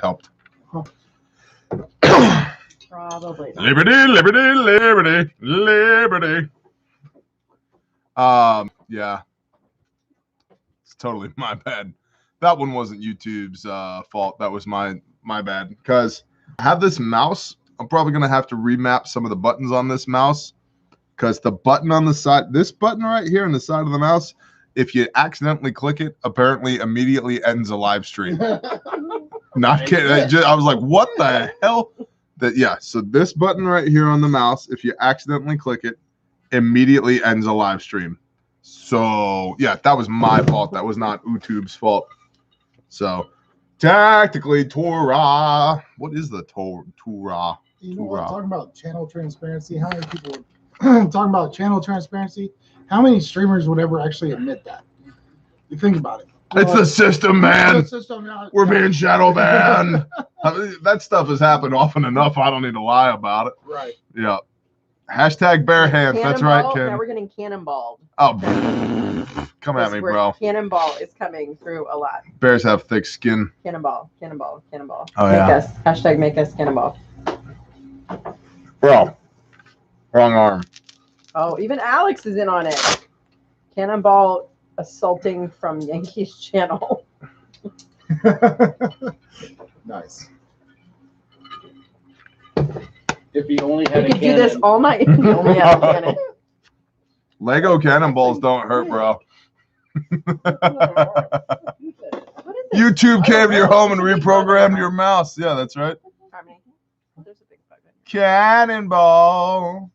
helped. Huh. Probably not. Liberty. Yeah. It's totally my bad. That one wasn't YouTube's fault. That was my bad. Because I have this mouse. I'm probably going to have to remap some of the buttons on this mouse. Because the button on the side, this button right here on the side of the mouse, if you accidentally click it, apparently immediately ends a live stream. Not kidding. I was like, what the hell? So this button right here on the mouse, if you accidentally click it, immediately ends a live stream. So, yeah, that was my fault. That was not YouTube's fault. So, tactically, Torah. What is the Torah? You know what? Talking about channel transparency, how many people are talking about channel transparency? How many streamers would ever actually admit that? You think about it. It's the system, man. It's the system now. We're being shadow banned. That stuff has happened often enough. I don't need to lie about it. Right. Yeah. Hashtag bare hands. That's right, Ken. Now we're getting cannonballed. Oh, come at me, bro. Cannonball is coming through a lot. Bears have thick skin. Cannonball. Oh, Make us. Hashtag make us cannonball. Bro. Wrong arm. Oh, even Alex is in on it. Cannonball assaulting from Yankees channel. Nice. If you only had We a could do this cannon. all night. If you only had a cannon. Lego cannonballs don't hurt, bro. What is it? YouTube came to your home and reprogrammed your mouse. Yeah, that's right. There's a big bug in Cannonball.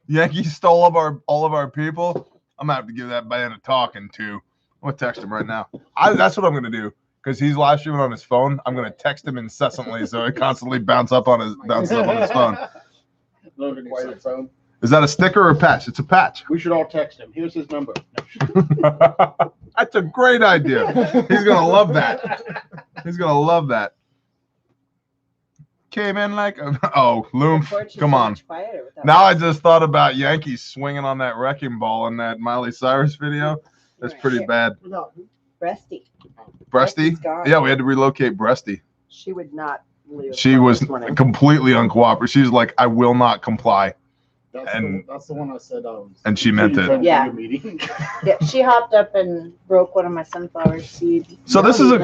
Yankees stole all of our people. I'm gonna have to give that man a talking to. I'm gonna text him right now. That's what I'm gonna do because he's live streaming on his phone. I'm gonna text him incessantly so it constantly bounces up on his phone. Don't require your phone. Is that a sticker or a patch? It's a patch. We should all text him. Here's his number. That's a great idea. He's gonna love that. He's gonna love that. Came in like Loom. Come on. Now I just thought about Yankees swinging on that wrecking ball in that Miley Cyrus video. That's pretty bad. Breasty. Breasty? Yeah, we had to relocate Breasty. She would not leave. She was completely uncooperative. She was like, I will not comply. That's the one I said. And she meant it. Yeah. Yeah, she hopped up and broke one of my sunflower seeds. So this is a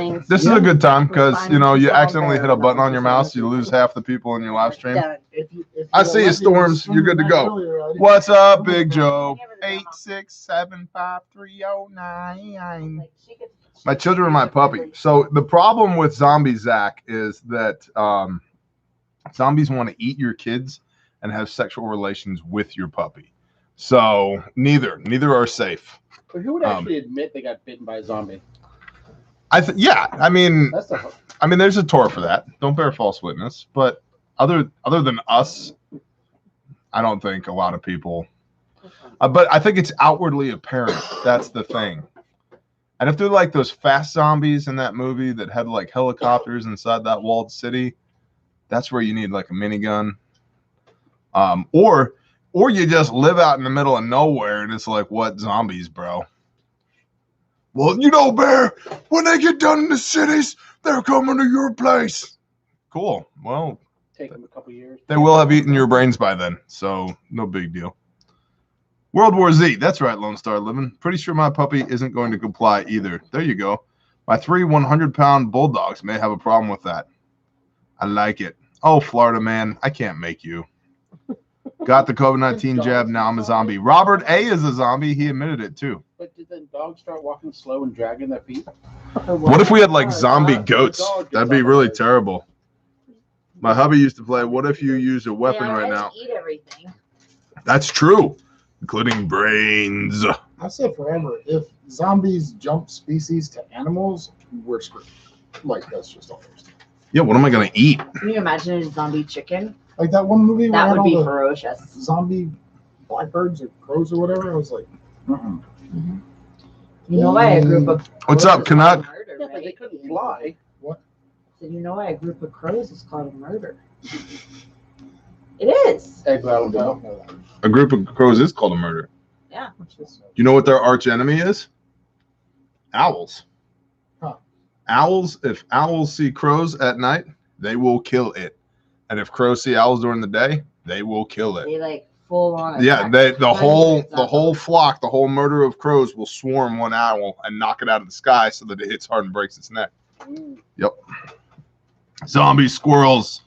good time because you accidentally hit a button on your mouse, you lose half the people in your live stream. I see you, Storms. You're good to go. What's up, Big Joe? 8675309. My children and my puppy. So the problem with zombies, Zach, is that zombies want to eat your kids and have sexual relations with your puppy. So neither are safe. But who would actually admit they got bitten by a zombie? I mean, there's a Torah for that. Don't bear false witness. But other than us, I don't think a lot of people. But I think it's outwardly apparent. That's the thing. And if they're like those fast zombies in that movie that had like helicopters inside that walled city, that's where you need like a minigun. Or you just live out in the middle of nowhere and it's like, what zombies, bro? Well, Bear, when they get done in the cities, they're coming to your place. Cool. Well, take them a couple years. They will have eaten your brains by then, so no big deal. World War Z. That's right, Lone Star Living. Pretty sure my puppy isn't going to comply either. There you go. My 3 100-pound bulldogs may have a problem with that. I like it. Oh, Florida man, I can't make you. Got the COVID-19 jab. Now I'm a zombie. Robert A. is a zombie. He admitted it too. But did the dogs start walking slow and dragging their feet? What if we had like zombie goats? That'd be really terrible. My hubby used to play, what if you use a weapon right now? Eat everything. That's true, including brains. I said forever, if zombies jump species to animals, we're screwed. Like, that's just all there's. Yeah, what am I going to eat? Can you imagine a zombie chicken? Like that one movie where That would be all the ferocious. zombie blackbirds or crows or whatever. I was like, You know why a group of What's up, Canuck? murder, Yeah, but right? they couldn't fly. So you know why a group of crows is called a murder? It is. Egg rattle I go. don't know that. A group of crows is called a murder. Yeah. Do you know what their arch enemy is? Owls. Huh. Owls, if owls see crows at night, they will kill it. And if crows see owls during the day, they will kill it. They like full on. Yeah, attack the whole hundreds of flock, the whole murder of crows will swarm one owl and knock it out of the sky so that it hits hard and breaks its neck. Yep. Zombie squirrels.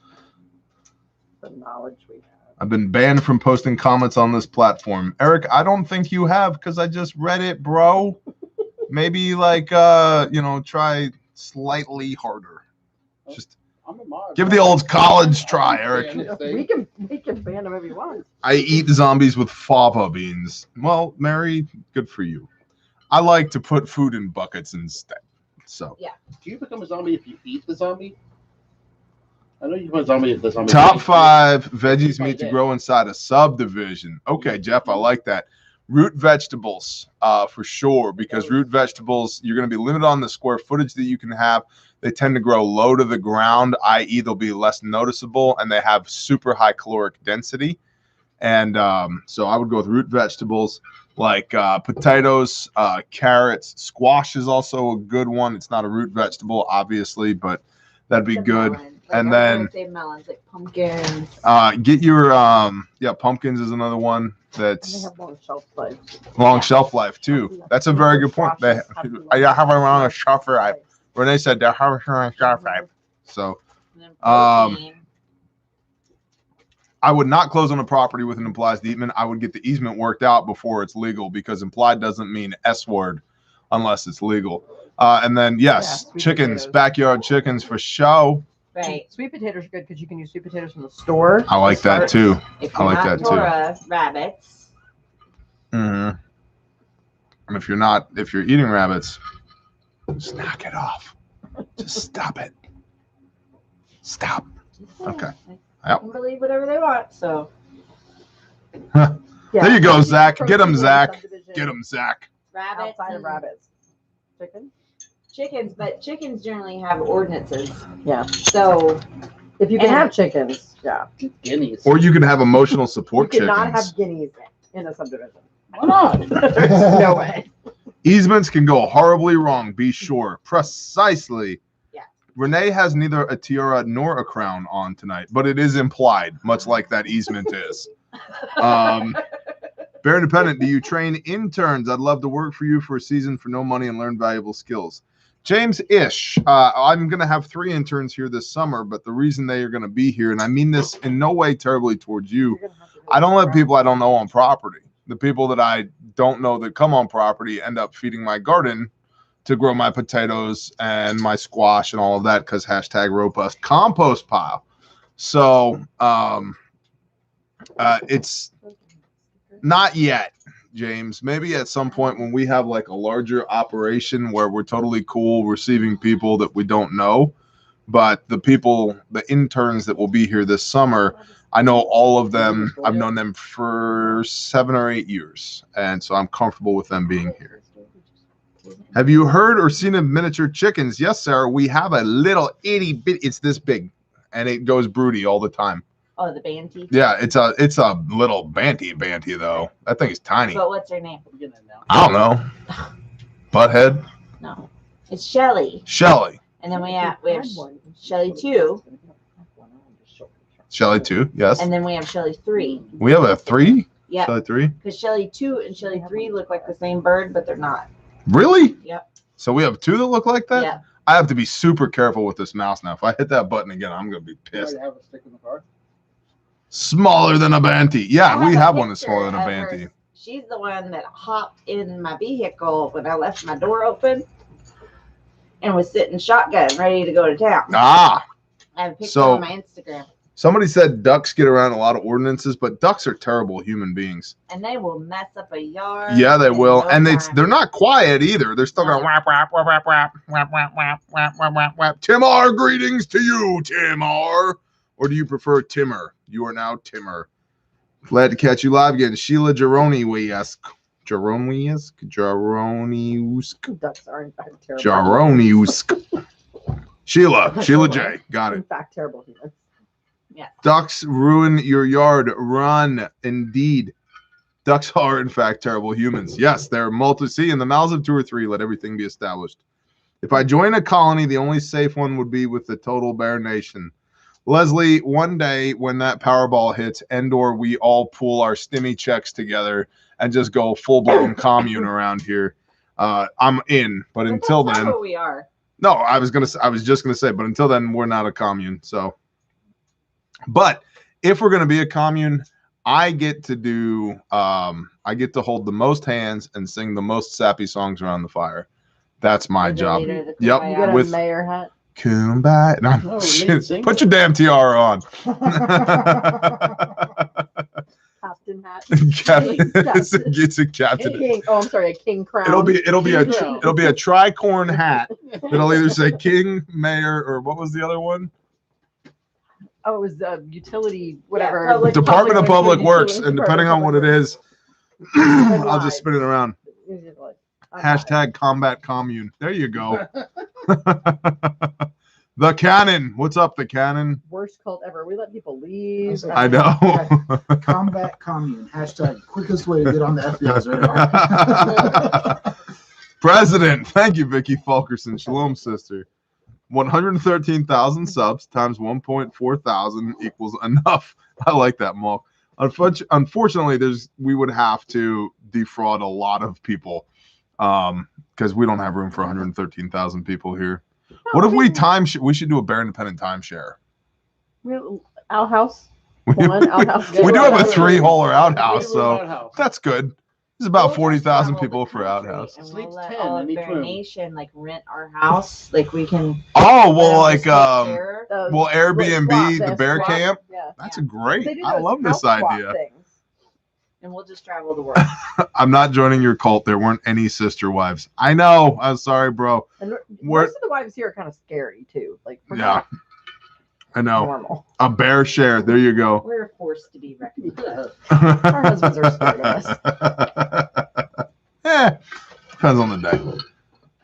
The knowledge we have. I've been banned from posting comments on this platform. Eric, I don't think you have because I just read it, bro. Maybe like try slightly harder. Just I'm a mod. give the old college try, Eric. We can ban him if he wants. I eat zombies with fava beans. Well, Mary, good for you. I like to put food in buckets instead. So Do you become a zombie if you eat the zombie? I know you become a zombie if the zombie. top 5 veggies meat to grow inside a subdivision. Okay, Jeff, I like that. Root vegetables, for sure, because root vegetables, you're going to be limited on the square footage that you can have. They tend to grow low to the ground, i.e. they'll be less noticeable, and they have super high caloric density. And so I would go with root vegetables like potatoes, carrots. Squash is also a good one. It's not a root vegetable, obviously, but that'd be good. melons. And I then would say melons, like pumpkins. get your pumpkins is another one And they that's have long shelf life. long shelf life too. That's a very good point. They have a long shelf life. Renee said they have a long shelf life. So And then Um, protein. I would not close on a property with an implied easement. I would get the easement worked out before it's legal because implied doesn't mean S word unless it's legal. And then yes, sweet chickens, potatoes. backyard chickens for show. Right. Sweet potatoes are good because you can use sweet potatoes from the store. I like that too. If I you're like not that too. Torah, rabbits. And if you're eating rabbits, just knock it off. Just stop it. Stop. Okay. I can believe whatever they want. So Yeah. There you go, Zach. Get 'em, Protein Zach. subdivision Get them, Zach. rabbits, Outside of and rabbits. Chicken? chickens, but chickens generally have ordinances. Yeah. So If you can And- have chickens, yeah. Guineas. Or you can have emotional You support cannot chickens. have guineas in a subdivision. Why not? There's no way. Easements can go horribly wrong, be sure. Precisely. Yeah. Renee has neither a tiara nor a crown on tonight, but it is implied, much like that easement is. Bear Independent, do you train interns? I'd love to work for you for a season for no money and learn valuable skills. James Ish, I'm going to have 3 interns here this summer, but the reason they are going to be here, and I mean this in no way terribly towards you, I don't let people I don't know on property. The people that I don't know that come on property end up feeding my garden to grow my potatoes and my squash and all of that because hashtag robust compost pile. So it's not yet, James. Maybe at some point when we have like a larger operation where we're totally cool receiving people that we don't know. But the interns that will be here this summer, I know all of them. I've known them for 7 or 8 years. And so I'm comfortable with them being here. Have you heard or seen of miniature chickens? Yes, Sarah. We have a little itty bit. It's this big, and it goes broody all the time. oh, the banty. Yeah, it's a little banty though. That thing is tiny. But what's her name? I don't know. Butthead, No, it's Shelly. Shelly, And then we have Shelly 2, Shelly 2. Yes, and then we have Shelly 3. we have a 3. Yeah, Shelly 3. because Shelly 2 and Shelly 3 look like the same bird, but they're not. Really? Yep. So we have 2 that look like that. Yeah. I have to be super careful with this mouse now. If I hit that button again, I'm gonna be You pissed. already have a stick in the car? Smaller than a banty. Yeah, I we a have one that's picture smaller than a of her. banty. She's the one that hopped in my vehicle when I left my door open and was sitting shotgun ready to go to town. Ah, I have a picture So- on my Instagram. somebody said ducks get around a lot of ordinances, but ducks are terrible human beings. And they will mess up a yard. Yeah, they in will, no and time. they're not quiet either. They're still going No. whap whap whap whap whap whap whap whap whap whap whap whap. Timar, greetings to you, Timar. Or do you prefer Timmer? You are now Timmer. Glad to catch you live again, Sheila Jaroni-esque. Jaroni-esque? Jaroni-esque? Ducks are in fact terrible. Jaroni-esque. Sheila J. Got In it. fact, terrible humans. Ducks ruin your yard. Run. Indeed. Ducks are, in fact, terrible humans. Yes, they're see, in the mouths of 2 or 3, let everything be established. If I join a colony, the only safe one would be with the total bear nation. Leslie, one day when that Powerball hits, and/or we all pool our stimmy checks together and just go full-blown commune around here, I'm in. But until That's then, not what we are. no, I was just gonna say, but until then, we're not a commune. So, but if we're gonna be a commune, I get to hold the most hands and sing the most sappy songs around the fire. That's my job. Yep. You got a mayor hat. Come by. No, No, shit. sing Put it. your damn tiara on. Captain hat. It's a captain. King. Oh, I'm sorry, a king crown. It'll be a Crown. tricorn hat. It'll either say king, mayor, or what was the other one? Oh, it was utility, whatever. Yeah, Department of Public Works, Utility and depending on what it is, I'll just spin it around. Hashtag combat commune. There you go. The cannon. What's up, the cannon? Worst cult ever. We let people leave. I know. Combat commune. Hashtag quickest way to get on the FBI's radar. President. Thank you, Vicky Fulkerson. Shalom, sister. 113,000 subs times 1.4 thousand equals enough. I like that, Mark. Unfortunately, we would have to defraud a lot of people because we don't have room for 113,000 people here. What if we we should do a bear independent timeshare? Outhouse. We do have a 3-holer outhouse, so Outhouse. that's good. There's about We'll 40,000 just people for travel the outhouse. country, and Sleeps we'll let 10 all in of each Bear room. Nation like rent our house. Like we can. Oh, well, let like them just share. well, Airbnb, the bear swap. camp. Yeah. That's Yeah. a great. They do I those love house this swap idea. things. And we'll just travel the world. I'm not joining your cult. There weren't any sister wives. I know. I'm sorry, bro. And We're- most of the wives here are kind of scary too. Like we're Yeah, not I know. normal. A bear share. There you go. We're forced to be recognized. Our husbands are scared of us. Depends on the day.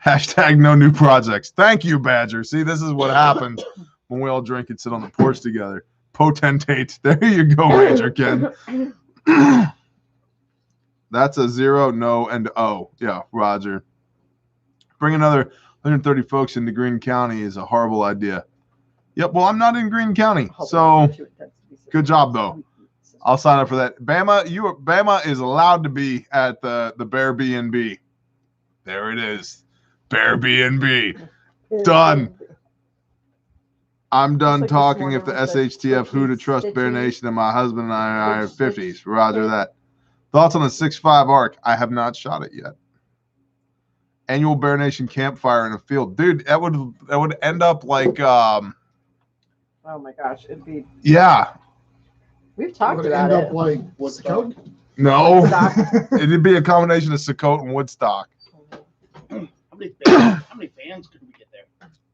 Hashtag no new projects. Thank you, Badger. See, this is what happens when we all drink and sit on the porch together. Potentate. There you go, Ranger Ken. That's a 0, no, and O. Yeah, Roger. Bring another 130 folks into Greene County is a horrible idea. Yep, well, I'm not in Greene County, so good job, though. I'll sign up for that. Bama is allowed to be at the Bear B&B. There it is. Bear B&B. Done. I'm done Looks like this talking morning if the was like SHTF who to stitchy, trust Bear stitchy. Nation and my husband and I are Stitch, 50s. stitch. Roger that. Thoughts on the 6.5 arc? I have not shot it yet. Annual Bear Nation campfire in a field. Dude, that would end up like Oh my gosh, it'd be. yeah. We've talked Would it about end it. up like Woodstock. No. Woodstock. It'd be a combination of Sakota and Woodstock. How many fans could we get there?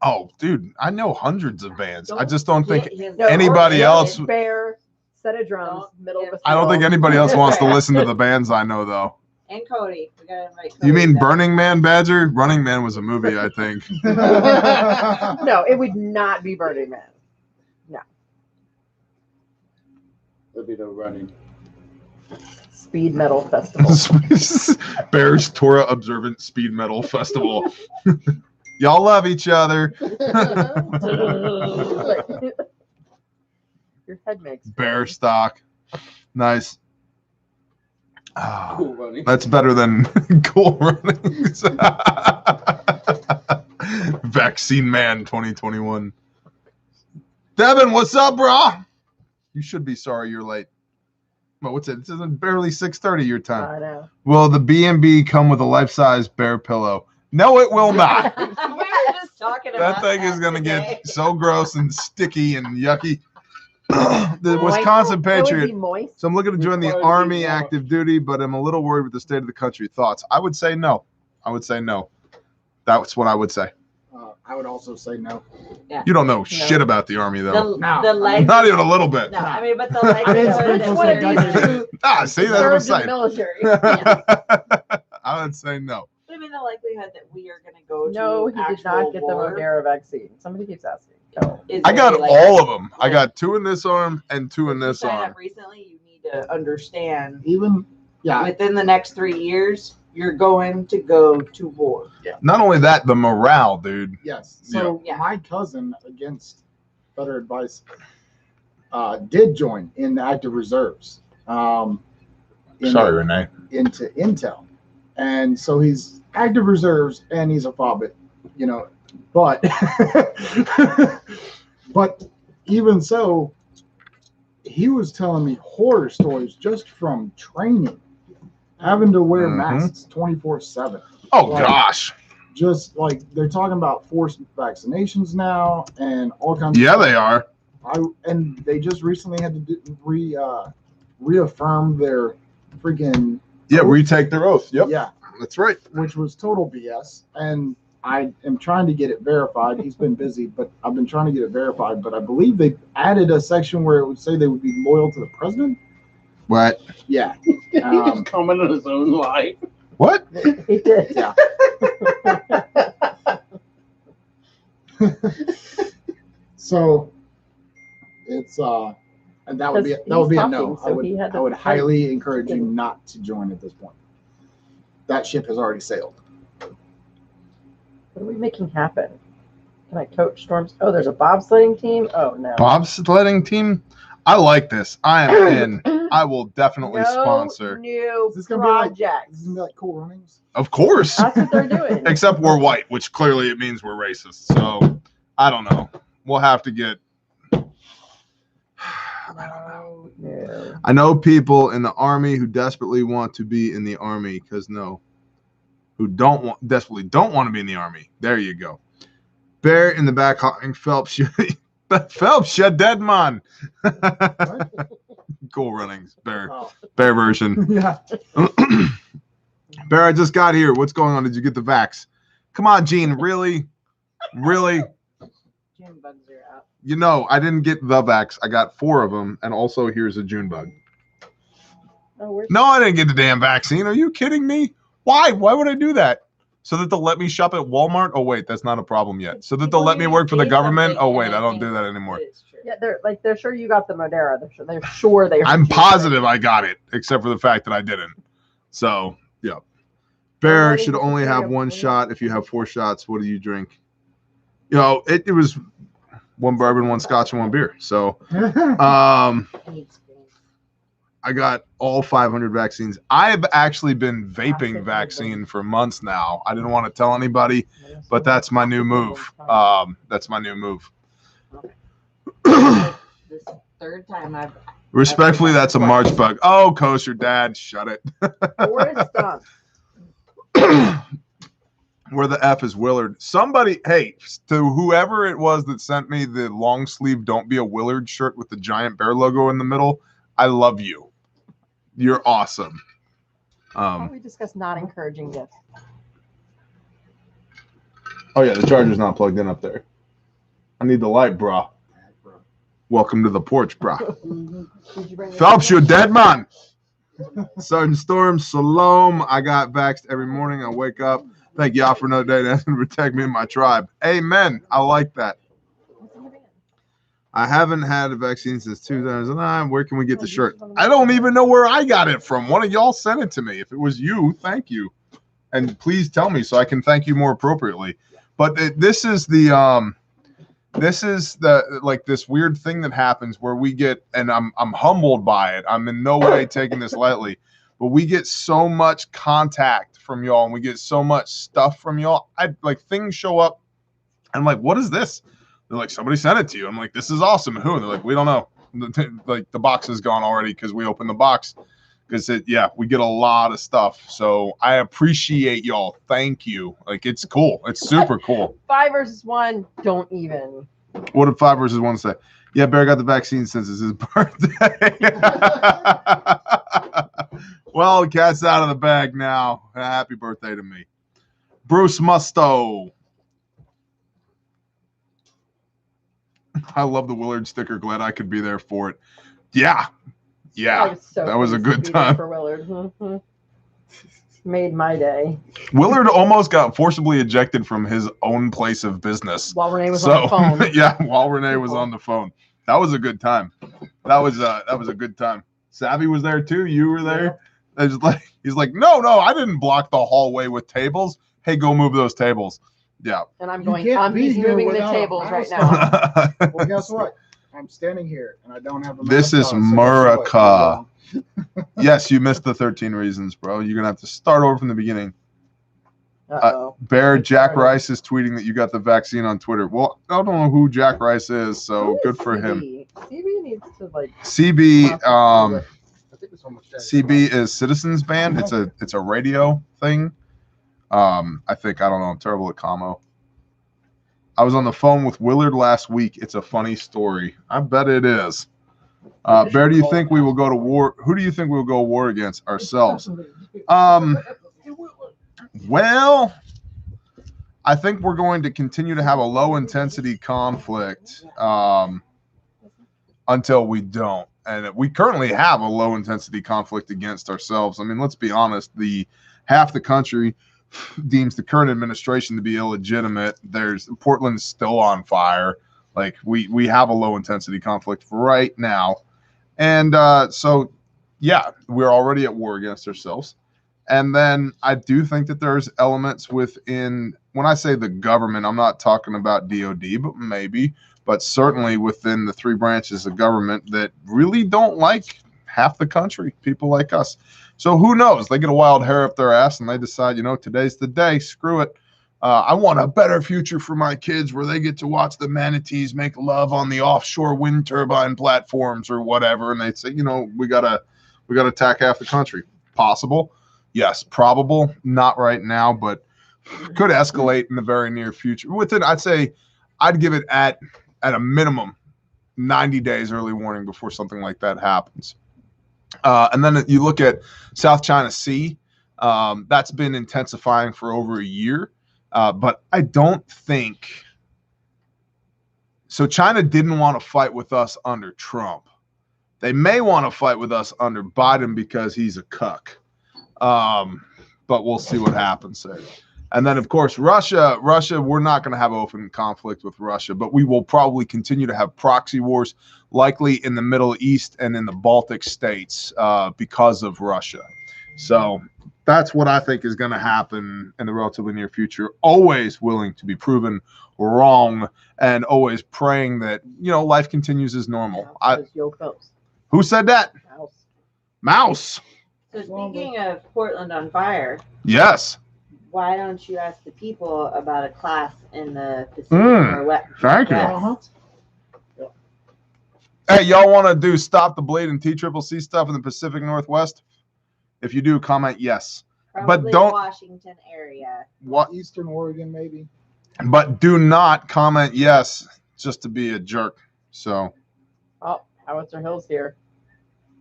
Oh, dude, I know hundreds of bands. I just don't think No, anybody or else. Bear, set of drums, middle of a I don't think field. anybody else wants to listen to the bands I know, though. And Cody. We gotta invite Cody. You mean back. Burning Man, Badger? Running Man was a movie, I think. No, it would not be Burning Man. There'll be no running. Speed Metal Festival. Bears Torah Observant Speed Metal Festival. Y'all love each other. Your head makes Bear stock. Nice. Cool running. That's better than cool runnings. Vaccine Man 2021. Devin, what's up, brah? You should be sorry you're late. But what's it? This isn't barely 6:30 your time. I know. Will the B&B come with a life-size bear pillow? No, it will not. We were just talking That about thing is going to today. get so gross and sticky and yucky. The Moist. Wisconsin It would Patriot. be moist. So I'm looking to join the Required Army to be active duty, but I'm a little worried with the state of the country. Thoughts? I would say no. I would say no. That's what I would say. I would also say no. You don't know shit about the Army, though. No. The likelihood. Not even a little bit. No, I mean, but the I didn't likelihood. speak Which one of for these two Ah, see, that's what I'm served in the saying. military? I would say no. I mean, the likelihood that we are going to go No, to he did actual not get the war Moderna vaccine. Somebody keeps asking. No. is I got very likely. all of them. I got 2 in this arm and 2 in If you this sign arm. up recently, you need to understand Even, yeah, within the next 3 years, you're going to go to war. Not only that, the morale, dude. Yes. So Yeah. my cousin, against better advice, did join in the active reserves. Sorry, Renee. Into Intel, and so he's active reserves and he's a fobbit, you know. But but even so, he was telling me horror stories just from training, having to wear masks 24/7. Oh gosh. Just like they're talking about forced vaccinations now and all kinds. Yeah, of they are. And they just recently had to reaffirm their freaking retake their oath. Yep. Yeah, That's right. which was total BS. And I am trying to get it verified. He's been busy, but I've been trying to get it verified. But I believe they added a section where it would say they would be loyal to the president. What? Yeah. He's coming on his own lie. What? He did. Yeah. So it's and that would be Because a he's no. talking, so I would highly encourage you not to join at this point. That ship has already sailed. What are we making happen? Can I coach storms? Oh, there's a bobsledding team? Oh, no. Bobsledding team? I like this. I am in. I will definitely sponsor. New Is this gonna be like- projects. Isn't that like Cool Runnings? Of course. That's what they're doing. Except we're white, which clearly it means we're racist. So I don't know. We'll have to get. Oh, no. I know people in the army who desperately want to be in the army who desperately don't want to be in the army. There you go. Bear in the back hawking Phelps. Phelps, you dead man. Cool Runnings. Bear version. Yeah. Bear, I just got here. What's going on? Did you get the vax? Come on, Gene. Really? Really? June bugs are out. You know, I didn't get the vax. I got 4 of them. And also, here's a June bug. Oh, where's No, I didn't get the damn vaccine. Are you kidding me? Why? Why would I do that? So that they'll let me shop at Walmart? Oh, wait, that's not a problem yet. So that they'll let me work for the government? Oh, wait, I don't do that anymore. It's true. Yeah, they're sure you got the Modera. They're sure they. I'm positive I got it, except for the fact that I didn't. So, yeah. Bear should only have 1 shot. If you have 4 shots, what do you drink? You know, it was 1 bourbon, 1 scotch, and 1 beer. So, I got all 500 vaccines. I've actually been vaping vaccine for months now. I didn't want to tell anybody, but that's my new move. That's my new move. This third time I've Respectfully, that's a March bug. Oh, Kosher Dad, shut it. Forrest Gump. Where the F is Willard. Somebody, hey, to whoever it was that sent me the long sleeve Don't Be a Willard shirt with the giant bear logo in the middle, I love you. You're awesome. We discussed not encouraging gifts. Oh, yeah, the charger's not plugged in up there. I need the light, brah. Welcome to the porch, brah. Did you bring Phelps, you're dead, man. Sergeant Storm, Salome. I got vaxxed every morning. I wake up. Thank y'all for another day to protect me and my tribe. Amen. I like that. I haven't had a vaccine since 2009. Where can we get the shirt? I don't even know where I got it from. One of y'all sent it to me. If it was you, thank you. And please tell me so I can thank you more appropriately. But this is the like this weird thing that happens where we get, and I'm humbled by it. I'm in no way taking this lightly, but we get so much contact from y'all and we get so much stuff from y'all. Like things show up. I'm like, what is this? They're like, somebody sent it to you. I'm like, this is awesome. Who? And they're like, we don't know. Like the box is gone already because we opened the box. Because we get a lot of stuff. So I appreciate y'all. Thank you. Like it's cool. It's super cool. 5 versus 1. Don't even. What did 5 versus 1 say? Yeah, Bear got the vaccine since it's his birthday. Well, cat's out of the bag now. Happy birthday to me. Bruce Musto. I love the Willard sticker. Glad I could be there for it. Yeah. Yeah. That was a good time. For Willard. Made my day. Willard almost got forcibly ejected from his own place of business. While Renee was on the phone. Yeah, while Renee was on the phone. That was a good time. That was a good time. Savvy was there too. You were there. He's like, no, I didn't block the hallway with tables. Hey, go move those tables. Yeah. And I'm You going, can't be he's here moving the without a tables right milestone. now. Well, guess what? I'm standing here and I don't have a This mask is on, so guess what? America. You're wrong. Yes, you missed the 13 reasons, bro. You're gonna have to start over from the beginning. Uh-oh. Bear Jack Started. Rice is tweeting that you got the vaccine on Twitter. Well, I don't know who Jack Rice is, so Who is good for him. CB? CB needs to like. CB, I think it's almost dead. CB is Citizens Band. It's a radio thing. I don't know. I'm terrible at commo. I was on the phone with Willard last week. It's a funny story. I bet it is. Bear, do you think we will go to war? Who do you think we will go to war against? Ourselves. Well, I think we're going to continue to have a low intensity conflict until we don't. And we currently have a low intensity conflict against ourselves. I mean, let's be honest. Half the country deems the current administration to be illegitimate. Portland's still on fire. Like we have a low intensity conflict right now. And so, yeah, we're already at war against ourselves. And then I do think that there's elements within, when I say the government, I'm not talking about DOD, but certainly within the three branches of government that really don't like half the country, people like us. So who knows? They get a wild hair up their ass and they decide, today's the day. Screw it. I want a better future for my kids where they get to watch the manatees make love on the offshore wind turbine platforms or whatever. And they say, we gotta attack half the country. Possible. Yes. Probable. Not right now, but could escalate in the very near future. I'd say I'd give it at a minimum 90 days early warning before something like that happens. And then you look at South China Sea. That's been intensifying for over a year. But I don't think so. China didn't want to fight with us under Trump. They may want to fight with us under Biden because he's a cuck. But we'll see what happens there. And then, of course, Russia, we're not going to have open conflict with Russia, but we will probably continue to have proxy wars, likely in the Middle East and in the Baltic states because of Russia. So that's what I think is going to happen in the relatively near future. Always willing to be proven wrong and always praying that, life continues as normal. Who said that? Mouse. So speaking of Portland on fire. Yes. Why don't you ask the people about a class in the Pacific Northwest? Thank you. Hey, y'all want to do Stop the Bleed and TCCC stuff in the Pacific Northwest? If you do, comment yes. Probably but don't Washington area. What? Eastern Oregon, maybe. But do not comment yes just to be a jerk. So. Oh, Howitzer Hill's here.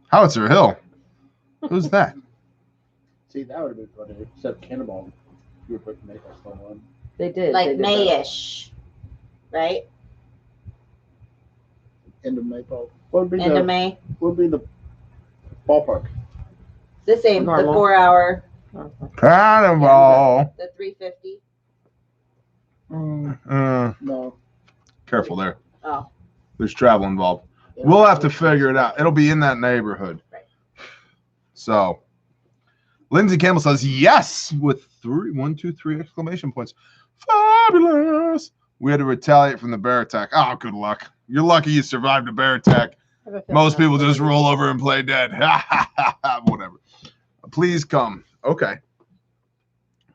Howitzer Hill. Who's that? See, that would have been funny. Except Cannonball. You were putting makeup on. They did. Like they did May-ish, right? End of May, probably. What would be End of May. What would be the ballpark? The same, Normal. the 4 hour, Cannonball. the 350. No. Careful there. Oh. There's travel involved. We'll have to figure it out. It'll be in that neighborhood. Right. So, Lindsay Campbell says yes with 1, 2, 3 exclamation points. Fabulous. We had to retaliate from the bear attack. Oh, good luck. You're lucky you survived a bear attack. Most people just roll over and play dead. Whatever. Please come. Okay.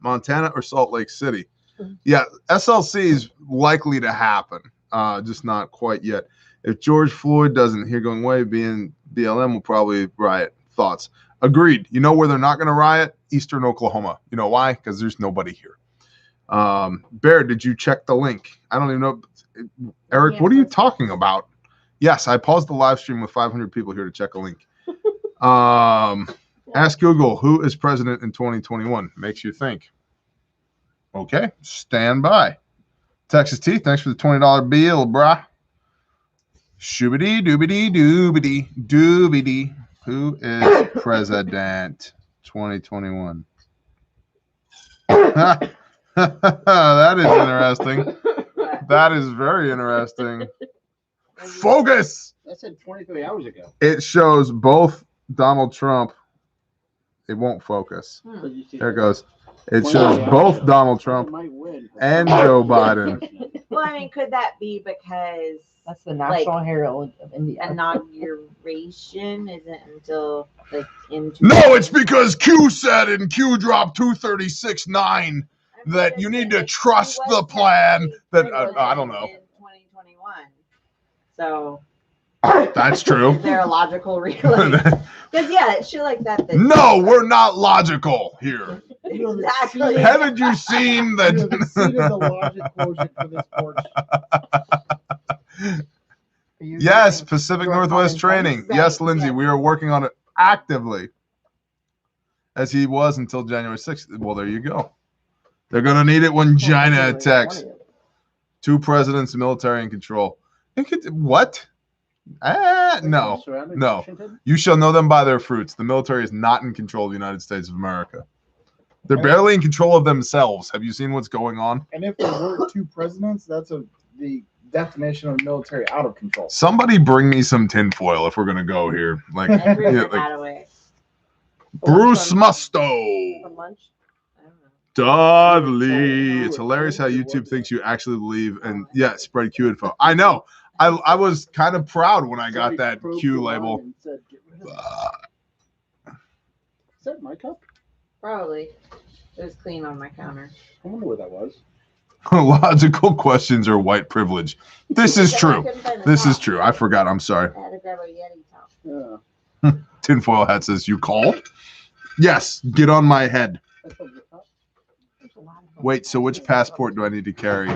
Montana or Salt Lake City? Yeah, SLC is likely to happen. Just not quite yet. If George Floyd doesn't hear going away, being BLM will probably riot. Thoughts? Agreed. You know where they're not going to riot? Eastern Oklahoma. You know why? Because there's nobody here. Bear, did you check the link? I don't even know. Eric, what are you talking about? Yes, I paused the live stream with 500 people here to check a link. Ask Google, who is president in 2021? Makes you think. Okay, stand by. Texas T, thanks for the $20 bill, brah. Shoobity doobity doobity doobity. Who is president 2021? That is interesting. That is very interesting. Focus. I said 23 hours ago. It shows both Donald Trump It won't focus. But you see There it that? goes. It Well, shows yeah, both yeah. Donald Trump Trump might win. and Joe Biden. Well, I mean, could that be because That's the national herald of India. inauguration isn't until like in No, it's because Q said in Q drop 236.9 that you need to trust the plan that I don't know. In 2021. So That's true. is there a logical reason? Because yeah, it's shit like that. No, we're not logical here. Exactly. Haven't you seen You have exceeded the that? logic quotient for this porch. Yes, Pacific Northwest training. Right, Yes, Lindsay, yes. we are working on it actively. As he was until January 6th. Well, there you go. They're going to need it when China attacks. 2 presidents, military in control. What? No. Surrounding No. Washington? You shall know them by their fruits. The military is not in control of the United States of America. They're barely in control of themselves. Have you seen what's going on? And if there were 2 presidents, that's the definition of military out of control. Somebody bring me some tinfoil if we're going to go here. Like, Every yeah, like that away. Bruce For Musto. lunch. I don't know. Dudley. It's hilarious how YouTube thinks you actually believe and spread Q info. I know. I was kind of proud when I got that Q label. And said, "Get rid of it." Is that my cup? Probably. It was clean on my counter. I wonder where that was. Logical questions are white privilege. This is Except I true. couldn't find the This is top. true. I forgot. I'm sorry. I had to grab a Yeti top. Yeah. Tinfoil hat says, you called? Yes. Get on my head. That's not your cup. Wait, so which passport do I need to carry?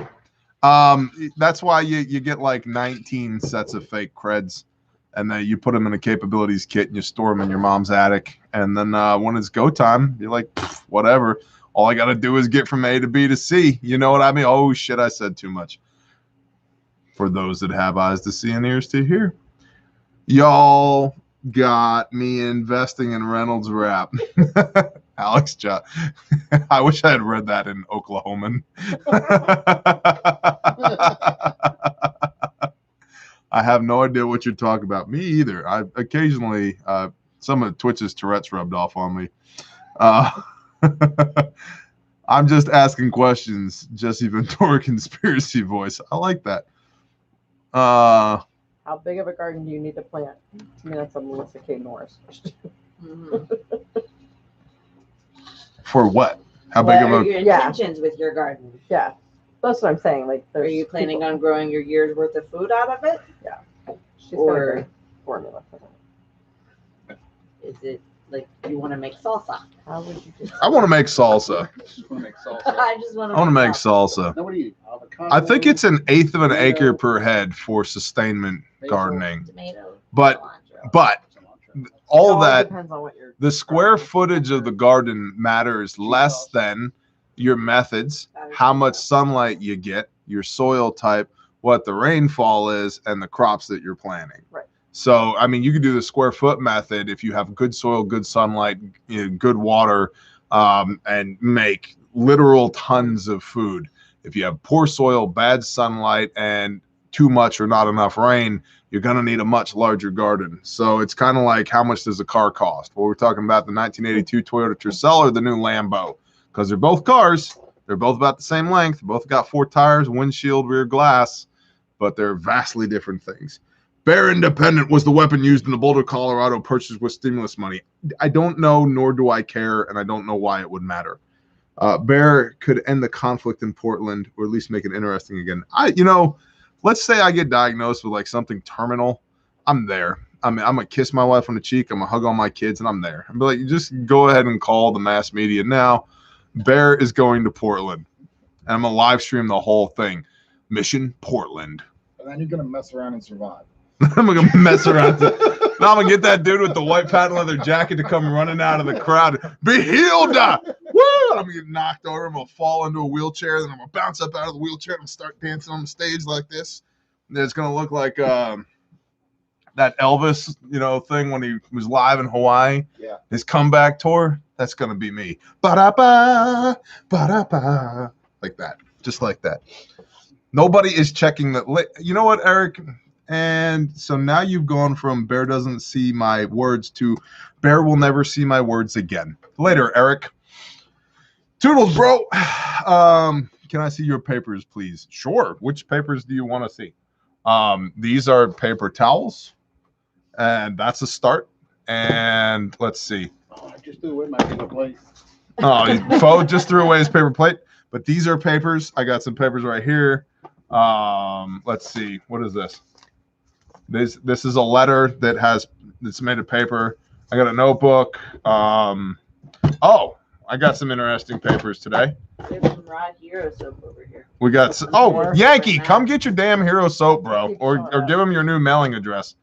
That's why you get like 19 sets of fake creds, and then you put them in a capabilities kit and you store them in your mom's attic. And then when it's go time, you're like, whatever. All I got to do is get from A to B to C. You know what I mean? Oh, shit, I said too much. For those that have eyes to see and ears to hear. Y'all got me investing in Reynolds Wrap. Alex John. I wish I had read that in Oklahoman. I have no idea what you're talking about. Me either. I occasionally, some of Twitch's Tourette's rubbed off on me. I'm just asking questions. Jesse Ventura conspiracy voice. I like that. How big of a garden do you need to plant? I mean, that's a Melissa K. Norris question. Mm-hmm. For what? How What big are of a? your Yeah. intentions with your garden? Yeah, that's what I'm saying. Like, Are you planning on growing your year's worth of food out of it? She's got a or- great formula for that. Is it like you want to make salsa? How would you do? I want to make salsa. Just want to make salsa. I just want I want to make salsa. Now, what do you eat? Avocado? I think it's an eighth of an acre per head for sustainment gardening. Tomato. But- cilantro. But Cilantro. all It that, depends on what you're. the square footage of the garden matters less than your methods, how much sunlight you get, your soil type, what the rainfall is, and the crops that you're planting. Right. So, I mean, you can do the square foot method if you have good soil, good sunlight, good water, and make literal tons of food. If you have poor soil, bad sunlight, and too much or not enough rain, you're going to need a much larger garden. So it's kind of like, how much does a car cost? Well, we're talking about the 1982 Toyota Tercel or the new Lambo, because they're both cars. They're both about the same length. Both got 4 tires, windshield, rear glass, but they're vastly different things. Bear Independent was the weapon used in the Boulder, Colorado purchase with stimulus money. I don't know, nor do I care, and I don't know why it would matter. Bear could end the conflict in Portland, or at least make it interesting again. Let's say I get diagnosed with like something terminal. I'm there. I'm gonna kiss my wife on the cheek. I'm gonna hug all my kids, and I'm there. I'm like, just go ahead and call the mass media now. Bear is going to Portland, and I'm gonna live stream the whole thing. Mission Portland. And then you're gonna mess around and survive. I'm gonna mess around. Now I'm gonna get that dude with the white patent leather jacket to come running out of the crowd. Be healed! Woo! I'm gonna get knocked over. I'm gonna fall into a wheelchair. Then I'm gonna bounce up out of the wheelchair and start dancing on the stage like this. And it's gonna look like that Elvis, thing when he was live in Hawaii. Yeah. His comeback tour. That's gonna be me. Ba-da-ba, ba-da-ba, like that, just like that. Nobody is checking the. You know what, Eric? And so now you've gone from Bear doesn't see my words to Bear will never see my words again. Later, Eric. Toodles, bro. Can I see your papers, please? Sure. Which papers do you want to see? These are paper towels, and that's a start. And let's see. Oh, I just threw away my paper plate. Oh, Fo just threw away his paper plate. But these are papers. I got some papers right here. Let's see. What is this? This is a letter that's made of paper. I got a notebook. Oh, I got some interesting papers today. There's some Rod Hero soap over here. We got Yankee, come get your damn Hero soap, bro, or give him your new mailing address.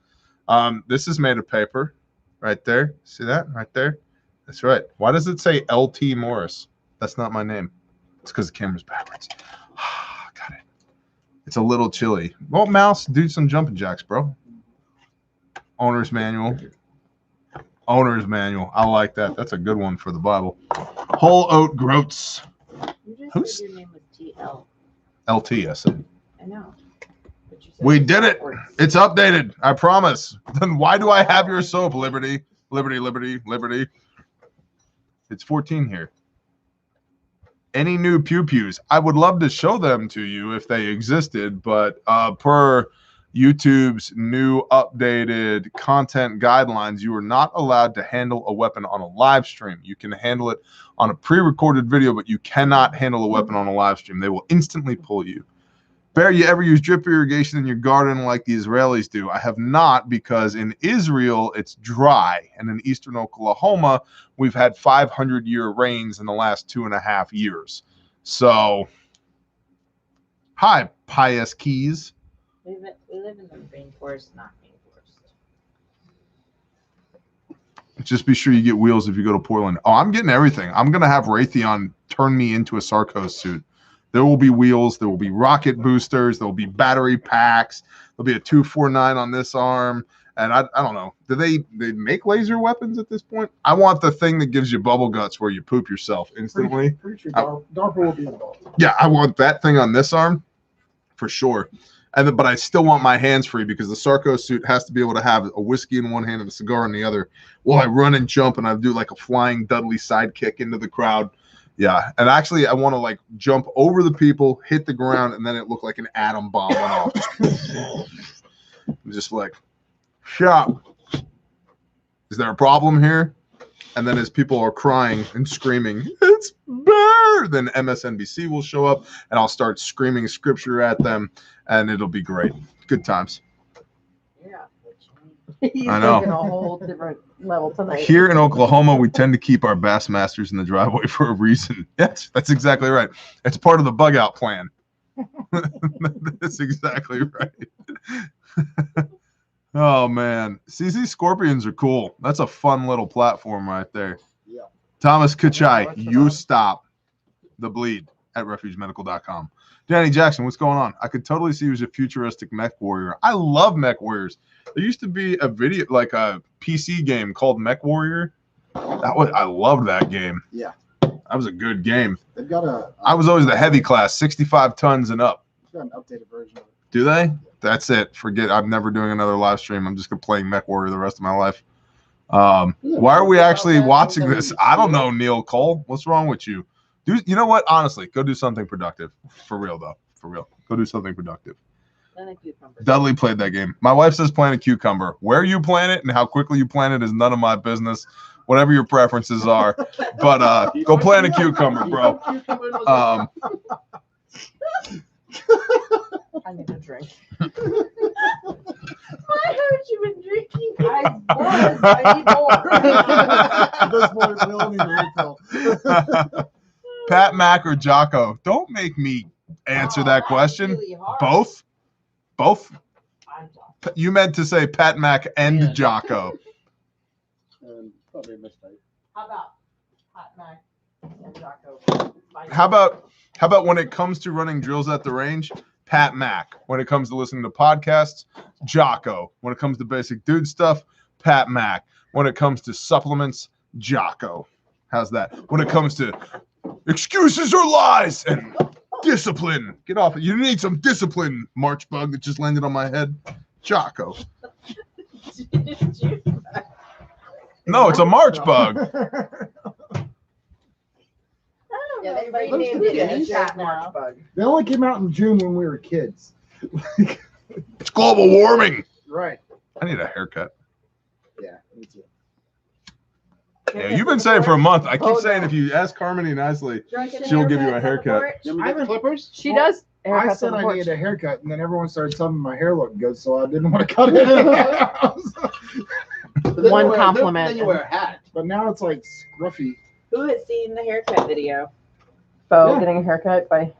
This is made of paper, right there. See that right there? That's right. Why does it say LT Morris? That's not my name. It's because the camera's backwards. Got it. It's a little chilly. Well, Mouse, do some jumping jacks, bro. Owner's manual. Owner's manual. I like that. That's a good one for the Bible. Whole oat groats. You just said your name was TL. LT, I said. I know. But you said We it did it. backwards. It's updated. I promise. Then why do I have your soap, Liberty? Liberty, Liberty, Liberty. It's 14 here. Any new pew-pews? I would love to show them to you if they existed, but per YouTube's new updated content guidelines, you are not allowed to handle a weapon on a live stream. You can handle it on a pre-recorded video, but you cannot handle a weapon on a live stream. They will instantly pull you. Bear, you ever use drip irrigation in your garden like the Israelis do? I have not, because in Israel, it's dry. And in eastern Oklahoma, we've had 500-year rains in the last 2.5 years. So, hi, Pious Keys. We live in the rainforest, not rainforest. Just be sure you get wheels if you go to Portland. Oh, I'm getting everything. I'm going to have Raytheon turn me into a Sarkos suit. There will be wheels. There will be rocket boosters. There will be battery packs. There'll be a 249 on this arm. And I don't know. Do they make laser weapons at this point? I want the thing that gives you bubble guts where you poop yourself instantly. Pretty sure DARPA will be involved. Yeah, I want that thing on this arm for sure. But I still want my hands free because the Sarko suit has to be able to have a whiskey in one hand and a cigar in the other while I run and jump and I do like a flying Dudley sidekick into the crowd. Yeah, and actually I want to like jump over the people, hit the ground, and then it looked like an atom bomb went off. Just like, shot. Is there a problem here? And then as people are crying and screaming, it's Bear, then MSNBC will show up and I'll start screaming scripture at them and it'll be great. Good times. Yeah. He's I know. taking a whole different level tonight. Here in Oklahoma, we tend to keep our Bassmasters in the driveway for a reason. Yes, that's exactly right. It's part of the bug out plan. That's exactly right. Oh, man. CZ Scorpions are cool. That's a fun little platform right there. Yeah. Thomas Kachai, you stop the bleed at refugemedical.com. Danny Jackson, what's going on? I could totally see you as a futuristic mech warrior. I love mech warriors. There used to be a video, like a PC game called Mech Warrior. I loved that game. Yeah. That was a good game. They've got I was always the heavy class, 65 tons and up. got an updated version of it. Do they? That's it. Forget. I'm never doing another live stream. I'm just gonna play Mech Warrior the rest of my life. Why are we actually watching this? I don't know, Neil Cole. What's wrong with you? You know what? Honestly, go do something productive. For real, though. For real. Go do something productive. Dudley played that game. My wife says plant a cucumber. Where you plant it and how quickly you plant it is none of my business. Whatever your preferences are. But go plant a cucumber, bro. I need a drink. I heard you been drinking. I was. I need more. At this point, we all need a refill. Pat Mac or Jocko? Don't make me answer that question. Really hard. Both? Both? I'm Jocko. You meant to say Pat Mac and Jocko. Probably a mistake. How about Hot Mac and Jocko? How about when it comes to running drills at the range, Pat Mac. When it comes to listening to podcasts, Jocko. When it comes to basic dude stuff, Pat Mac. When it comes to supplements, Jocko. How's that? When it comes to excuses or lies and discipline, get off it. You need some discipline, March bug that just landed on my head. Jocko. No, it's a March bug. Yeah, they Those renamed are it as guineas Jack now. March bug. They only came out in June when we were kids. It's global warming. Right. I need a haircut. Yeah, me too. Yeah, you've been saying for a month. I keep Oh, saying no. if you ask Carmony nicely, Drunk in she'll give you a haircuts on the haircut. porch. You want me to get the clippers? She does. I haircuts said on the I porch. needed a haircut, and then everyone started telling me my hair looked good, so I didn't want to cut it in the house. But then One you wear- compliment. Then you wear a hat. But now it's like scruffy. Who has seen the haircut video? Bo Yeah. getting a haircut by.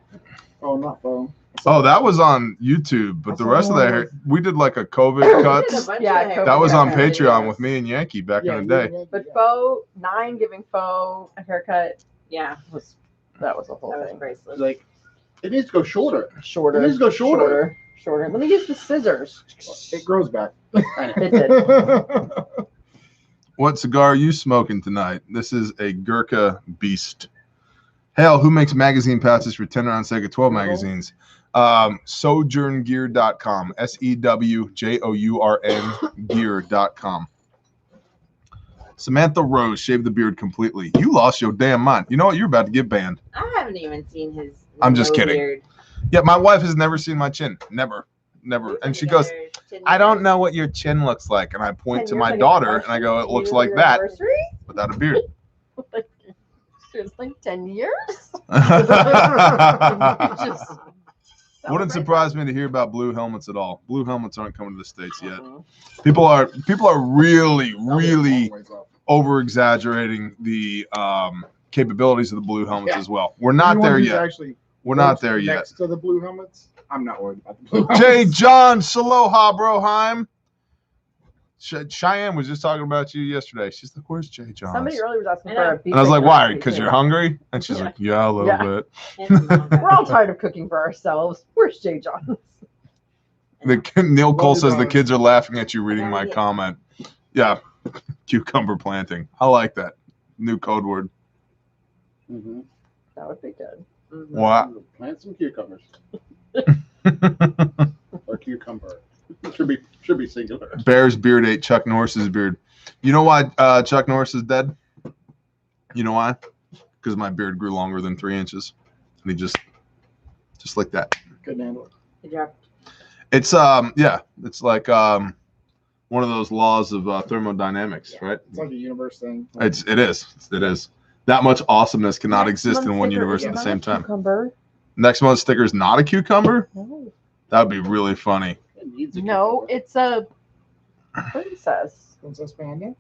Oh, not phone. Oh, that was on YouTube, but the rest of that hair, we did like a COVID We did a cuts. bunch Yeah, of haircuts. That was on Yeah. Patreon with me and Yankee back in the day. But Bo 9 giving Bo a haircut Yeah, was that was a whole that was thing. bracelet. It's like, it needs to go shorter. Shorter. It needs to go shorter. Shorter. Let me use the scissors. It grows back. It did. What cigar are you smoking tonight? This is a Gurkha Beast. Hell, who makes magazine patches for 10 round Sega 12 magazines? Sojourngear.com. SEWJOURN gear.com. Samantha Rose shaved the beard completely. You lost your damn mind. You know what? You're about to get banned. I haven't even seen his. I'm just no kidding. beard. Yeah, my wife has never seen my chin. Never. And she goes, I don't know what your chin looks like. And I point 10 to years, my like, daughter and I go, it looks like your that anniversary? without a beard. Like, it's like 10 years. Just Wouldn't celebrate surprise me to hear about blue helmets at all. Blue helmets aren't coming to the States that. yet. Mhm. People are really, really Always up. over exaggerating the capabilities of the blue helmets Yeah. as well. We're not Anyone there who's yet. Actually We're not there next yet. to the blue helmets, I'm not worried about the blue helmets. Jay John Saloha Broheim. Cheyenne was just talking about you yesterday. She's like, "Where's Jay John?" Somebody earlier was asking I for know. a beef. And I was like, steak "Why? recipe, Because too. you're hungry?" And she's Yeah. like, "Yeah, a little Yeah. bit." We're all tired of cooking for ourselves. Where's Jay John? Neil Cole Love you, says the darling. kids are laughing at you reading my Yeah. comment. Yeah, cucumber planting. I like that new code word. Mm-hmm. That would be good. What? Plant some cucumbers. Or cucumber. Should be singular. Bear's beard ate Chuck Norris's beard. You know why Chuck Norris is dead? You know why? Because my beard grew longer than 3 inches, and he just like that. Couldn't handle it. Good job. It's it's like one of those laws of thermodynamics, right? It's like a universe thing. It is. That much awesomeness cannot Next exist in month's one sticker universe is at the not same a time. Cucumber. Next month's sticker is not a cucumber. No. That would be really funny. It needs a No, cucumber. it's a princess. Princess Panda.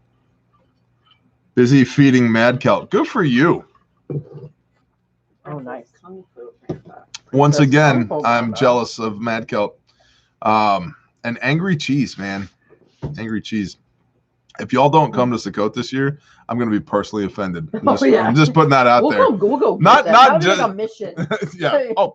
Busy feeding mad cow. Good for you. Oh, nice. Kung Fu. Once That's again, wonderful, I'm Bobo. jealous of Mad Kelp. And Angry Cheese, man. Angry Cheese. If y'all don't come to Sakota this year, I'm going to be personally offended. I'm just putting that out We'll there. go. Not- get them. not That would be just- like a mission. Yeah. Oh,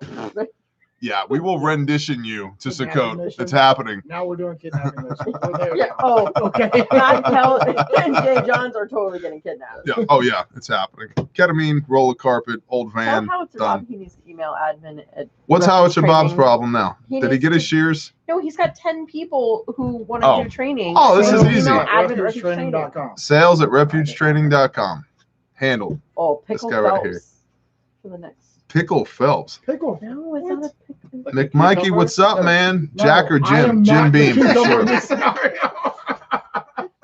yeah. We will rendition you to Sakota. Mission. It's happening. Now we're doing kidnapping mission. We're there Yeah. now. Oh, Okay. Matt Kell and Jay Johns are totally getting kidnapped. Yeah. Oh, yeah. It's happening. Ketamine, roll of carpet, old Tell van. Howitzer done. Bob he needs to email admin at What's Howitzer Bob's training. problem now? He Did he needs get to- his shears? No, he's got 10 people who want to Oh. do training. Oh, this So is email easy. admin at Refuge Training. RefugeTraining.com. Sales at refugetraining.com. Handled. Oh, This Pickle guy right Phelps here. for the next. Pickle Phelps. Pickle. No, it's not a pickle. Like Nick a Mikey, cucumber? what's up, man? No, Jack or I Jim? am Jim not the Beam. for cucumber sure. in this scenario.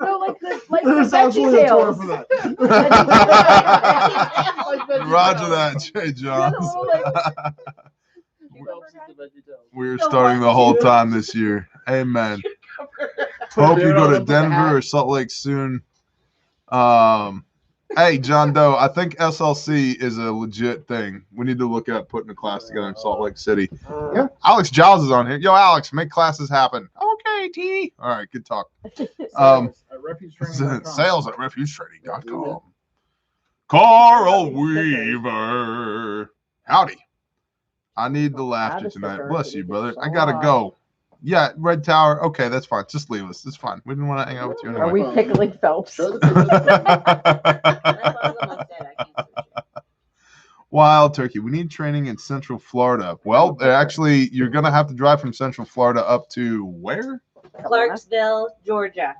No, like the There's Veggie absolutely a Torah Tales. for that. Roger that, Jay Yeah, the Johns. little, like, Phelps is the veggie tail. We're No, starting the why whole you- time this year. Amen. Hope you Beard go on to him with the Denver hat. or Salt Lake soon. Hey, John Doe, I think SLC is a legit thing. We need to look at putting a class together in Salt Lake City. Yeah. Alex Giles is on here. Yo, Alex, make classes happen. Okay, T. All right, good talk. Um, At RefugeTraining.com. Sales at refugetraining.com. Carl Weaver. Howdy. I need the laughter Add a tonight. sticker. Bless you, It brother. is I gotta so go. Yeah, Red Tower. Okay, that's fine. Just leave us. It's fine. We didn't want to hang out with you Are anyway. we pickling Phelps? Show the pictures. Wild turkey. We need training in Central Florida. Well, actually, you're gonna have to drive from Central Florida up to where? Atlanta. Clarksville, Georgia.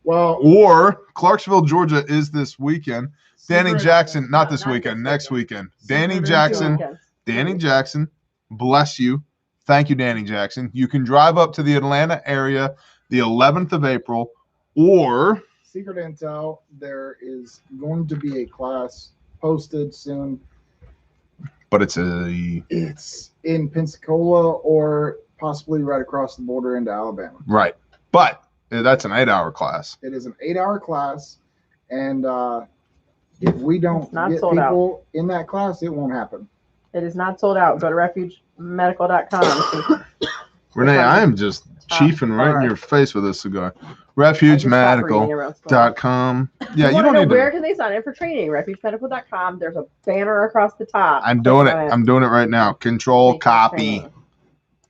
Well, Or Clarksville, Georgia is this weekend. Danny secret- Jackson, not No, this not weekend, this next weekend. Secret Danny intel. Jackson, Weekends. Danny Jackson, bless you. Thank you, Danny Jackson. You can drive up to the Atlanta area the 11th of April, or Secret intel. There is going to be a class posted soon. but it's a It's in Pensacola or possibly right across the border into Alabama. right, but that's an 8-hour class. It is an 8-hour class, and if we don't It's not get sold out. people in that class, it won't happen. It is not sold out. Go to refugemedical.com. Renee, I am just Top chiefing right in bar. your face with this cigar. I just stopped reading RefugeMedical.com. everyone's story. Yeah, you wanna don't know need where to. can they sign in for training? Refugemedical.com. There's a banner across the top. I'm doing it. Click on I'm doing it right now. Control Take your copy. training.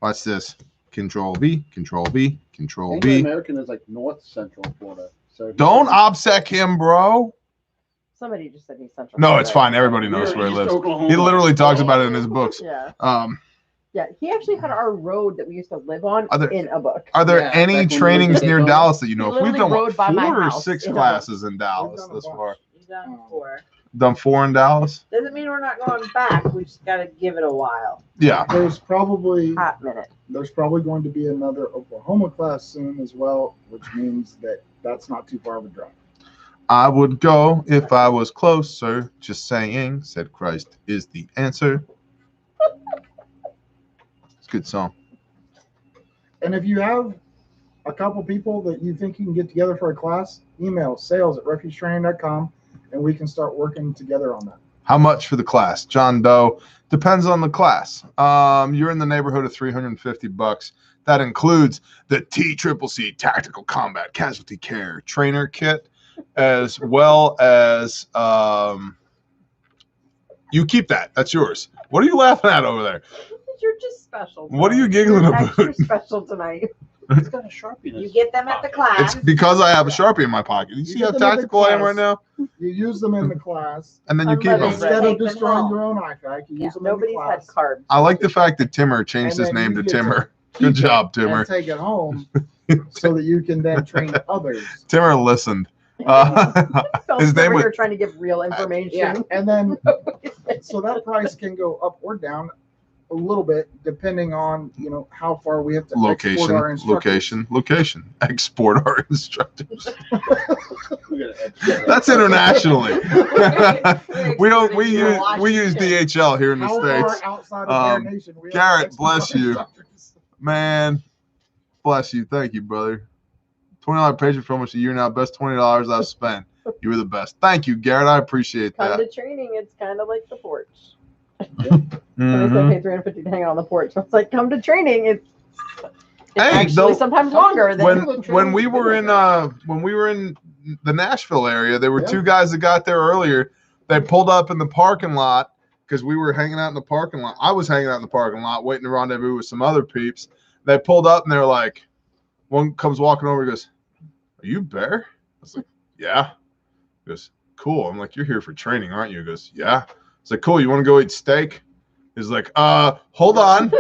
Watch this. Control V. Control V. Control Anglo V. American is like north central Florida. So Don't obsec him, bro. Somebody just said he's central. No, it's Florida. fine. Everybody knows where he East lives. Oklahoma. He literally talks about it in his books. Yeah. Yeah. He actually had our road that we used to live on Are there- in a book. Are there Yeah, any back when we trainings lived in near Daytona. Dallas that you know? He If we've done literally what, rode by my 4 or house 6 in a classes in Dallas done a thus bunch. far. We've done 4. Done 4 in Dallas? Doesn't mean we're not going back. We just got to give it a while. Yeah. There's probably Hot minute. going to be another Oklahoma class soon as well, which means that that's not too far of a drive. I would go if I was closer. Just saying, said Christ is the answer. It's a good song. And if you have a couple people that you think you can get together for a class, email sales@refugetraining.com and we can start working together on that. How much for the class? John Doe. Depends on the class. You're in the neighborhood of $350. That includes the TCCC Tactical Combat Casualty Care Trainer Kit, as well as you keep that. That's yours. What are you laughing at over there? You're just special. What are you giggling You're about? extra special tonight. He's got a Sharpie. in You his get them at the pocket. class. It's because I have a Sharpie in my pocket. You see get how them at the tactical I am class. right now? You use them in the class. And then you keep Unlimited. them. Instead Take of them destroying home. your own IFAC, you use them Nobody's in the had class. carbs. I like the fact that Timmer changed And his then name you to get to Timmer. keep Good it job, Timmer. And take it home so that you can then train others. Timmer listened. His His name name was- You're trying to give real information. Yeah, and then so that price can go up or down a little bit depending on how far we have to export our instructors. Location. Export our instructors. We gotta edit That's internationally. we use Washington. DHL here in the How States. far outside of their nation we have to Garrett, export bless our you. instructors. Man, bless you. Thank you, brother. $20 patron for almost a year now. Best $20 I've spent. You were the best. Thank you, Garrett. I appreciate Come that. to training, it's kind of like the porch. Mhm. I pay $350 to hang out on the porch. So it's like, come to training. It's Hey, actually though, sometimes longer than when we were in the Nashville area, there were Yeah. 2 guys that got there earlier. They pulled up in the parking lot because we were hanging out in the parking lot. I was hanging out in the parking lot waiting to rendezvous with some other peeps. They pulled up and they're like, one comes walking over and goes, "Are you Bear?" I was like, "Yeah." He goes, "Cool." I'm like, "You're here for training, aren't you?" He goes, "Yeah." It's like, "Cool. You want to go eat steak?" He's like, hold on."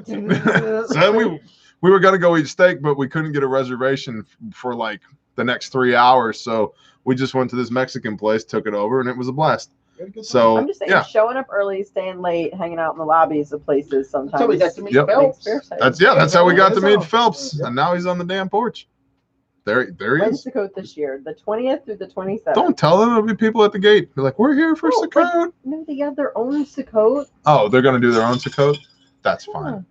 So then we were gonna go eat steak, but we couldn't get a reservation for like the next 3 hours. So we just went to this Mexican place, took it over, and it was a blast. We had a good time. So I'm just saying, yeah, showing up early, staying late, hanging out in the lobbies of places sometimes. That's how we got to meet Yep. Phelps. that's how we got to meet Yeah. Phelps, Yeah. and now he's on the damn porch. There he When's is. Sukkot this year? The 20th through the 27th. Don't tell them. There'll be people at the gate. They're like, "We're here for Oh, Sukkot." No, they have their own Sukkot. Oh, they're gonna do their own Sukkot. That's fine.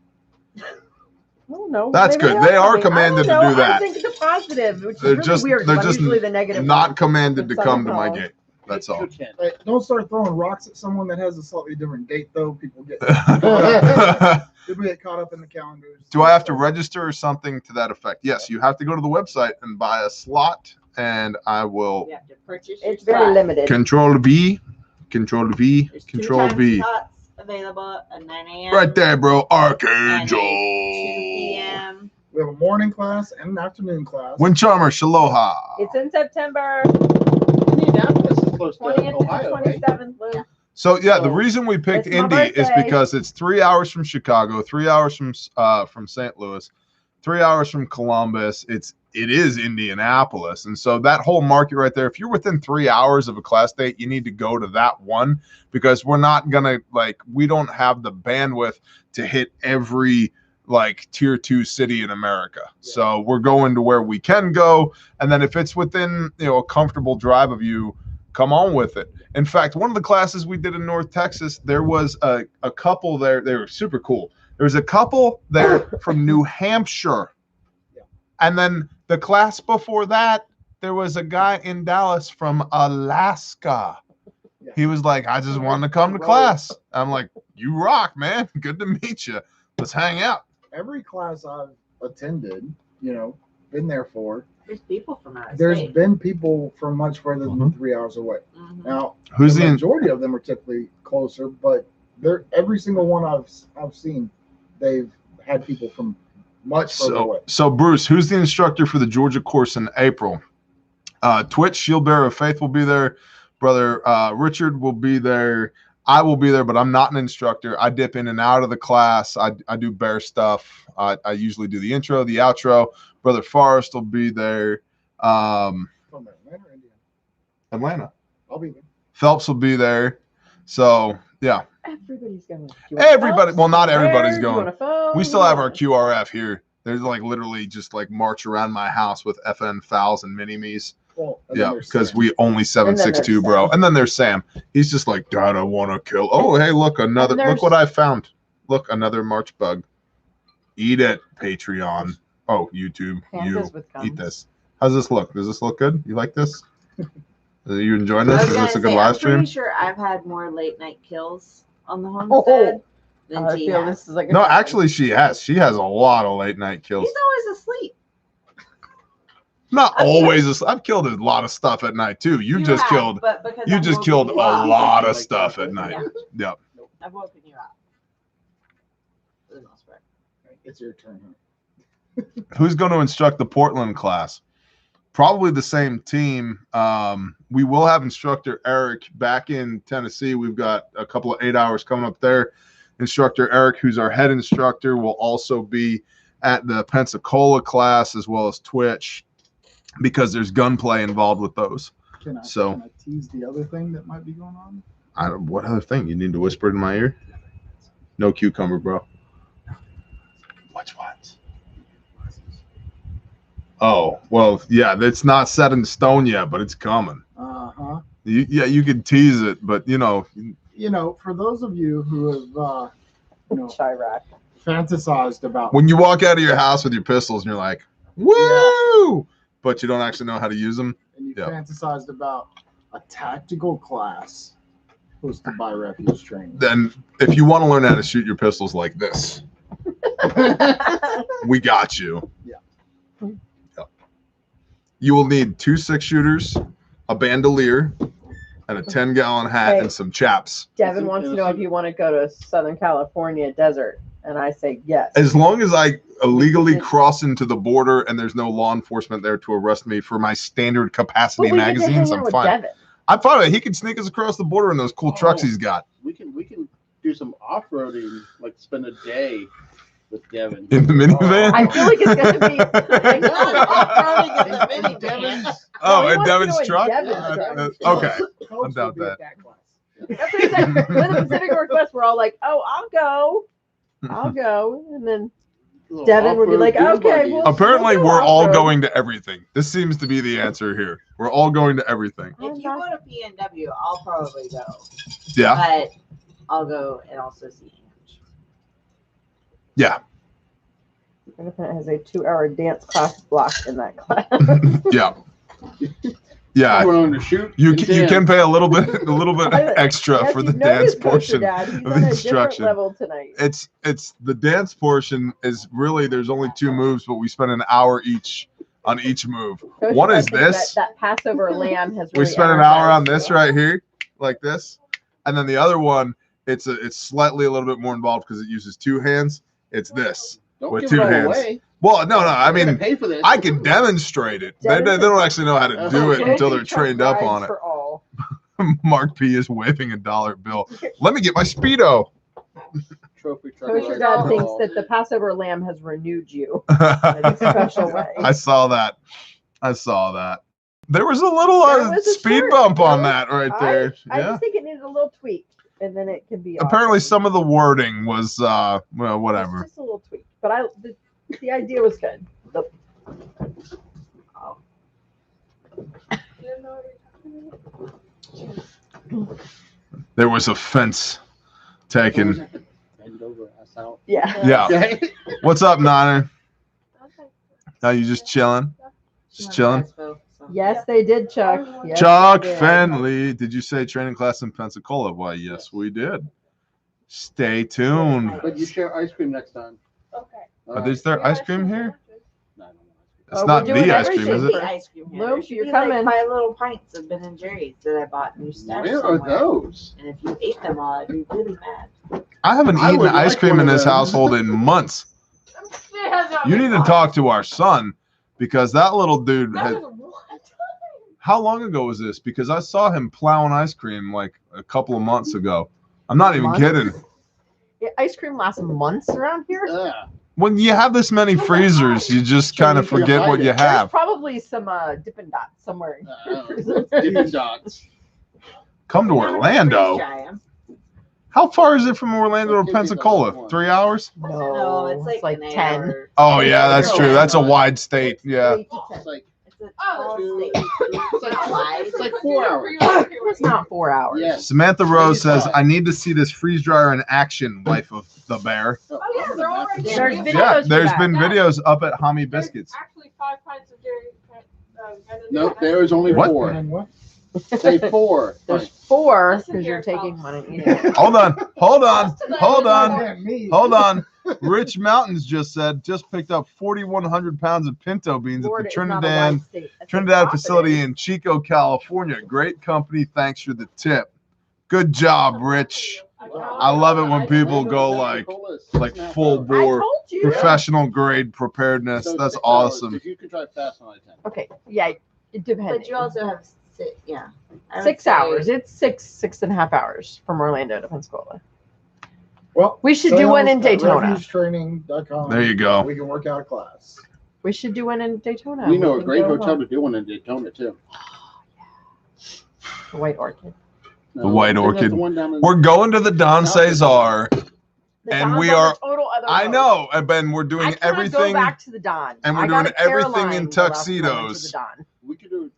Oh no. That's Maybe good. They are coming. I commanded don't to know. do that. I think it's a positive, which They're is really just- weird. they're 'Cause I'm just usually the negative. Not one. commanded to It's come to my somehow- gate. That's all. Hey, don't start throwing rocks at someone that has a slightly different date, though. People get people get caught up in the calendars. Do I have to register or something to that effect? Yes, you have to go to the website and buy a slot, and I will You have to purchase your It's very slot. limited. Control V, Control V, There's 2 Control time V. slots available at 9 a.m. Right there, bro. and a 2 Archangel. p.m. We have a morning class and an afternoon class. Wind Charmer, Shaloha. It's in September Indianapolis is close to 20th to Ohio, the right? 27th. Lou. Yeah. So yeah, the So, reason we picked it's my Indy is birthday. because it's 3 hours from Chicago, 3 hours from St. Louis. 3 hours from Columbus. It is Indianapolis. And so that whole market right there, if you're within 3 hours of a class date, you need to go to that one, because we're not going to, like, we don't have the bandwidth to hit every like tier 2 city in America. So we're going to where we can go. And then if it's within, you know, a comfortable drive of you, come on with it. In fact, one of the classes we did in North Texas, there was a couple there. They were super cool. There was a couple there from New Hampshire. And then the class before that, there was a guy in Dallas from Alaska. He was like, I just wanted to come to class. I'm like, you rock, man. Good to meet you. Let's hang out. Every class I've attended, you know, been there for, There's people from out of there's state. been people from much further than 3 hours away. Mhm. Now, Who's the the majority of them are typically closer, but they're every single one I've seen, they've had people from much further away. So Bruce, who's the instructor for the Georgia course in April? Twitch, Shield Bearer of Faith will be there. Brother Richard will be there. I will be there, but I'm not an instructor. I dip in and out of the class. I do bear stuff. I usually do the intro, the outro. Brother Forrest will be there. From Atlanta or Indiana? Atlanta. I'll be there. Phelps will be there. So yeah, Everybody's going. everybody. Well, not everybody's going. Phone? We still have our QRF here. There's like literally just like march around my house with FN Fouls and mini me's. Well, and then Yeah, there's because Sam. we only 762, there's bro. Sam. And then there's Sam. He's just like, Dad, I want to kill. Oh, hey, look, another. And there's- Look what I found. Look, another March bug. Eat it, Patreon. Oh, YouTube. You Pandas with eat gums. this. How's this look? Does this look good? You like this? Are you enjoying this? I was Is gonna this a good say, live I'm stream? pretty sure I've had more late night kills on the homestead than I G feel has. this is like a No, challenge. actually, she has. She has a lot of late night kills. He's always asleep. Not always. I've killed a lot of stuff at night too. You just have, killed. but because You I'm just woken killed you a up. lot of Like stuff that, at night. Yeah. Yep. I've woken you up. For the most part. It's your turn. Who's going to instruct the Portland class? Probably the same team. We will have instructor Eric back in Tennessee. We've got a couple of 8 hours coming up there. Instructor Eric, who's our head instructor, will also be at the Pensacola class as well as Twitch, because there's gunplay involved with those. Can I So- tease the other thing that might be going on? What other thing? You need to whisper it in my ear? No cucumber, bro. What's what? Oh, well, yeah, it's not set in stone yet, but it's coming. Uh-huh. You could tease it, but you know, You know, for those of you who have, you know, Chirac. fantasized about when you walk out of your house with your pistols and you're like, woo, but you don't actually know how to use them. and you Yeah. fantasized about a tactical class hosted by refuge training. Then if you want to learn how to shoot your pistols like this, we got you. Yeah. Yep. You will need 2 6-shooters, a bandolier, and a 10-gallon hat Hey. and some chaps. Devin wants to know if you want to go to Southern California desert, and I say yes. As long as I illegally cross into the border and there's no law enforcement there to arrest me for my standard capacity But we get to magazines, hang out I'm with fine. Devin. I'm fine with it. He can sneak us across the border in those cool trucks he's got. We can do some off-roading, like spend a day with Devin. In the minivan? I feel like it's gonna be. Not off-roading in the minivan. Oh, he in wants to Devin's go in truck? Devin's truck. Okay. Coach doubt would be that. at that class. That's what he said. With the Pacific Northwest, we're all like, "Oh, I'll go," and then Little Devin would be like, off-road dune "Okay, buggy. well, Apparently, we'll go we're all off-road." going to everything. This seems to be the answer here. We're all going to everything. If you go to PNW, I'll probably go. Yeah. But I'll go and also see Ange. Yeah. Independent has a 2-hour dance class block in that class. Yeah. Yeah. I'm going to shoot. You and you can dance. pay a little bit extra Yes, for the you've dance noticed, Coach portion. Dad. He's of on a instruction. different level tonight. It's the dance portion is really there's only 2 moves, but we spend an hour each on each move. Coach One Dad is thinks this. That Passover lamb has We really spend an hour on energized this you. right here, like this, and then the other one, it's slightly a little bit more involved because it uses 2 hands. It's this. Don't with give 2 it all hands. away. Well, no, I You're gonna mean, pay for this. I can demonstrate it. They don't actually know how to do it Coach until they're Dad trained up rides on it. For all. Mark P is waving a $1 bill. Let me get my Speedo. trophy truck. Kosher rides God are thinks all- that the Passover lamb has renewed you in a special way. I saw that. I saw that. There was a little There was a speed shirt, bump there on was- that right there. I Yeah. just think it needed a little tweak, and then it can be. Apparently, awesome. some of the wording was well, It's whatever. just a little tweak, but the idea was good. There was a fence taken. Bend over, ass out. Yeah. Yeah. Okay. What's up, Niner? Are you just chilling? Just chilling. Yes, they did, Chuck. Yes, Chuck they did. Fenley, did you say training class in Pensacola? Why, yes, we did. Stay tuned. But you share ice cream next time. Are is there ice cream here? No, I don't want ice cream. It's Oh, not we're doing the ice cream, is everything. it? The ice cream here. Luke, There should you're be, coming. Like 5 little pints of Ben and Jerry's that I bought in your stash Where are somewhere. those? And if you ate them all, I'd be really mad. I haven't I eaten would ice like cream one in of this those. household in months. You need to talk to our son because that little dude has. How long ago was this? Because I saw him plowing ice cream like a couple of months ago. I'm not even Months? kidding. Yeah, ice cream lasts months around here. Yeah. When you have this many freezers, you just Sure, kind of you can forget hide what it. you There's have. probably some Dippin' Dots somewhere. Dippin' Dots. Come to Orlando. How far is it from Orlando to Pensacola? 3 hours? No, it's like, an 10. hour. Oh yeah, that's true. That's a wide state. Yeah. 8 to 10. It's like It's a tall state. it's like 4 hours. It's not 4 hours. Yes. Samantha Rose says, "I need to see this freeze dryer in action." Wife of the bear. Oh, yeah, they're already There's there. videos Yeah, for there's that. been videos up at Homie There's Biscuits. actually 5 pints of dairy. Nope, there is only What? 4. And what? Say 4. There's 4 Listen because here, you're taking folks. one and eating it. Hold on, hold on, hold on, Yeah, me. hold on. Rich Mountains just said just picked up 4,100 pounds of pinto beans at Florida the is not a Trinidad wide state. That's Trinidad a facility confidence. in Chico, California. Great company. Thanks for the tip. Good job, Rich. I love it when people go like full I bore told you. professional grade preparedness. That's awesome. If you can drive fast on I-10. Okay, yeah, it depends. But you also have yeah. I would 6 say- hours. It's 6.5 hours from Orlando to Pensacola. Well, We should do one in Daytona. refugetraining.com. There you go. We can work out a class. We should do one in Daytona. We know a can great go hotel to do one in Daytona too. The White Orchid. The White isn't that Orchid. the one down in- We're going to the Don Cesar. The And Don's we on the are- total other I road. know, and Ben, we're I doing cannot everything. go back to the Don. and we're I got doing a everything Caroline in the last time I went to tuxedos. the Don. We could do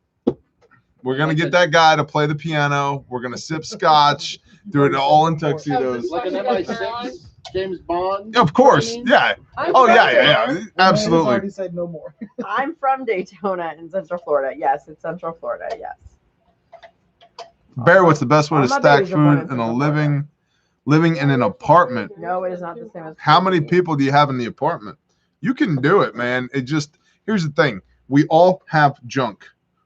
We're gonna get that guy to play the piano. We're gonna sip scotch, do it all in tuxedos. like an MI6 James Bond. Of course, yeah. Oh yeah. Absolutely. Already said no more. I'm from Daytona in Central Florida. Yes, it's Central Florida. Yes. Bear, what's the best way All to my stack babies are born food in in a Central living in an apartment? No, it is not the same as. How many people do you have in the apartment? You can do it, man. It just here's the thing. We all have junk.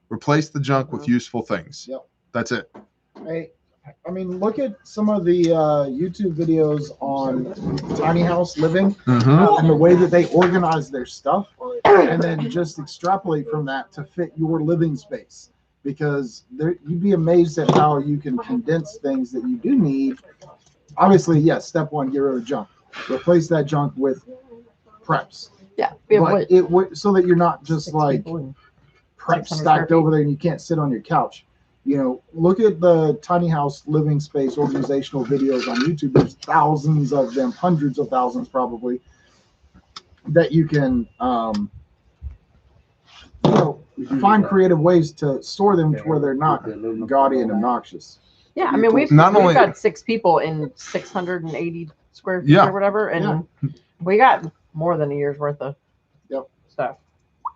Replace the junk with useful things. Yep. That's it. Hey, I mean, look at some of the YouTube videos on tiny house living Mm-hmm. and the way that they organize their stuff, and then just extrapolate from that to fit your living space. Because you'd be amazed at how you can condense things that you do need. Obviously, yes, step one, get rid of junk. Replace that junk with preps. Yeah, we have But so that you're not just 6 like people and prep 600 stacked square over there and you can't sit on your couch. You know, look at the tiny house living space organizational videos on YouTube. There's thousands of them, hundreds of thousands probably, that you can find creative ways to store them to where they're not gaudy and obnoxious. Yeah, I mean we've Not only- got 6 people in 680 square feet Yeah. or whatever, and we got more than a year's worth of stuff.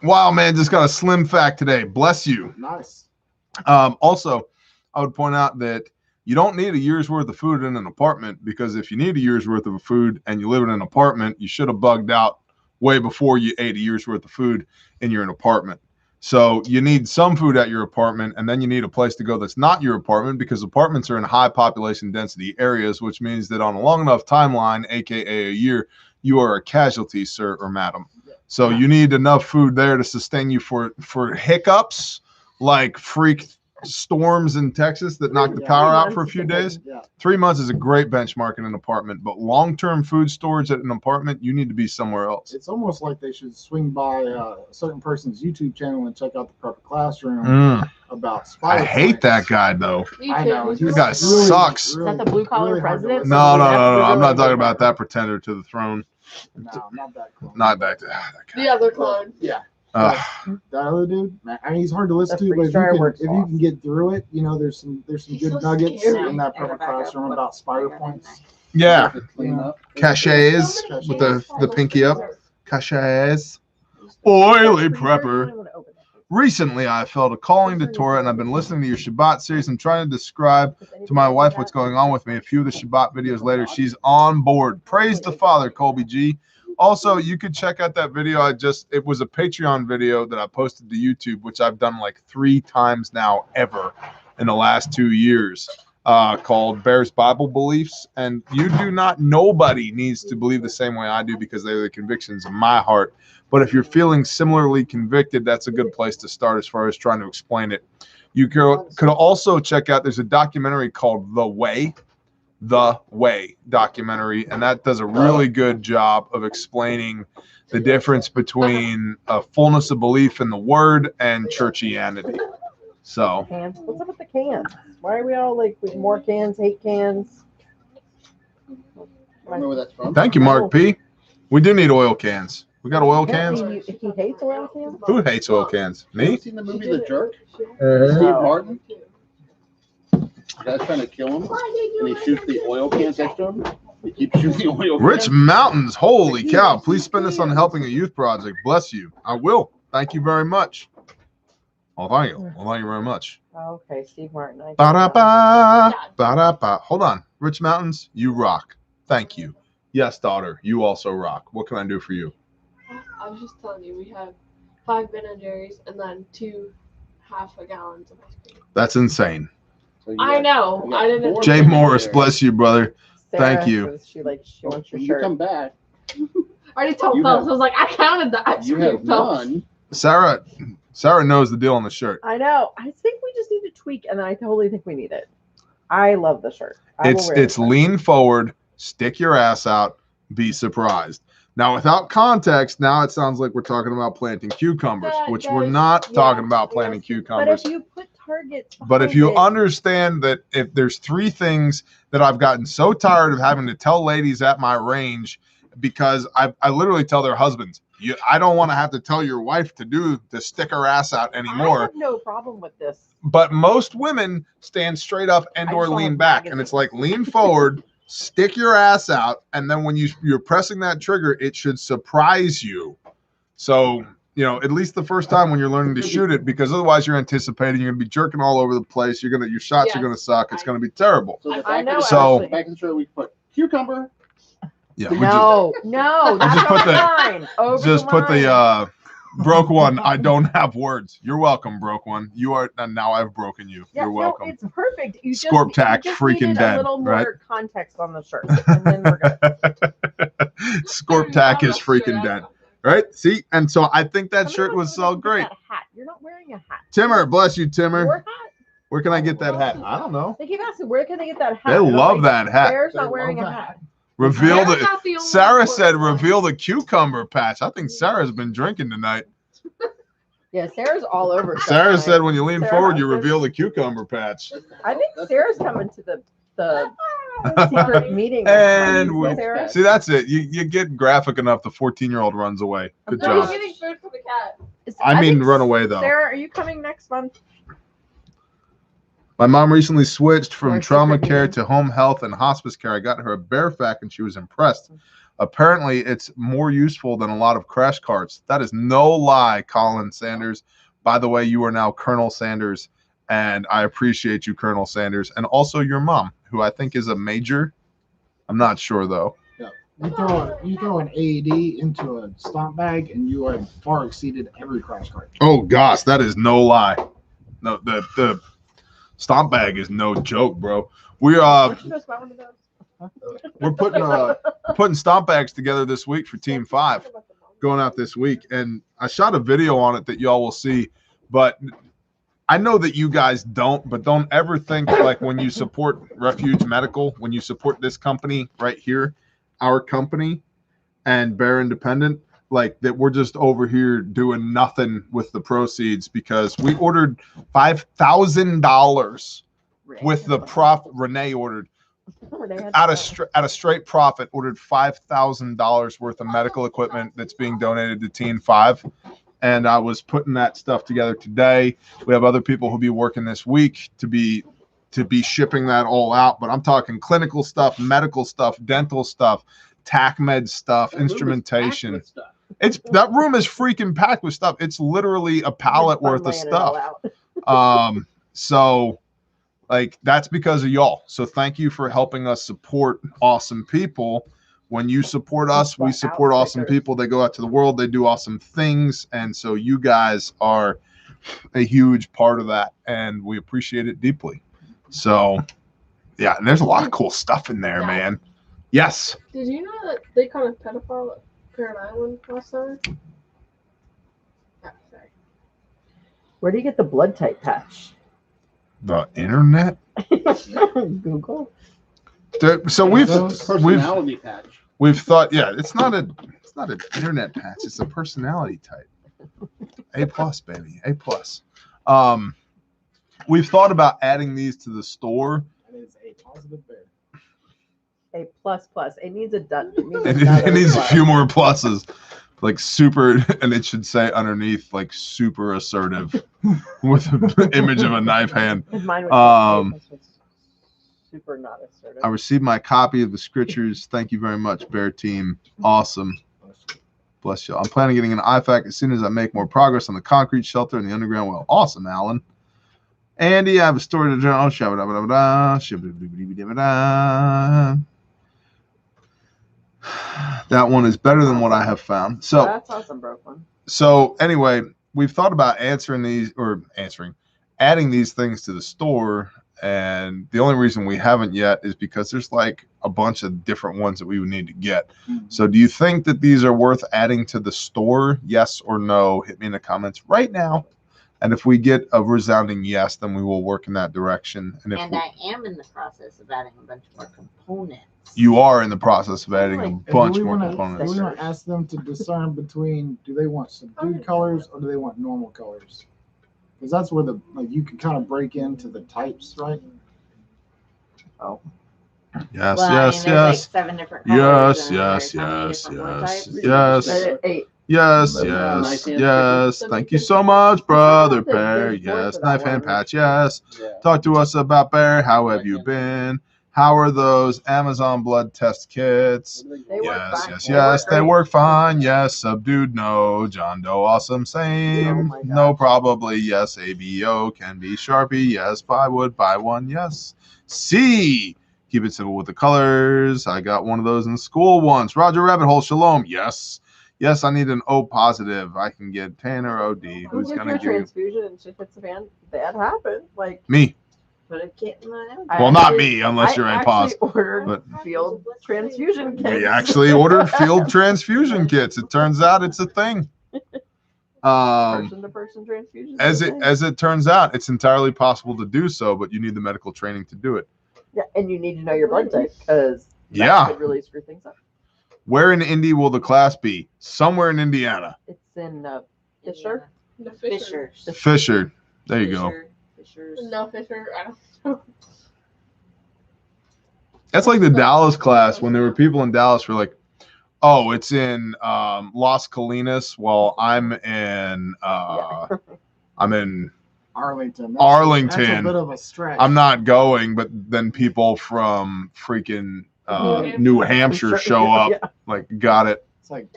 Wow, man, just got a slim fact today. Bless you. Nice. Also, I would point out that you don't need a year's worth of food in an apartment, because if you need a year's worth of food and you live in an apartment, you should have bugged out way before you ate a year's worth of food in your apartment. So you need some food at your apartment, and then you need a place to go that's not your apartment, because apartments are in high population density areas, which means that on a long enough timeline, aka a year, you are a casualty, sir or madam. So you need enough food there to sustain you for hiccups like freak storms in Texas that knocked the Yeah. power out 3 for a months few is a good- days. Yeah. 3 months is a great benchmark in an apartment, but long-term food storage at an apartment, you need to be somewhere else. It's almost like they should swing by a certain person's YouTube channel and check out the Prep Classroom about spider I hate that plants. guy though. I know. He's That guy really- sucks. Is that the blue collar hard to president? listen No, to. no, That's no, no. I'm really not talking good about guy. that pretender to the throne. No, not that close. Not that guy. The other clone. Yeah. Ugh. That other dude, man, I mean, he's hard to listen The to, but if freestyle you works can, off. get through it, you know, there's some He's good so nuggets scary. in that Prep Classroom about spider plants. Yeah. Clean up. Cachets with the pinky up. Cachets. Oily prepper. Recently, I felt a calling to Torah, and I've been listening to your Shabbat series and trying to describe to my wife what's going on with me. A few of the Shabbat videos later, she's on board. Praise the Father, Colby G. Also, you could check out that video. It was a Patreon video that I posted to YouTube, which I've done like 3 times now ever in the last 2 years, called Bear's Bible Beliefs. And nobody needs to believe the same way I do because they're the convictions of my heart. But if you're feeling similarly convicted, that's a good place to start as far as trying to explain it. You could also check out, there's a documentary called The Way documentary, and that does a really good job of explaining the difference between a fullness of belief in the word and churchianity. So Cans. What's up with the cans? Why are we all like with more cans, hate cans? I don't know where that's from. thank you, Mark P. We do need oil cans. We got oil cans. If he hates oil cans, Who hates oil cans? You ever Me? seen the movie The Jerk? Uh-huh. Steve Martin? The guy's trying to kill him, and he shoots the oil cans next to him. He keeps shooting the oil Rich cans. Mountains. Holy cow. Please spend this on helping a youth project. Bless you. I will. Thank you very much. Oh, thank you. Well, thank you very much. okay, Steve Martin. Ba-da-ba, ba-da-ba. Hold on. Rich Mountains, you rock. Thank you. Yes, daughter, you also rock. What can I do for you? I was just telling you, we have 5 Ben and Jerry's and then 2 half-a-gallons of ice cream. That's insane. So you I got- know. you got I didn't. 4 Jay Ben and Morris, Jerry's. bless you, brother. Sarah Thank you. says She wants your When you shirt. come back, I already told You Phelps. have- I was like, I counted the ice you cream. have Phelps. none. Sarah knows the deal on the shirt. I know. I think we just need to tweak, and I totally think we need it. I love the shirt. I will wear It's the shirt. lean forward, stick your ass out, be surprised. Now, without context, now it sounds like we're talking about planting cucumbers, which we're not talking about planting But cucumbers. if you put targets, But if behind you it- understand that if there's 3 things that I've gotten so tired of having to tell ladies at my range, because I literally tell their husbands, I don't want to have to tell your wife to stick her ass out I anymore. have no problem with this. But most women stand straight up and I or just wanna lean back, brag and as it's like lean forward, stick your ass out, and then when you're pressing that trigger, it should surprise you. So, at least the first time when you're learning to shoot it, because otherwise you're anticipating you're gonna be jerking all over the place. Your shots are Yes. gonna suck. It's gonna be terrible. So the I back know, of the So- shirt, back of the shirt, we put cucumber. Yeah, No, that's just put over the- line. Over just the put the line. broke one. I don't have words. You're welcome, broke one. You are, and now I've broken you. Yeah, You're welcome. No, it's perfect. You Scorp tack, you just freaking needed dead, A little more right? context on the shirt, and then we're good. Scorp tack is freaking dead, right? See, and so I think that shirt was so great. That hat. You're not wearing a hat. Timmer, bless you, Timmer. Your hat. Where can I get that hat? I don't know. They keep asking, where can they get that hat? They And I'm love like, that hat. Bear's They not wearing a love hat. Reveal Sarah's the. not the only Sarah one said, wearing "Reveal the cucumber patch." I think Sarah's been drinking tonight. Yeah, Sarah's all over. stuff Sarah tonight. said, "When you lean Sarah forward, you says- reveal the cucumber patch." I think Sarah's coming to the secret meeting. And Right, we- Sarah? See, that's it. You get graphic enough, the 14-year-old runs away. Good I'm No, job. he's getting food for the cat. I mean, think run away though. Sarah, are you coming next month? My mom recently switched from Or trauma secret care meeting. to home health and hospice care. I got her a bear fac and she was impressed. Apparently, it's more useful than a lot of crash carts. That is no lie, Colin Sanders. By the way, you are now Colonel Sanders, and I appreciate you, Colonel Sanders, and also your mom, who I think is a major. I'm not sure though. You throw an AED into a stomp bag, and you have far exceeded every crash cart. Oh gosh, that is no lie. No, the stomp bag is no joke, bro. We Why don't you go spot one of those? we're putting stomp bags together this week for Team 5, going out this week, and I shot a video on it that y'all will see. But I know that you guys don't, but don't ever think like when you support Refuge Medical, when you support this company right here, our company, and Bear Independent, like that we're just over here doing nothing with the proceeds, because we ordered $5,000 with the Renee ordered at a straight profit, ordered $5,000 worth of medical equipment that's being donated to Teen 5. And I was putting that stuff together today. We have other people who'll be working this week to be shipping that all out. But I'm talking clinical stuff, medical stuff, dental stuff, TACMED stuff, instrumentation. It's that room is freaking packed with stuff. It's literally a pallet worth of stuff. So like that's because of y'all. So thank you for helping us support awesome people. When you support us, we support awesome people. They go out to the world, they do awesome things. And so you guys are a huge part of that. And we appreciate it deeply. So, yeah, and there's a lot of cool stuff in there, man. Yes. Did you know that they caught a pedophile at Parrot Island last summer? Oh, sorry. Where do you get the blood type patch? The internet? Google. So personality patch. We've thought, yeah, it's not an internet patch. It's a personality type. A+, baby. A+. We've thought about adding these to the store. That is a positive bear. A plus. It needs a dot. It needs a few more pluses. Like super, and it should say underneath, like super assertive with an image of a knife hand. Mine was super not assertive. I received my copy of the scriptures. Thank you very much, Bear Team. Awesome. Bless you. I'm planning on getting an IFAC as soon as I make more progress on the concrete shelter and the underground well. Awesome, Alan. Andy, I have a story to journal. That one is better than what I have found. So that's awesome, broke one. So anyway, we've thought about adding these things to the store. And the only reason we haven't yet is because there's like a bunch of different ones that we would need to get. So do you think that these are worth adding to the store? Yes or no? Hit me in the comments right now. And if we get a resounding yes, then we will work in that direction. And I am in the process of adding a bunch more components. You are in the process of adding a bunch more components. Do we want to ask them to discern between, do they want subdued colors or do they want normal colors? Because that's where you can kind of break into the types, right? Oh. Yes, well, yes, I mean, yes. Like 7 different colors. Yes. Eight. Yes. Thank you so much, Brother Bear. Yes. Knife hand patch. Yes. Talk to us about Bear. How have you been? How are those Amazon blood test kits? Yes. They work fine. Yes. Subdued. No. John Doe. Awesome. Same. No. Probably. Yes. ABO can be Sharpie. Yes. Buy wood. Buy one. Yes. C. Keep it simple with the colors. I got one of those in school once. Roger Rabbit Hole. Shalom. Yes. Yes, I need an O positive. I can get Tanner OD. Who's gonna give transfusion and shit hits the fan? That happened. Like me. Put a kit in my own. Well, not me, unless you're A positive. Ordered field transfusion kits. We actually ordered field transfusion kits. It turns out it's a thing. Person-to-person transfusion. As it turns out, it's entirely possible to do so, but you need the medical training to do it. Yeah, and you need to know your blood type because could really screw things up. Where in Indy will the class be? Somewhere in Indiana. It's in Fisher. Fisher. There you go. No, Fisher. I don't know. That's like the Dallas class when there were people in Dallas who were like, oh, it's in Las Colinas. Well, I'm in Arlington. Arlington. That's a bit of a stretch. I'm not going, but then people from freaking New Hampshire show up. Yeah. Like, got it. It's like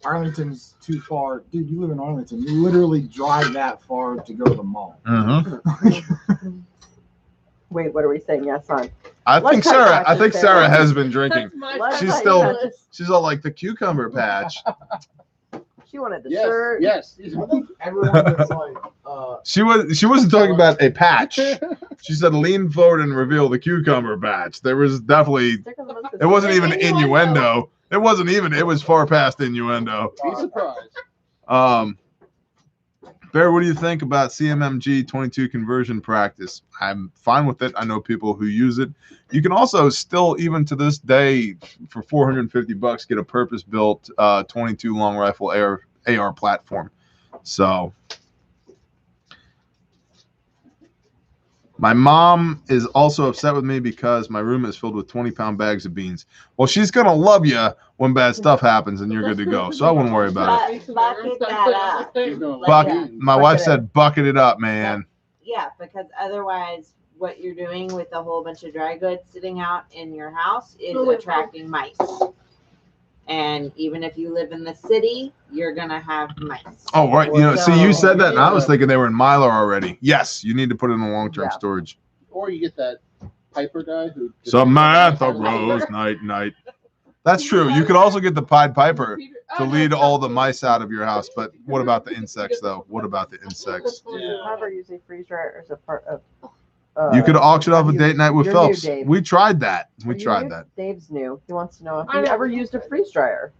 Arlington's too far. Dude, you live in Arlington. You literally drive that far to go to the mall. Mm-hmm. Wait, what are we saying? Yes, on. I think Sarah has been drinking. She's all like the cucumber patch. She wanted the shirt. Yes. I think everyone is like, She wasn't talking about a patch. She said lean forward and reveal the cucumber patch. There was definitely, it wasn't even innuendo. It wasn't even, it was far past innuendo. Be surprised. Bear, what do you think about CMMG 22 conversion practice? I'm fine with it. I know people who use it. You can also still, even to this day, for $450, get a purpose-built 22 long rifle AR platform. So my mom is also upset with me because my room is filled with 20-pound bags of beans. Well, she's going to love you when bad stuff happens and you're good to go. So I wouldn't worry about it. Bucket that up. My wife said bucket it up, man. Yeah, because otherwise what you're doing with a whole bunch of dry goods sitting out in your house is attracting mice. And even if you live in the city, you're going to have mice. Oh, right. You know, see, you said that, and I was thinking they were in Mylar already. Yes, you need to put it in long-term storage. Or you get that Piper guy who... Samantha Rose, night. That's true. You could also get the Pied Piper to lead all the mice out of your house. But what about the insects, though? What about the insects? Never use a freeze dryer as a part of. You could auction off a date night with You're Phelps. new, Dave. We tried that. We Are you tried new? that. Dave's new. He wants to know if you ever used a freeze dryer.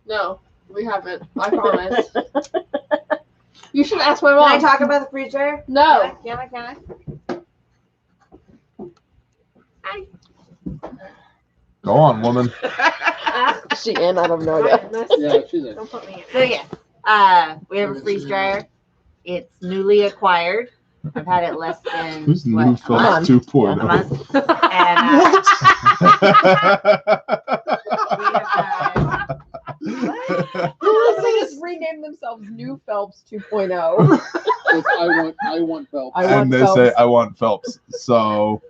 No, we haven't. I promise. You should ask my Can mom. I talk about the freeze dryer? No. Can I? Go on, woman. Is she in? I don't know yet. Yeah, she's in. Don't put me in. So yeah, we have a freeze dryer. It's newly acquired. I've had it less than Who's new what, a Phelps month? 2.0? A month. And we have had, They just renamed themselves New Phelps 2.0. I want Phelps. And they say, I want Phelps. So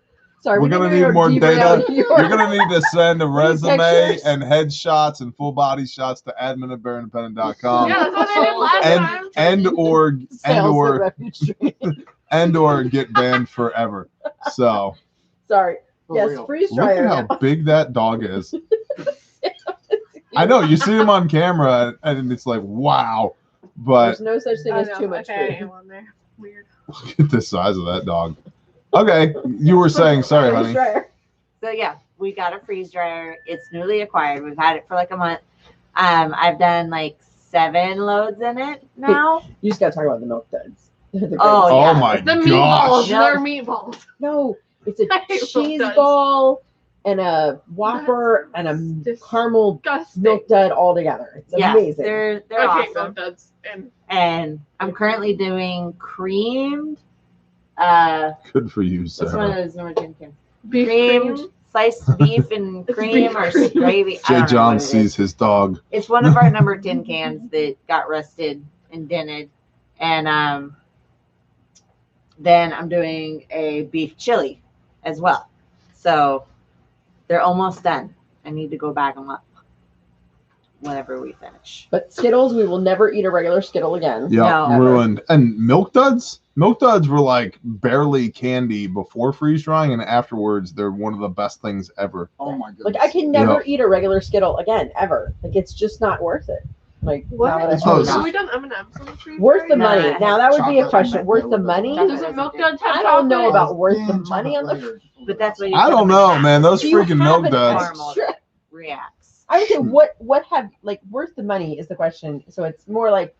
Sorry, we're we going to didn't need know more you data. were You're going to need to send a resume pictures. and headshots and full body shots to admin@bearindependent.com. Yeah, that's what I did last time. and or get banned forever. So Sorry. For Yes, real. freeze look dryer. at how big that dog is. I know you see him on camera and it's like, wow. But There's no such thing as too much Okay, I food. am on there. Weird. look at the size of that dog. Okay, you were saying, sorry, Freeze honey. dryer. so yeah, we got a freeze dryer. It's newly acquired. We've had it for like a month. I've done like 7 loads in it now. You just gotta talk about the milk duds. They're the Oh, greatest. Oh yeah. my The gosh. meatballs. They're meatballs. No, it's a I hate milk cheese duds. ball and a Whopper and a That's caramel Disgusting. milk dud all together. It's Yeah, amazing. they're I hate awesome. milk duds. And And I'm currently doing creamed. Good for you, What's one of Sarah. those number 10 cans? beef Creamed cream. sliced beef and It's cream beef or cream. gravy. I Jay don't know John what it is. sees his dog. It's one of our number 10 cans that got rusted and dented. And then I'm doing a beef chili as well. So they're almost done. I need to go bag them up whenever we finish. But Skittles, we will never eat a regular Skittle again. Yeah, No. ruined. And milk duds? Milk duds were like barely candy before freeze drying, and afterwards they're one of the best things ever. Oh my goodness. Like I can never eat a regular Skittle again, ever. Like it's just not worth it. Like What? now that I Oh, think so- Have about we it. done M&M's on the freeze Worth the dryer? No, money. Now that would be a chocolate question. and Worth the milk money? duds. Doesn't milk duds have I don't know chocolate? about worth the And money chocolate on the. flavored. But that's what you I put don't them know, in. man. Those Do you freaking have milk an duds. extra- Reacts. I would say what have like worth the money is the question. So it's more like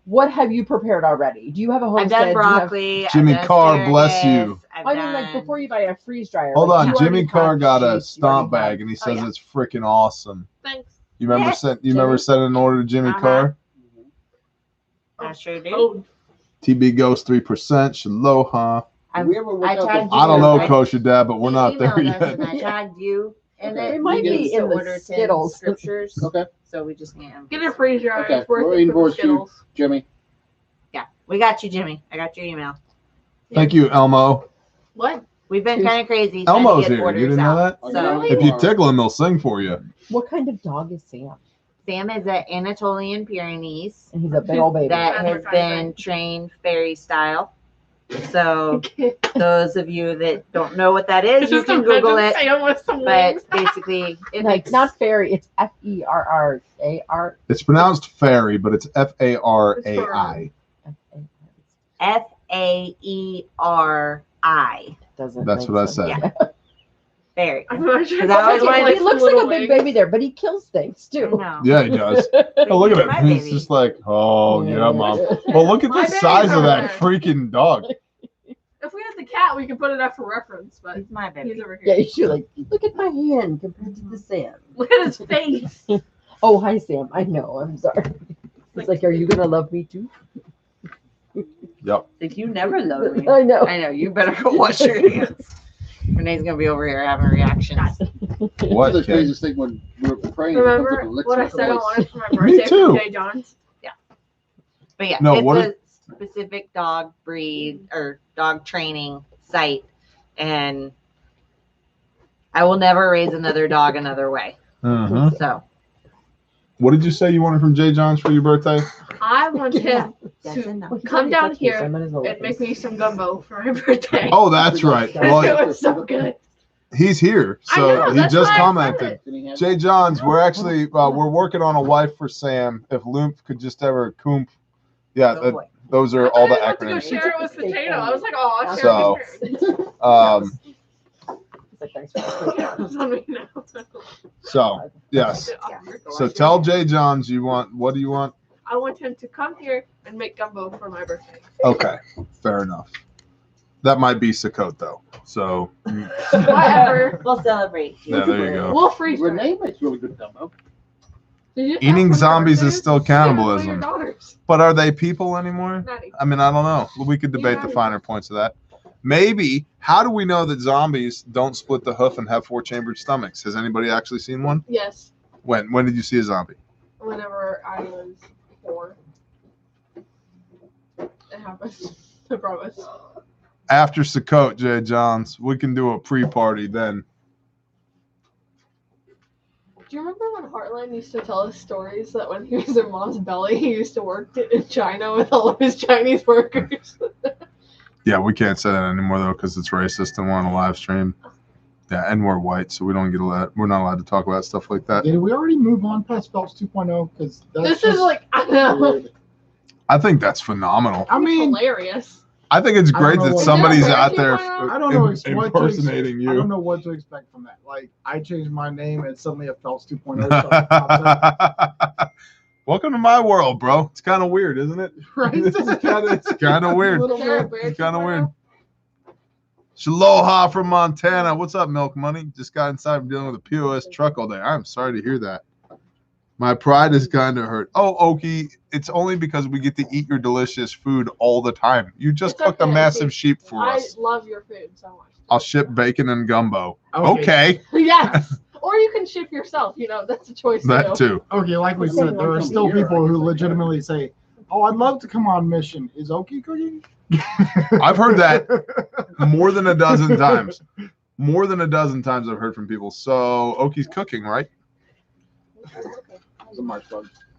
what have you prepared already? Do you have a I've homestead? done Do you have- broccoli. Jimmy I've done Carr, bless you. asparagus, I've I mean, like done- before you buy a freeze dryer. Hold like, on, you Jimmy already Carr have got a cheese, you already stomp have- bag, and he Oh, says yeah. it's freaking awesome. Thanks. You remember Yes, remember Jimmy. sending an order to Jimmy Uh-huh. Carr? I sure do. Oh, TB goes 3%. Shaloha. I'm- we ever work I out tagged the- I don't know, I- Kosher Dad, but we're He not there emailed us yet. and I tagged you in Okay. it. It might He be needs in to the order 10 Skittles. scriptures, Okay, so we just can't. get a freeze dryer. Okay, It's worth we're it in for the board, you. Skittles. Jimmy. Yeah, we got you, Jimmy. I got your email. Thank you, Elmo. What? We've been Who's- kind of crazy. trying Elmo's to get here. orders You didn't know out. that? So If you tickle him, he'll sing for you. What kind of dog is Sam? Sam is an Anatolian Pyrenees And he's a big old baby. that has been trained fairy style. So those of you that don't know what that is, It's you just can a Google pigeon it. Sam with some But wings. basically, it Like makes not fairy, it's FERRAR. It's pronounced fairy, but it's FARAI. FAERI. Doesn't That's make what I sense. said. Yeah. Very. I'm not sure. 'Cause I always wanted to- He looks like a big baby there, but he kills things I too. know. Yeah, he does. Oh, look at him. He's just like, oh, yeah, mom. Well, look at My the baby's size of over that there. freaking dog. If we had the cat, we could put it up for reference, but He's my baby. he's over Yeah, here. you should like look at my hand compared to the Sam. Look at his face. Oh, hi Sam. I know. I'm sorry. It's like, are you gonna love me too? Yep. Like, you never love me. I know. I know. You better go wash your hands. Renee's gonna be over here having reactions. What? The kid? craziest thing when we were praying. Remember what I said I wanted for my Me birthday too. from Jay John's? But yeah, No, it's what a specific dog breed or dog training site, and I will never raise another dog another way. Mhm. So What did you say you wanted from Jay John's for your birthday? I want him that's to enough. come down Touch me, so I here might as well and look make this. me some gumbo for my birthday. Oh, that's right. it Well, was so good. he's here, I so know, he that's just why I said commented. it. Did he have Jay Johns, we're actually we're working on a wife for Sam. If Loomp could just ever Coomp, yeah, Oh, boy. those I are thought all the I had to go acronyms. share it with Potato. I was like, oh, I'll share So, it with her. It's like, thanks for the It's on me now. So yes. So tell Jay Johns you want. What do you want? I want him to come here and make gumbo for my birthday. Okay, fair enough. That might be Sukkot though. So Whatever. We'll celebrate. yeah, there you go. We'll freeze her. Renee makes really good gumbo. Did you ask Eating when your zombies birthday is still Yeah, cannibalism. your daughters. But are they people anymore? Maddie. I mean, I don't know. We could debate the finer points of that. Maybe. How do we know that zombies don't split the hoof and have 4-chambered stomachs? Has anybody actually seen one? Yes. When? When did you see a zombie? Whenever I was 4. It happened. I promise. After Sukkot, Jay Johns, we can do a pre-party then. Do you remember when Heartland used to tell us stories that when he was in Mom's belly, he used to work in China with all of his Chinese workers? Yeah, we can't say that anymore though because it's racist and we're on a live stream. Yeah, and we're white, so we don't get allowed. We're not allowed to talk about stuff like that. Did we already move on past Phelps 2.0? Because This is like, I know. weird. I think that's phenomenal. I mean, hilarious. I think it's I don't great know that what- somebody's Is there a out there American I don't know impersonating I don't you. know what to expect from that. Like, I changed my name and suddenly a Phelps 2.0 stuff pops up. Welcome to my world, bro. It's kind of weird, isn't it? Right? It's kind of weird. A little Is there a bit. bear It's kind of 2.0? weird. Shaloha from Montana. What's up, Milk Money? Just got inside from dealing with a POS truck all day. I'm sorry to hear that. My pride is kind of hurt. Oh, Okie, it's only because we get to eat your delicious food all the time. You just It's cooked a okay, massive Okie. sheep for I us. love your food so much. I'll ship bacon and gumbo. Okay, Yes. Or you can ship yourself. You know, that's a choice. that too. Okay, like we said, there are still people who legitimately say, "Oh, I'd love to come on mission. Is Oki cooking?" I've heard that more than a dozen times. More than a dozen times I've heard from people. So Okie's cooking, right?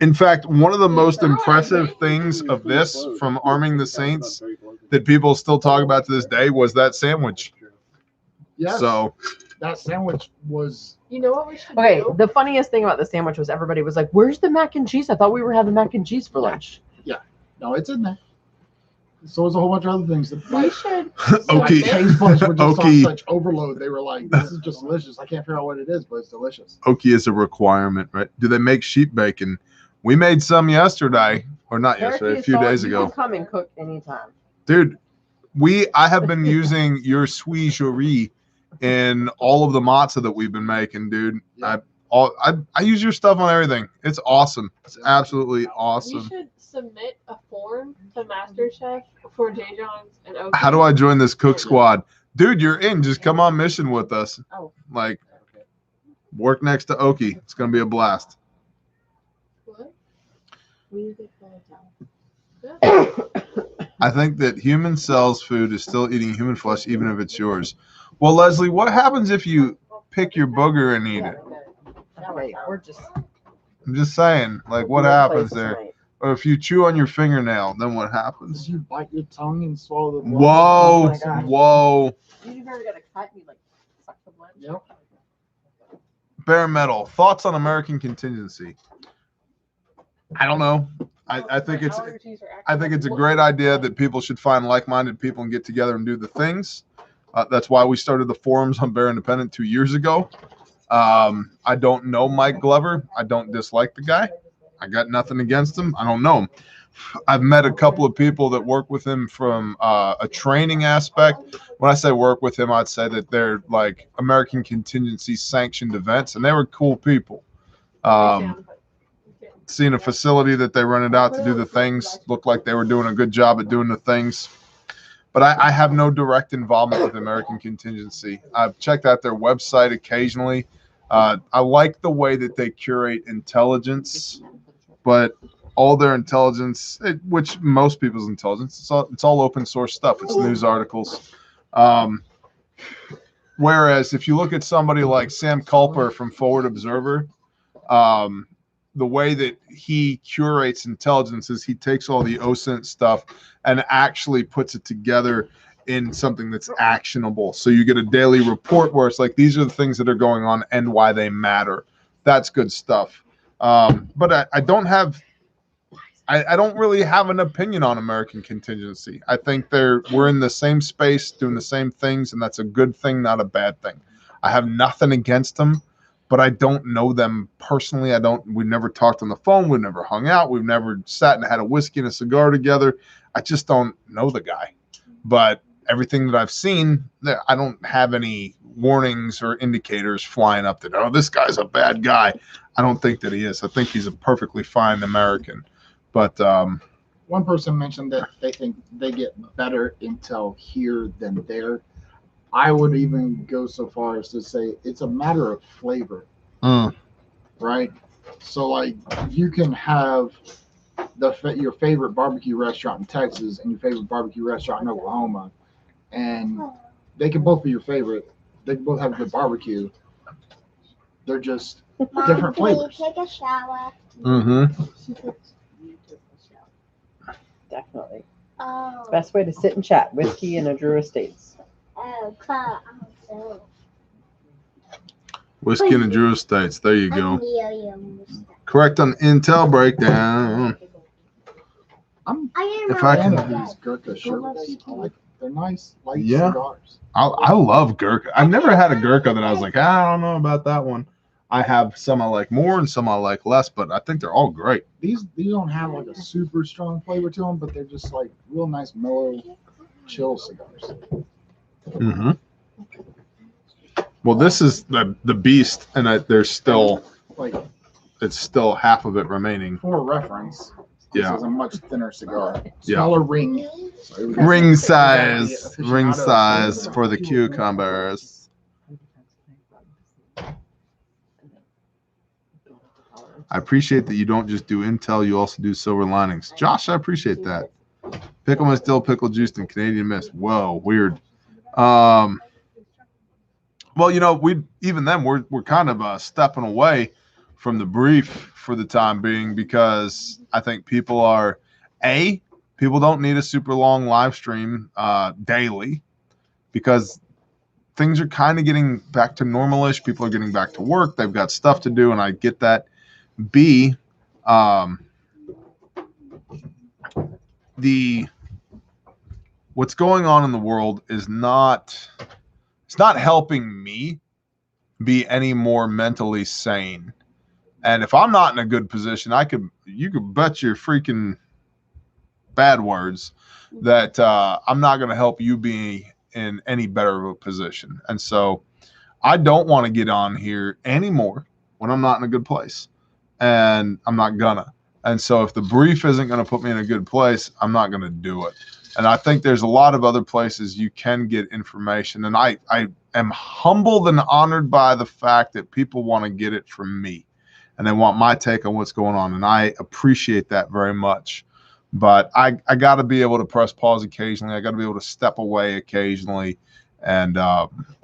In fact, one of the most impressive things of this from Arming the Saints that people still talk about to this day was that sandwich. Yes, So that sandwich was. You know what we should Okay, do? the funniest thing about the sandwich was everybody was like, "Where's the mac and cheese? I thought we were having mac and cheese for lunch." No, it's in there. So was a whole bunch of other things. That, We like, should. Okay. taste buds were just Okay. on such overload. They were like, "This is just delicious. I can't figure out what it is, but it's delicious." Okie is a requirement, right? Do they make sheep bacon? We made some yesterday, or not yesterday, a few days You ago. can come and cook anytime. Dude, I have been using your suigerie in all of the matzah that we've been making, dude. Yeah. I use your stuff on everything. It's awesome. It's absolutely We awesome. should submit a form to MasterChef for J. John's and Oki. How do I join this cook squad? Dude, you're in. Just come on mission with us. Oh. Like, work next to Oki. It's going to be a blast. What? I think that human cells food is still eating human flesh, even if it's yours. Well, Leslie, what happens if you pick your booger and eat it? Wait, we're just. I'm just saying, like, what happens there? Or if you chew on your fingernail, then what happens? Did you bite your tongue and swallow the blood? Whoa, Oh my gosh. whoa. You never got a cut and you like suck the blood. Yep. Bare metal. Thoughts on American contingency? I don't know. I think it's a great idea that people should find like-minded people and get together and do the things. That's why we started the forums on Bear Independent 2 years ago. I don't know Mike Glover. I don't dislike the guy. I got nothing against him. I don't know him. I've met a couple of people that work with him from a training aspect. When I say work with him, I'd say that they're like American contingency sanctioned events, and they were cool people. Seeing a facility that they rented out to do the things looked like they were doing a good job at doing the things. But I have no direct involvement with American contingency. I've checked out their website occasionally. I like the way that they curate intelligence, but all their intelligence, which most people's intelligence, it's all open source stuff. It's news articles. Whereas if you look at somebody like Sam Culper from Forward Observer, the way that he curates intelligence is he takes all the OSINT stuff and actually puts it together in something that's actionable. So you get a daily report where it's like, these are the things that are going on and why they matter. That's good stuff. But I don't really have an opinion on American contingency. I think we're in the same space doing the same things, and that's a good thing, not a bad thing. I have nothing against them, but I don't know them personally. We've never talked on the phone. We've never hung out. We've never sat and had a whiskey and a cigar together. I just don't know the guy. But everything that I've seen, I don't have any warnings or indicators flying up that, oh, this guy's a bad guy. I don't think that he is. I think he's a perfectly fine American. But one person mentioned that they think they get better intel here than there. I would even go so far as to say it's a matter of flavor, right? So like you can have your favorite barbecue restaurant in Texas and your favorite barbecue restaurant in Oklahoma, and they can both be your favorite. They can both have good barbecue. They're just different flavors. Take a shower. Definitely. Oh. It's the best way to sit and chat. Whiskey and a Drew Estates. Oh, claw. Oh, Whiskey and the Drew Estates. There you go. so. Correct on Intel breakdown. If I can have these Gurkha shirts, they're nice, light cigars. I love Gurkha. I've never had a Gurkha that I was like, I don't know about that one. I have some I like more and some I like less, but I think they're all great. These don't have like a super strong flavor to them, but they're just like real nice, mellow, chill cigars. Well, this is the beast, and there's still Like it's still half of it remaining. for reference, this is a much thinner cigar, smaller ring. So Ring size for the cucumbers. I appreciate that you don't just do Intel, you also do silver linings. Josh, I appreciate that. Pickle Mist, dill pickle juiced, and Canadian Mist. Whoa, weird. Well, you know, we're kind of stepping away from the brief for the time being, because I think people don't need a super long live stream daily, because things are kind of getting back to normal-ish. People are getting back to work. They've got stuff to do, and I get that. B, what's going on in the world is not helping me be any more mentally sane. And if I'm not in a good position, you could bet your freaking bad words that I'm not going to help you be in any better of a position. And so I don't want to get on here anymore when I'm not in a good place. And I'm not gonna. And so if the brief isn't going to put me in a good place, I'm not going to do it. And I think there's a lot of other places you can get information. And I am humbled and honored by the fact that people want to get it from me and they want my take on what's going on. And I appreciate that very much. But I got to be able to press pause occasionally. I got to be able to step away occasionally. And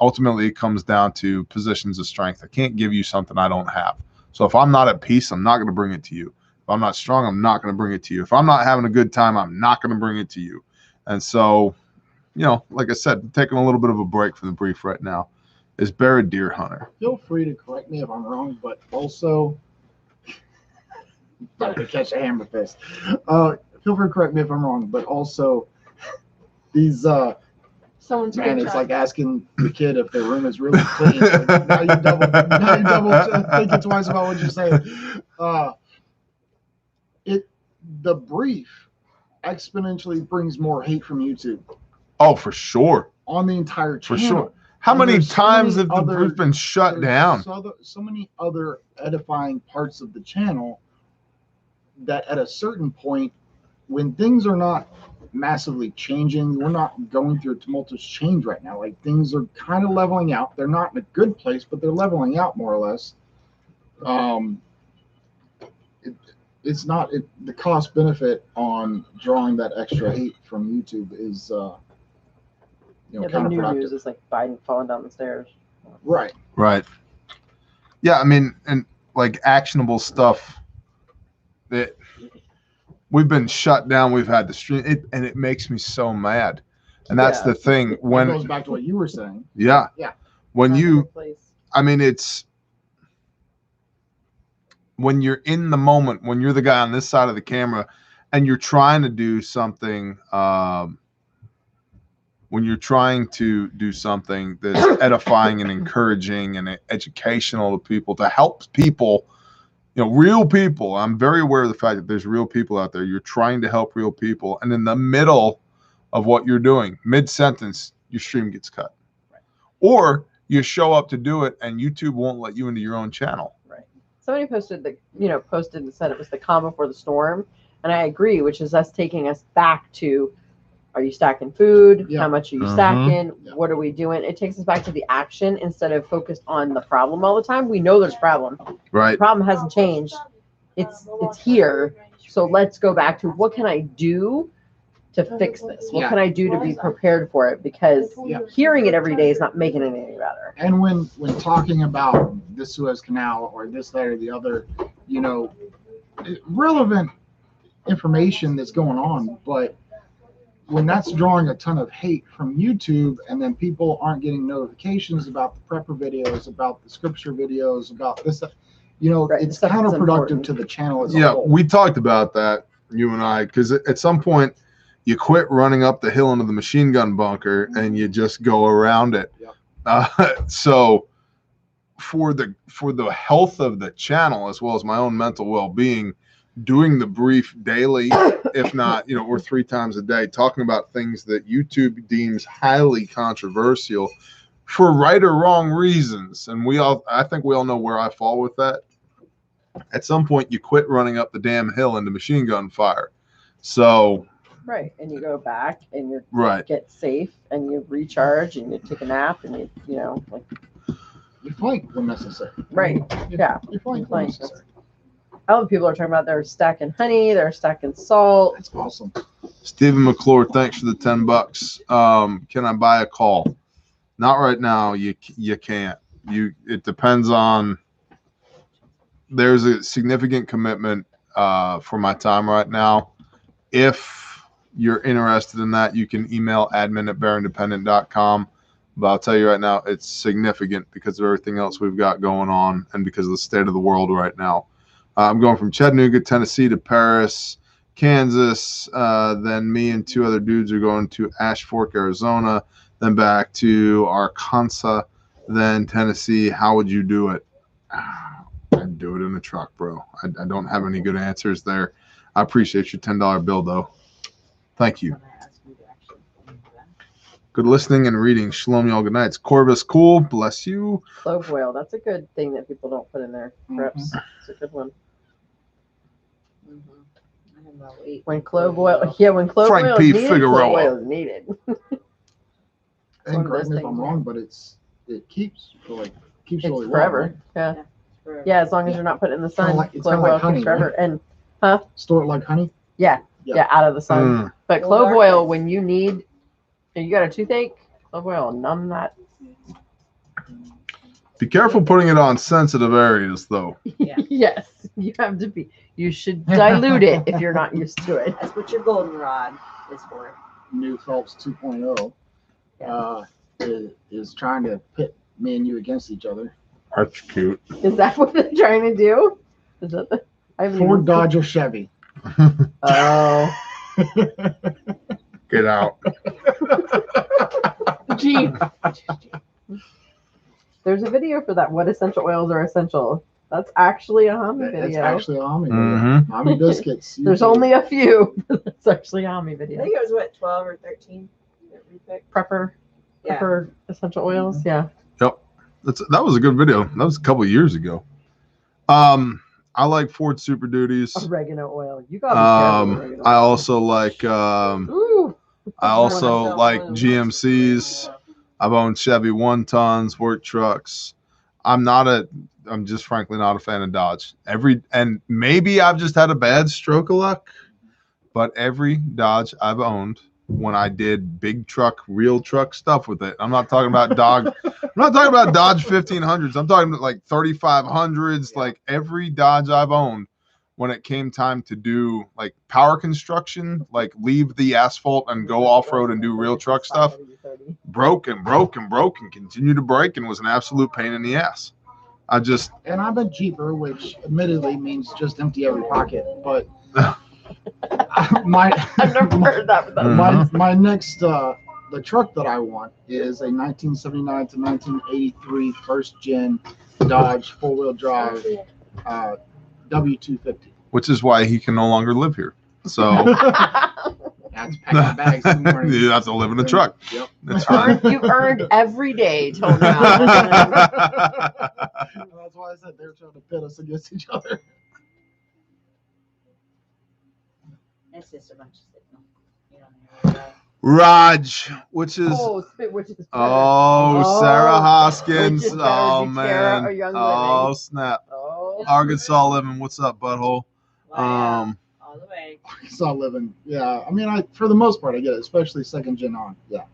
ultimately, it comes down to positions of strength. I can't give you something I don't have. So if I'm not at peace, I'm not going to bring it to you. If I'm not strong, I'm not going to bring it to you. If I'm not having a good time, I'm not going to bring it to you. And so, you know, like I said, taking a little bit of a break from the brief right now. Is Bear a deer hunter? Feel free to correct me if I'm wrong, but also, about to catch a hammer fist. Feel free to correct me if I'm wrong, but also, these Someone's Man, gonna it's try. like asking the kid if their room is really clean. Now you double thinking twice about what you're saying. The brief exponentially brings more hate from YouTube Oh, for sure. on the entire For channel. sure. How And many there's so times many have the brief been shut There's down? So many other edifying parts of the channel that at a certain point, when things are not massively changing, we're not going through a tumultuous change right now. Like things are kind of leveling out. They're not in a good place, but they're leveling out more or less. It's not the cost benefit on drawing that extra hate from YouTube is Yeah, the new news counterproductive. is like Biden falling down the stairs. Right. Right. Yeah, I mean, and like actionable stuff that we've been shut down. We've had to stream it, and it makes me so mad. And that's Yeah. the thing. That When goes back to what you were saying. yeah, Yeah. when Not in you, a place. I mean, it's when you're in the moment, when you're the guy on this side of the camera, and you're trying to do something. When you're trying to do something that's edifying and encouraging and educational to people, to help people, you know, real people. I'm very aware of the fact that there's real people out there. You're trying to help real people. And in the middle of what you're doing, mid-sentence, your stream gets cut. Right. Or you show up to do it and YouTube won't let you into your own channel. Right. Somebody posted and said it was the calm before the storm. And I agree, which is us taking us back to, are you stacking food? Yeah. How much are you Mhm. stacking? Yeah. What are we doing? It takes us back to the action instead of focused on the problem all the time. We know there's a problem. The Right. problem hasn't changed. It's here. So let's go back to what can I do to fix this? What Yeah. can I do to be prepared for it? Because Yeah. hearing it every day is not making it any better. And when talking about the Suez Canal or this, that, or the other, you know, relevant information that's going on, but when that's drawing a ton of hate from YouTube, and then people aren't getting notifications about the prepper videos, about the scripture videos, about this, you know, Right, it's stuff that's counterproductive important. to the channel as a Yeah, whole. we talked about that, you and I, because at some point you quit running up the hill into the machine gun bunker and you just go around it. Yep. So for the health of the channel as well as my own mental well-being, doing the brief daily, if not, you know, or 3 times a day, talking about things that YouTube deems highly controversial for right or wrong reasons. And I think we all know where I fall with that. At some point you quit running up the damn hill into machine gun fire. So Right. And you go back and you right. get safe and you recharge and you take a nap and you know, like, You fight when necessary. right. Yeah. You fight when Flank. necessary. Other people are talking about they're stacking honey, they're stacking salt. That's awesome. Stephen McClure, thanks for the $10. Can I buy a call? Not right now. You can't. It depends on. There's a significant commitment for my time right now. If you're interested in that, you can email admin@bearindependent.com. But I'll tell you right now, it's significant because of everything else we've got going on and because of the state of the world right now. I'm going from Chattanooga, Tennessee to Paris, Kansas. Then me and 2 other dudes are going to Ash Fork, Arizona, then back to Arkansas, then Tennessee. How would you do it? I'd do it in a truck, bro. I don't have any good answers there. I appreciate your $10 bill, though. Thank you. Good listening and reading. Shalom, y'all. Good nights. Corvus, cool. Bless you. Clove oil. That's a good thing that people don't put in their preps. It's a good one. I don't know, wait. When clove oil, yeah, when clove Frank oil P. is needed, Figueroa. clove oil is needed. And one of correct those me if I'm things. wrong, but it keeps really It's well, forever. right? Yeah. Forever. Yeah, as long as you're not putting it in the sun, like- it's clove kinda like oil honey, keeps forever. right? And Store it like honey. yeah, out of the sun. Mm. But Well, clove dark oil, is- when you need, if you got a toothache, clove oil will numb that. Be careful putting it on sensitive areas, though. Yeah. Yes, you have to be. You should dilute it if you're not used to it. That's what your goldenrod is for. New Phelps 2.0 is trying to pit me and you against each other. That's cute. Is that what they're trying to do? Is that the? I haven't Ford, even- Dodge, or Chevy. Oh, Get out. Jeep. There's a video for that. What essential oils are essential? That's actually a Hami It's video. actually a Hami video. Mhm. Hami biscuits. There's only a few. It's actually a Hami I video. think it was what 12 or 13 that we picked. Prepper essential oils. Yeah. That was a good video. That was a couple of years ago. I like Ford Super Duties. Oregano oil. You gotta be careful with oregano I oil. also like Ooh. I also like GMCs. I've owned Chevy 1-tons, work trucks. I'm just frankly not a fan of Dodge. And maybe I've just had a bad stroke of luck, but every Dodge I've owned, when I did big truck, real truck stuff with it, I'm not talking about Dodge 1500s. I'm talking about like 3500s. Like every Dodge I've owned, when it came time to do like power construction, like leave the asphalt and go off road and do real truck stuff, broke and continued to break and was an absolute pain in the ass. And I'm a Jeeper, which admittedly means just empty every pocket. But I've never heard that. But my next the truck that I want is a 1979 to 1983 first gen Dodge 4-wheel drive W250. which is why he can no longer live here. So That's packing bags in the morning. you have to live in a truck. Yep. That's fine. You've earned every day till now. That's why I said they were trying to pit us against each other. It's just a bunch of signal. You don't know. Raj, which is Which is better. Sarah Hoskins. Which is better, Oh Buchera or man. Young Oh Living? snap. Oh. Arkansas living. What's up, butthole? Wow. All the way. Saw living. Yeah. I mean, for the most part, I get it, especially second gen on. Yeah.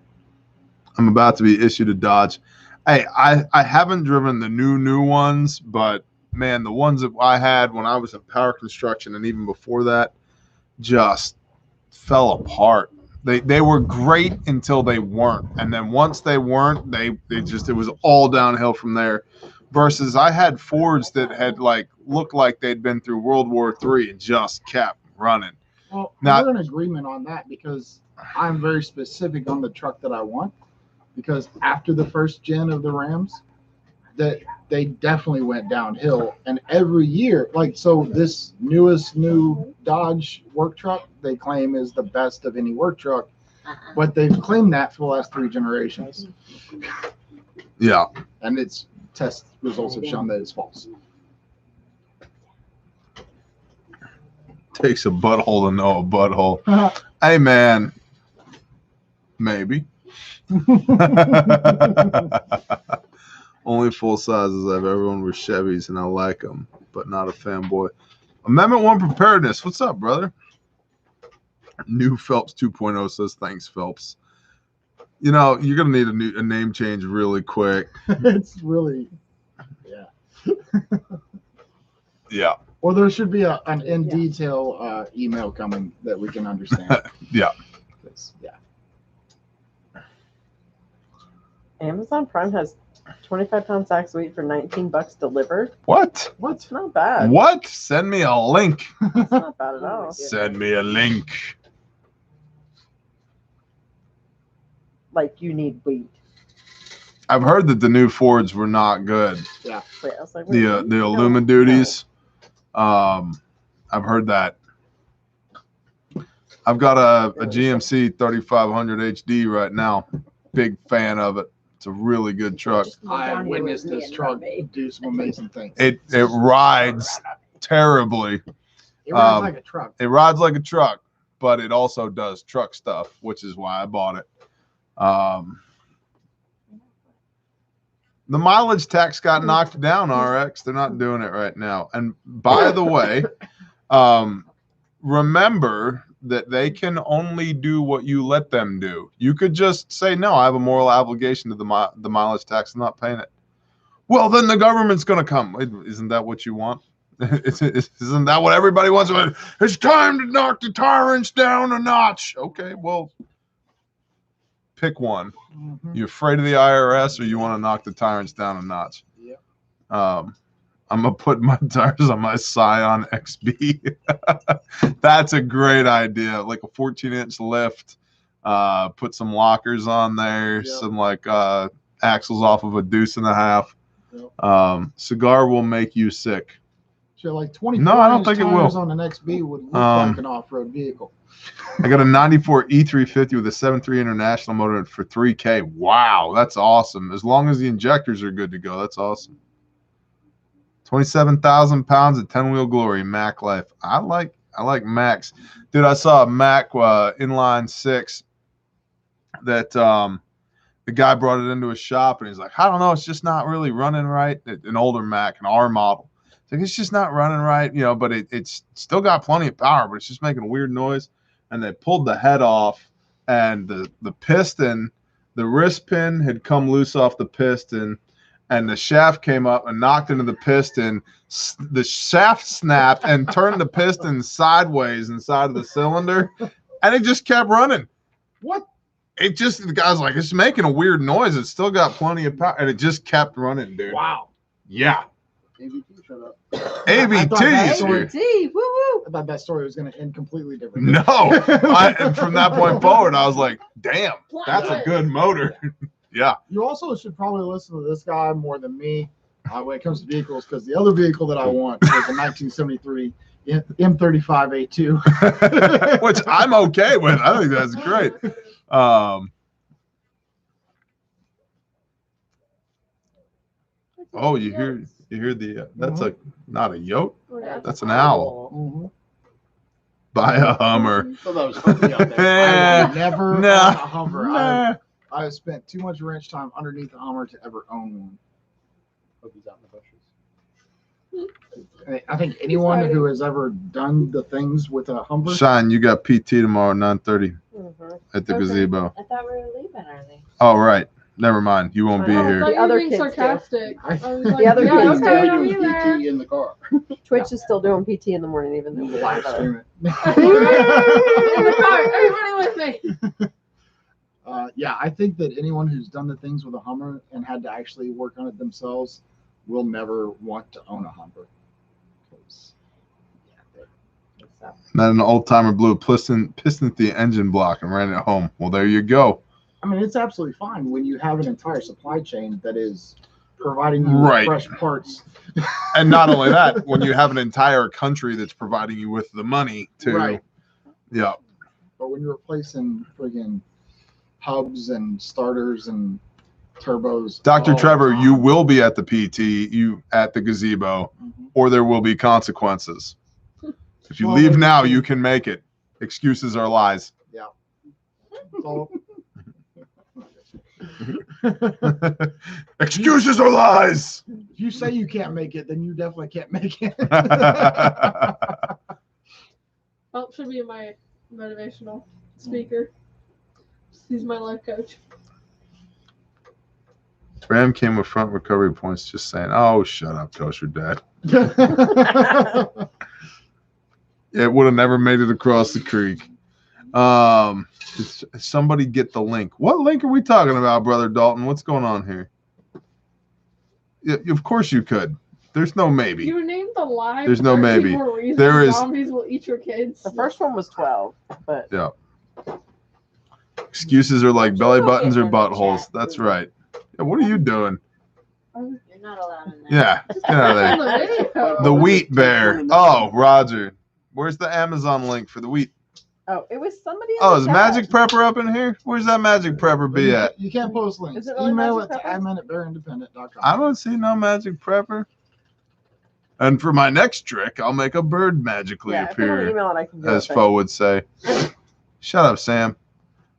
I'm about to be issued a Dodge. Hey, I haven't driven the new ones, but man, the ones that I had when I was in power construction and even before that just fell apart. They were great until they weren't. And then once they weren't, it was all downhill from there. Versus I had Fords that had looked like they'd been through World War III and just kept running. Well, Now- we're in agreement on that because I'm very specific on the truck that I want. Because after the first gen of the Rams, that they definitely went downhill. And every year, this newest new Dodge work truck, they claim is the best of any work truck. But they've claimed that for the last 3 generations. Yeah. And its test results have shown that it's false. Takes a butthole to know a butthole. Hey man. Maybe. Only full sizes I've ever owned were Chevys, and I like them, but not a fanboy. Amendment 1 Preparedness. What's up, brother? New Phelps 2.0 says, thanks, Phelps. You know, you're going to need a name change really quick. It's really, yeah. Yeah. Or there should be an in detail email coming that we can understand. Yeah. Yeah. Amazon Prime has 25-pound sacks of wheat for $19 delivered. What? It's not bad. What? Send me a link. It's not bad at all. Send me a link. Like you need wheat. I've heard that the new Fords were not good. Wait, I was like, The Illuma duties. I've heard that. I've got a GMC 3500 HD right now. Big fan of it. It's a really good truck. I have witnessed this truck do some amazing things. It rides terribly. It rides like a truck. It rides like a truck, but it also does truck stuff, which is why I bought it. The mileage tax got knocked down, RX. They're not doing it right now. And by the way, remember that they can only do what you let them do. You could just say, no, I have a moral obligation to the mileage tax. I'm not paying it. Well, then the government's going to come. Isn't that what you want? Isn't that what everybody wants? It's time to knock the tyrants down a notch. Okay, well, pick one. Mm-hmm. You afraid of the IRS or you want to knock the tyrants down a notch? Yep. I'm going to put my tires on my Scion XB. That's a great idea. Like a 14-inch lift. Put some lockers on there, Yep. some like axles off of a deuce and a half. Yep. Cigar will make you sick. So like 24 No, I don't inch think it tires will. on an XB would look like an off-road vehicle. I got a 94 E350 with a 7.3 International motor for $3K. Wow, that's awesome. As long as the injectors are good to go, that's awesome. 27,000 pounds of 10-wheel glory, Mac life. I like Macs. Dude, I saw a Mac inline 6 that the guy brought it into his shop, and he's like, I don't know, it's just not really running right. An older Mac, an R model. It's like, it's just not running right, you know, but it's still got plenty of power, but it's just making a weird noise. And they pulled the head off, and the piston, the wrist pin had come loose off the piston, and the shaft came up and knocked into the piston. The shaft snapped and turned the piston sideways inside of the cylinder, and it just kept running. What? It just, the guy's like, it's making a weird noise. It's still got plenty of power, and it just kept running, dude. Wow. Yeah. ABT, shut up. ABT. Sorry. ABT, woo woo. I thought that story was going to end completely different. No. And from that point forward, I was like, damn, that's a good motor. Yeah. You also should probably listen to this guy more than me when it comes to vehicles, because the other vehicle that I want is a 1973 M35A2. Which I'm okay with. I think that's great. Oh, you hear the that's a not a yoke, that's an owl. Mhm. Buy a Hummer. So that was funny out there. I would never own a Hummer. Nah. I have spent too much ranch time underneath a Hummer to ever own one. Hope he's out in the bushes. I think anyone who has ever done the things with a Hummer. Shine, you got PT tomorrow at 9:30 at the Okay. gazebo. I thought we were leaving early. Oh, right. Never mind. You won't be I here. thought you The other were being kids do. sarcastic. I was like, The other yeah, kids do. okay, We I'll do be there. PT in the car. Twitch is still doing PT in the morning, even though we're Live live. stream it. In the car, everybody with me. Yeah, I think that anyone who's done the things with a Hummer and had to actually work on it themselves will never want to own a Hummer. 'Cause, yeah, Not an old timer blew a piston through the engine block and ran it home. Well, there you go. I mean, it's absolutely fine when you have an entire supply chain that is providing you Right. with fresh parts. And not only that, when you have an entire country that's providing you with the money to, Right. yeah. But when you're replacing friggin' hubs and starters and turbos, Dr. all the Trevor, time. you will be at the PT, you at the gazebo, Mhm. or there will be consequences. If you Well, leave maybe- now, you can make it. Excuses are lies. So, Excuses are lies. if you say you can't make it, then you definitely can't make it. Phelps should be my motivational speaker. He's my life coach. Ram came with front recovery points just saying, oh, shut up, Kosher Dad. It would have never made it across the creek. Somebody get the link. What link are we talking about, Brother Dalton? What's going on here? Yeah, of course you could. There's no maybe. You named the live. There's no 13 maybe. more reasons There is- Zombies will eat your kids. The first one was 12, but Excuses are like belly buttons or buttholes. That's right. Yeah, what are you doing? You're not allowed in there. Yeah, get out of there. the video. The wheat bear. Oh, Roger. Where's the Amazon link for the wheat? oh, it was somebody. in Oh, the is chat. Magic Prepper up in here? Where's that Magic Prepper be at? You can't post links. Is it really Email Magic it to Pepper? admin@bearindependent.com. I don't see no Magic Prepper. And for my next trick, I'll make a bird magically Yeah, if you want to appear, email it, I can do as it. Foe would say. Shut up, Sam.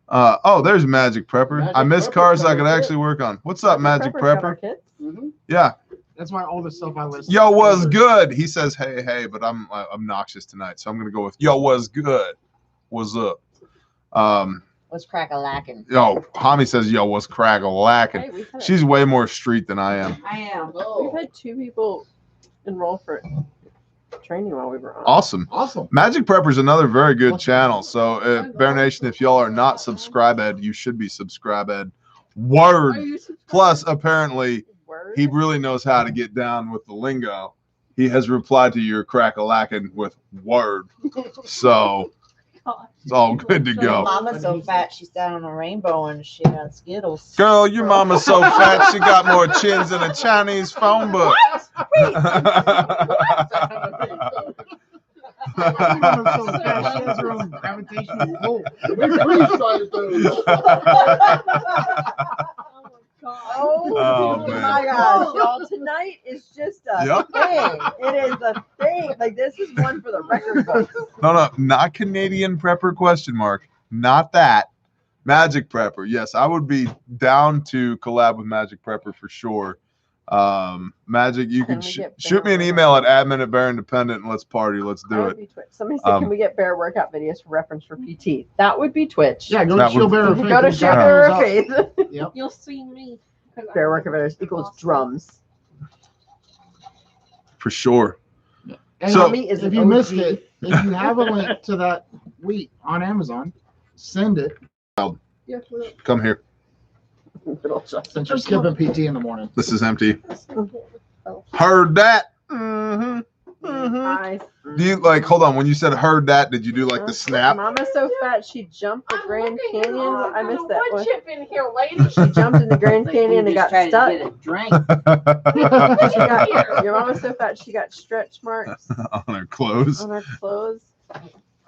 Oh, there's Magic Prepper. Magic I miss Prepper's cars I coming could too. actually work on. What's up, Magic Prepper's got our Prepper? kids. Mhm. Yeah. That's why all the stuff I list. Yo, was good? He says, hey, hey, but I'm obnoxious tonight, so I'm gonna go with yo, was good? What's up? Was crack-a-lacking. Yo, Hami says yo, was crack-a-lacking. Hey, we've had, She's way more street than I am. I am. we've had 2 people enroll for training while we were on. Awesome. Awesome. Magic Prepper is another very good channel. So, Bear Nation, if y'all are not subscribed, you should be subscribed. Are Word. you subscribed? Plus, apparently, Word. he really knows how to get down with the lingo. He has replied to your crack-a-lacking with word. So, gosh. It's all good to go. Mama's so fat she's down on a rainbow and she got Skittles. Girl, your mama's so fat she got more chins than a Chinese phone book. She has her own gravitational pull. Oh, man. my gosh, y'all! Tonight is just a thing. It is a thing. Like this is one for the record books. No, not Canadian prepper question mark. Not that. Magic Prepper. Yes, I would be down to collab with Magic Prepper for sure. Magic, you can shoot me an email at admin@bearindependent and let's party. Let's do it. Be Twitch. Somebody said, can we get bear workout videos for reference for PT? That would be Twitch. Yeah, go That to Shield would- Bearer Faith. Go to and Share check Bearer those out. Faith. Yep. You'll see me. Bear workout videos equals drums. For sure. And So- if you missed it, if you have a link to that wheat on Amazon, send it Yeah, Come here. Little Justin. since you're skipping PT in the morning. This is empty. Heard that. Mm-hmm. Eyes. Do you like? Hold on. When you said heard that, did you do like the snap? Mama's so fat she jumped the Grand Canyon. I missed that wood one. chip in here, lady. She jumped in the Grand Canyon and got stuck. Drink. She got, your mama's so fat she got stretch marks On her clothes. on her clothes.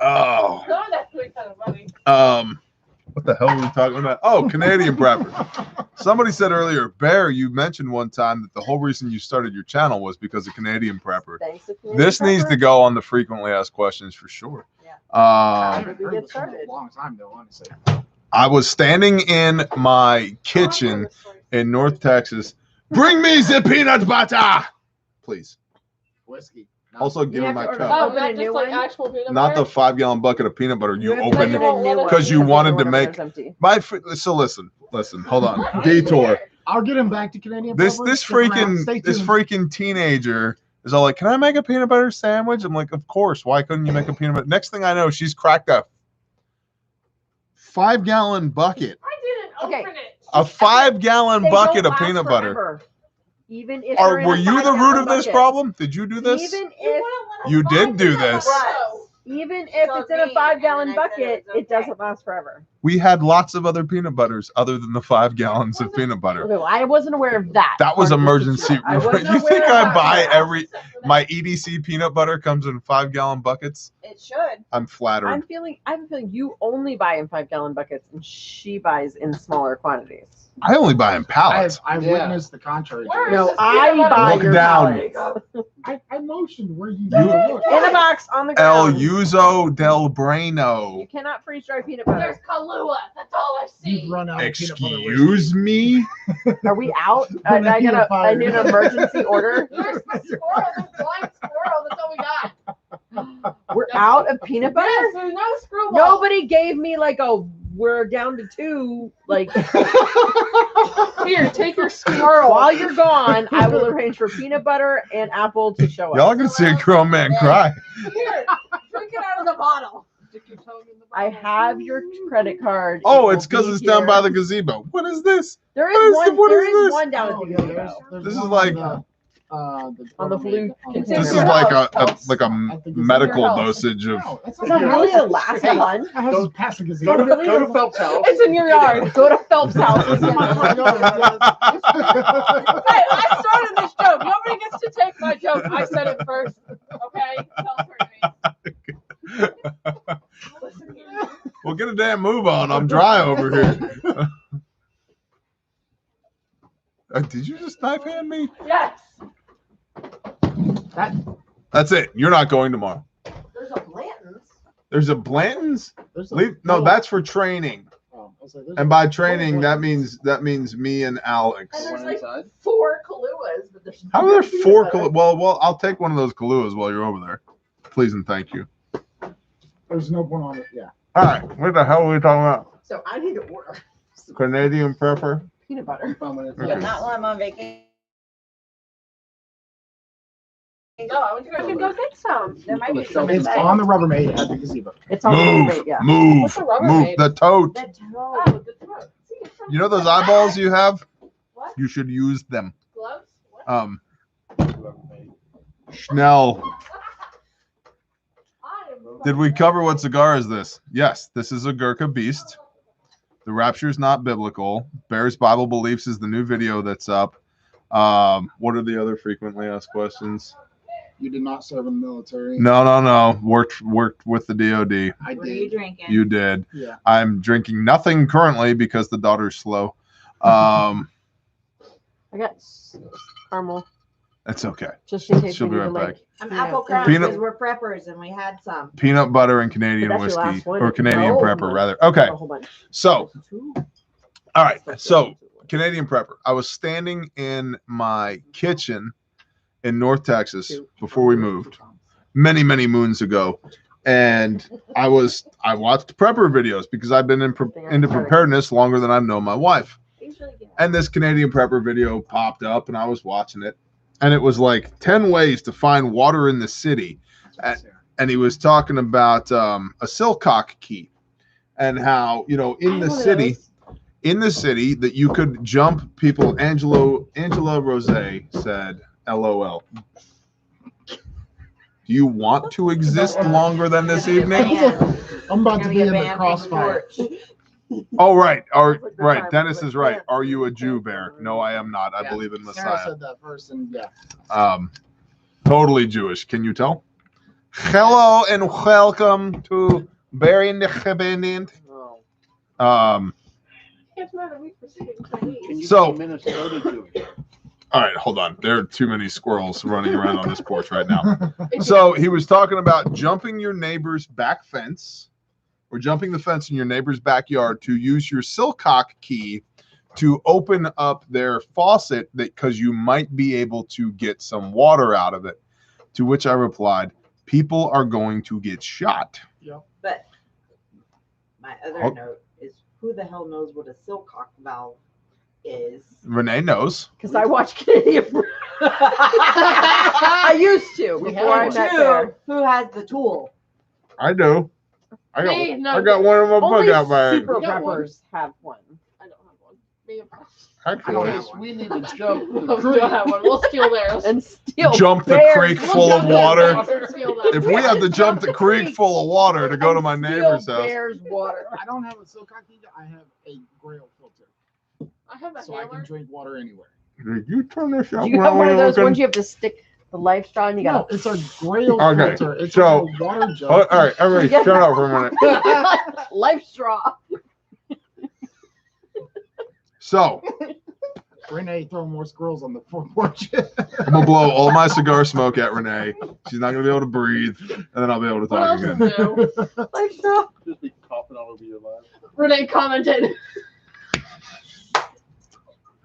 Oh. No, that's really kind of funny. What the hell were we talking about? Oh, Canadian prepper. Somebody said earlier, Bear, you mentioned one time that the whole reason you started your channel was because of Canadian prepper. Thanks to This needs to Prepper. go on the frequently asked questions for sure. Yeah. I Um, haven't we heard get this in started? a long time though, honestly. I was standing in my kitchen in North Texas. Bring me the peanut butter, please. Whiskey. Also, give me have my to order cup. Oh, Open a not new just like one? actual peanut Not the butter? 5-gallon bucket of peanut butter you have to opened. open a new one 'Cause you wanted to the make- water's empty. So listen, hold on. Detour. I'll get him back to Canadian. This Prepper. Stick around. Stay tuned. freaking teenager is all like, "Can I make a peanut butter sandwich?" I'm like, "Of course. Why couldn't you make a peanut butter?" Next thing I know, she's cracked a 5-gallon bucket. I didn't Okay. open it. A 5-gallon They bucket don't of last peanut butter. forever. Even if they're in Were a you the 5-gallon root of this bucket. problem? Did you do this? Even You if wouldn't let us You buy did do peanut this. butter. even if So it's in a me, 5-gallon and then I said bucket, it was it okay. doesn't last forever. We had lots of other peanut butters other than the 5 gallons of peanut butter. Okay, well, I wasn't aware of that. That was part of the emergency. situation. I wasn't You think aware I of buy that. my EDC peanut butter comes in 5-gallon buckets? It should. I'm flattered. I have a feeling you only buy in 5-gallon buckets and she buys in smaller quantities. I only buy in pallets. I've Yeah. witnessed the contrary. Where No, is this I peanut buy butter? Look your down. pallets. I motioned where you You- look. In a box on the El ground. Uso del Braino. You cannot freeze dry peanut There's butter. Kahlua. That's all I see. You've run out of peanut butter. Excuse me? Are we out? We're gonna heat a I fire. need an emergency order. There's a squirrel. There's a blind squirrel. That's all we got. We're out of peanut butter? Yes, there's no screwball. Nobody gave me like we're down to 2. Like Here, take your squirrel. while you're gone, I will arrange for peanut butter and apple to show Y'all up. gonna see a grown man cry. Here, drink it out of the bottle. Stick your tongue in the I bottle. have your credit card. Oh, It it's will because be it's down here. by the gazebo. What is this? There what is is one. what There is is this? one down at Oh, the yeah, gazebo. there's This is one like- on On the blue container. This is Yeah. like a Phelps. medical Your health. dosage of. No, that's Is that really the last one? That house is past the Go gazebo. to, Really? go to Phelps' house. It's in your yard. Go to Phelps' house. Hey, I started this joke. Nobody gets to take my joke. I said it first. Okay? Phelps heard me. Listen here. Well, get a damn move on. I'm dry over here. Did you just knife hand me? Yes. That's it. You're not going tomorrow. There's a Blanton's. There's a Blanton's. There's No, that's for training. there's And by training, that means me and Alex. And there's One like inside. 4 Kahluas. But there's How are there peanut 4 butter. Well, I'll take one of those Kahluas while you're over there. Please and thank you. There's no one on it. Yeah. All right. What the hell are we talking about? So I need to order some Canadian prepper. peanut butter. Okay. Not while I'm on vacation. No, I want you guys to go get some. There might be some. It's on the Rubbermaid at the gazebo. It's on the Move, plate, yeah. move, What's a Rubbermaid? move the tote. The toe. Oh, the throat. See, it's from You know those eyeballs you have? What? You should use them. Gloves? What? Schnell. I am Did we cover what cigar is this? Yes, this is a Gurkha Beast. The rapture is not biblical. Bear's Bible Beliefs is the new video that's up. What are the other frequently asked questions? You did not serve in the military. No. Worked with the DOD. I What are you did. drinking? You did. Yeah. I'm drinking nothing currently because the daughter's slow. I got caramel It's okay. just in case She'll we be need to right like. back. I'm Yeah. apple crumb Peanut- because we're preppers and we had some. Peanut butter and Canadian But that's your whiskey, last one. or Canadian No. Prepper rather. Okay, A whole bunch. so all right, so Canadian Prepper. I was standing in my kitchen in North Texas before we moved many moons ago, and I watched prepper videos because I've been into preparedness longer than I've known my wife. And this Canadian Prepper video popped up, and I was watching it, and it was like 10 ways to find water in the city, and he was talking about a silcock key, and how in the city that you could jump people. Angela Rose said, "LOL." Do you want to exist longer than this evening? I'm about to be in the crossfire. Oh, right. Right. Dennis is right. Are you a Jew, Bear? No, I am not. I believe in Sarah Messiah. said that first, and yeah. Totally Jewish. Can you tell? Hello and welcome to Bear in the Cabined. So- Minnesota Jewish. All right, hold on. There are too many squirrels running around on this porch right now. So he was talking about jumping your neighbor's back fence, or jumping the fence in your neighbor's backyard to use your silcock key to open up their faucet, because you might be able to get some water out of it. To which I replied, people are going to get shot. But my other note is, who the hell knows what a silcock valve is? Renee knows. Because I watch Canadian. I used to before I met Bear. Who has the tool? I do. I Hey, no, got one in my Only bug out bag. super You got one? preppers have one. I don't have one. Me and Actually, We need to jump the we creek. don't have one. We'll steal theirs. And still jump the Bears creek will full of jump water. theirs. Steal that. If we have to jump the creek full of water to go to my And neighbor's steal house. Bears water. I don't have a silcock key. I have a Grail filter, I have a so I can hammer. drink water anywhere. Did you turn this Do up? you have one of those ones you have to stick the life straw and you No, got it's a Grail Okay, filter. It's so- like a water jug. Oh, all right, everybody, shut up for a minute. life straw. So Renee throwing more squirrels on the front porch. I'm gonna blow all my cigar smoke at Renee. She's not gonna be able to breathe, and then I'll be able to What talk else again. is new? Life straw. Just be coughing all over your life. Renee commented.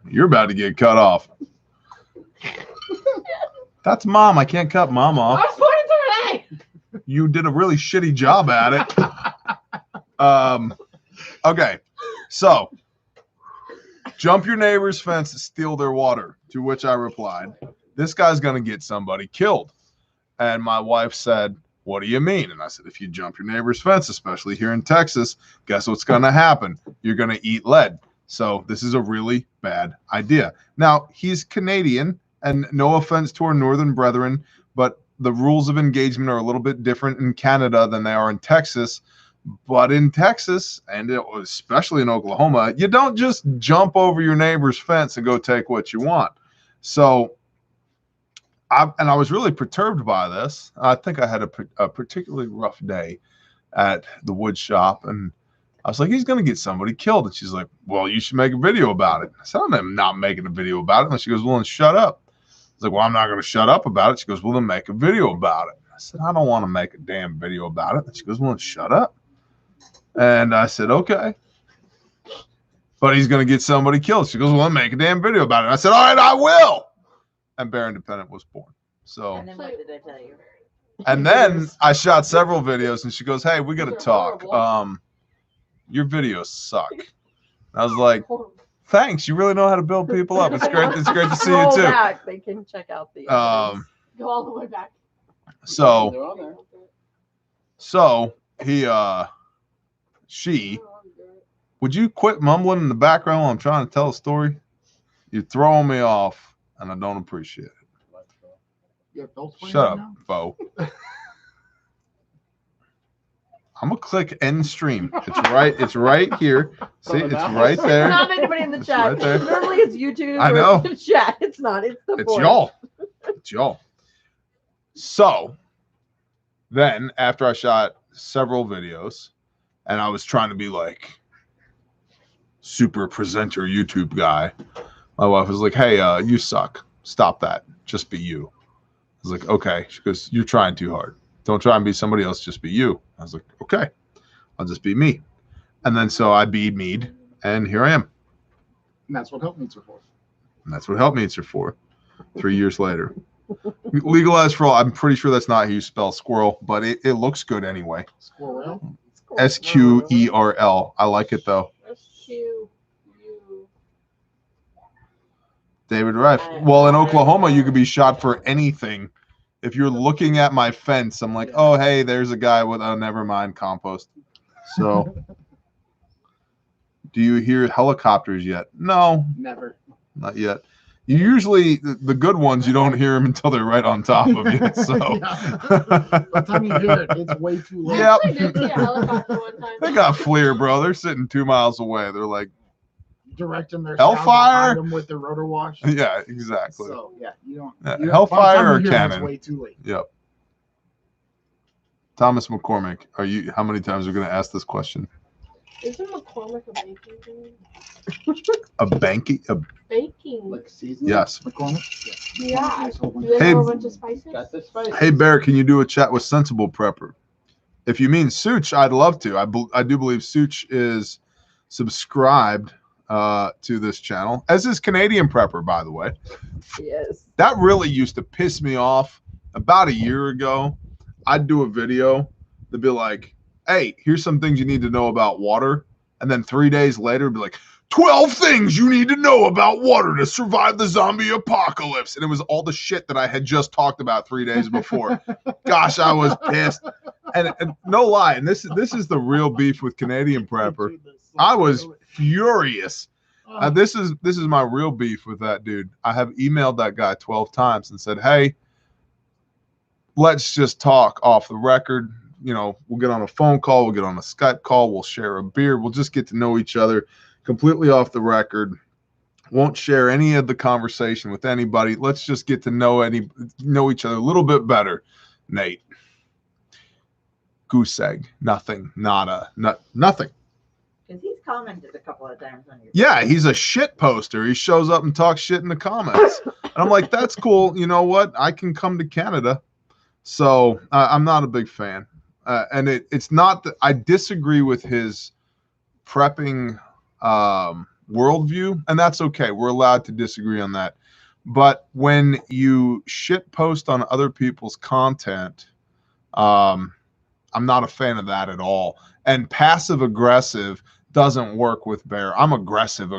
You're about to get cut off. That's Mom. I can't cut Mom I off. was pointing to Renee. You did a really shitty job at it. Okay, so jump your neighbor's fence to steal their water. To which I replied, this guy's gonna get somebody killed. And my wife said, what do you mean? And I said, if you jump your neighbor's fence, especially here in Texas, guess what's gonna happen? You're gonna eat lead. So this is a really bad idea. Now, he's Canadian, and no offense to our northern brethren, but the rules of engagement are a little bit different in Canada than they are in Texas. But in Texas, and especially in Oklahoma, you don't just jump over your neighbor's fence and go take what you want. So, I was really perturbed by this. I think I had a particularly rough day at the wood shop, and I was like, he's going to get somebody killed. And she's like, well, you should make a video about it. I said, I'm not making a video about it. And she goes, well, then shut up. I was like, well, I'm not going to shut up about it. She goes, well, then make a video about it. I said, I don't want to make a damn video about it. And she goes, well, then shut up. And I said, okay. But he's going to get somebody killed. She goes, well, then make a damn video about it. And I said, all right, I will. And Bear Independent was born. So, And then what did I tell you? and then I shot several videos, and she goes, hey, we got to talk. Your videos suck. I was like, thanks. You really know how to build people up. It's great. It's great to see you Scroll too. back. They can check out the evidence. Go all the way back. So They're on there. she, would you quit mumbling in the background while I'm trying to tell a story? You're throwing me off, and I don't appreciate it. You have belts for Shut you up, Bo. I'm gonna click end stream. It's right here. See, it's right there. Not anybody in the chat. right there. Normally it's YouTube. I know. Or the chat. It's not. It's the It's voice. y'all. It's y'all. So then after I shot several videos and I was trying to be like super presenter YouTube guy, my wife was like, hey, you suck. Stop that. Just be you. I was like, okay. She goes, you're trying too hard. Don't try and be somebody else. Just be you. I was like, okay, I'll just be me. And then so I be Mead, and here I am. And that's what help meets are for. And that's what help meets are for. 3 years later. Legalized for all. I'm pretty sure that's not how you spell squirrel, but it looks good anyway. Squirrel. SQERL. I like it though. SQ. David Rife. Well, in Oklahoma, you could be shot for anything. If you're looking at my fence, I'm like, oh, hey, there's a guy with a never mind compost. So, do you hear helicopters yet? No, Never. not yet. You usually, the good ones, you don't hear them until they're right on top of you. So, By the time you hear it, it's way too late. Yep. I did see a helicopter one time. They got FLIR, bro. They're sitting 2 miles away. They're like, Directing their Hellfire? sound behind them with the rotor wash. yeah, exactly. So yeah, you don't. Yeah, you don't- Hellfire by the time or you hear it, cannon? It's way too late. Yep. Thomas McCormick, how many times are we going to ask this question? Isn't McCormick a baking thing? A banking? Baking. Like seasoning. Yes. McCormick? Yeah. Nice whole bunch. Do they Hey, have a bunch of spices? Got the spice. Hey, Bear, can you do a chat with Sensible Prepper? If you mean Such, I'd love to. I do believe Such is subscribed to this channel, as is Canadian Prepper, by the way. Yes. That really used to piss me off. About a year ago, I'd do a video to be like, hey, here's some things you need to know about water. And then 3 days later, it'd be like, 12 things you need to know about water to survive the zombie apocalypse. And it was all the shit that I had just talked about 3 days before. Gosh, I was pissed. And no lie, and this is the real beef with Canadian Prepper. I was furious. This is my real beef with that dude. I have emailed that guy 12 times and said, hey, let's just talk off the record. You know, we'll get on a phone call, we'll get on a Skype call, we'll share a beer, we'll just get to know each other completely off the record. Won't share any of the conversation with anybody. Let's just get to know each other a little bit better. Nate. Goose egg. Nothing. Nada. Nothing. Because he's commented a couple of times on your. Yeah, he's a shit poster. He shows up and talks shit in the comments. And I'm like, that's cool. You know what? I can come to Canada. So I'm not a big fan. And it's not that I disagree with his prepping worldview, and that's okay. We're allowed to disagree on that. But when you shit post on other people's content, I'm not a fan of that at all. And passive aggressive doesn't work with Bear. I'm aggressive.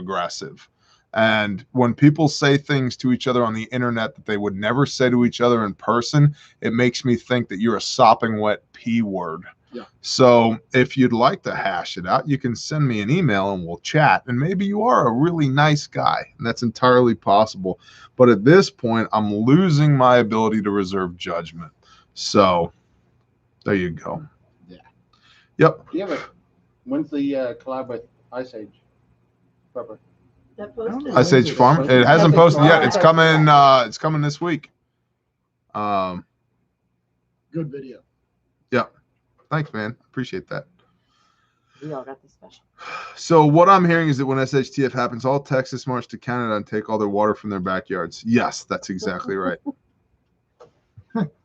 And when people say things to each other on the internet that they would never say to each other in person, it makes me think that you're a sopping wet P word. Yeah. So if you'd like to hash it out, you can send me an email and we'll chat. And maybe you are a really nice guy, and that's entirely possible. But at this point, I'm losing my ability to reserve judgment. So there you go. Yeah. Yep. Do you have when's the collab with Ice Age Prepper? That posted. Ice Age Farm. It hasn't posted yet. It's coming. It's coming this week. Good video. Yeah. Thanks, man. Appreciate that. We all got the special. So what I'm hearing is that when SHTF happens, all Texas march to Canada and take all their water from their backyards. Yes, that's exactly right.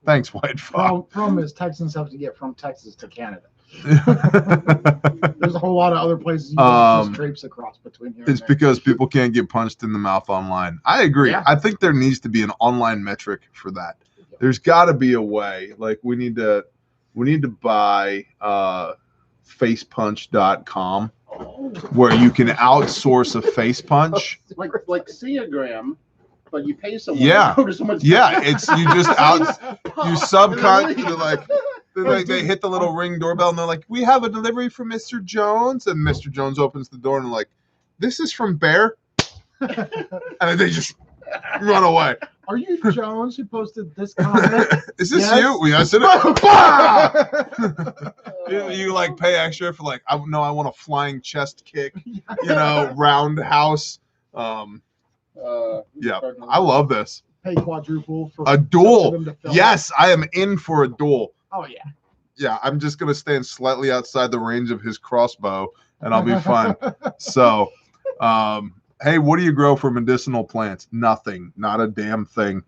Thanks, White Fox. Problem is Texans have to get from Texas to Canada. There's a whole lot of other places you can just traipse across between here. It's because people can't get punched in the mouth online. I agree. Yeah. I think there needs to be an online metric for that. There's got to be a way. Like we need to buy facepunch.com where you can outsource a face punch. Like Seagram, but you pay someone. Yeah. To go to someone's Yeah, it's you just they hit the little ring doorbell and they're like, we have a delivery from Mr. Jones, and Mr. Jones opens the door and they're like, this is from Bear, and they just run away. Are you Jones who posted this comment? Is this Yes. you? Yes, it is. You like pay extra for like, I want a flying chest kick, roundhouse. Yeah, I love this. Pay quadruple for A duel. them to film. Yes, I am in for a duel. Oh yeah. Yeah, I'm just gonna stand slightly outside the range of his crossbow, and I'll be fine. So, hey, what do you grow for medicinal plants? Nothing, not a damn thing.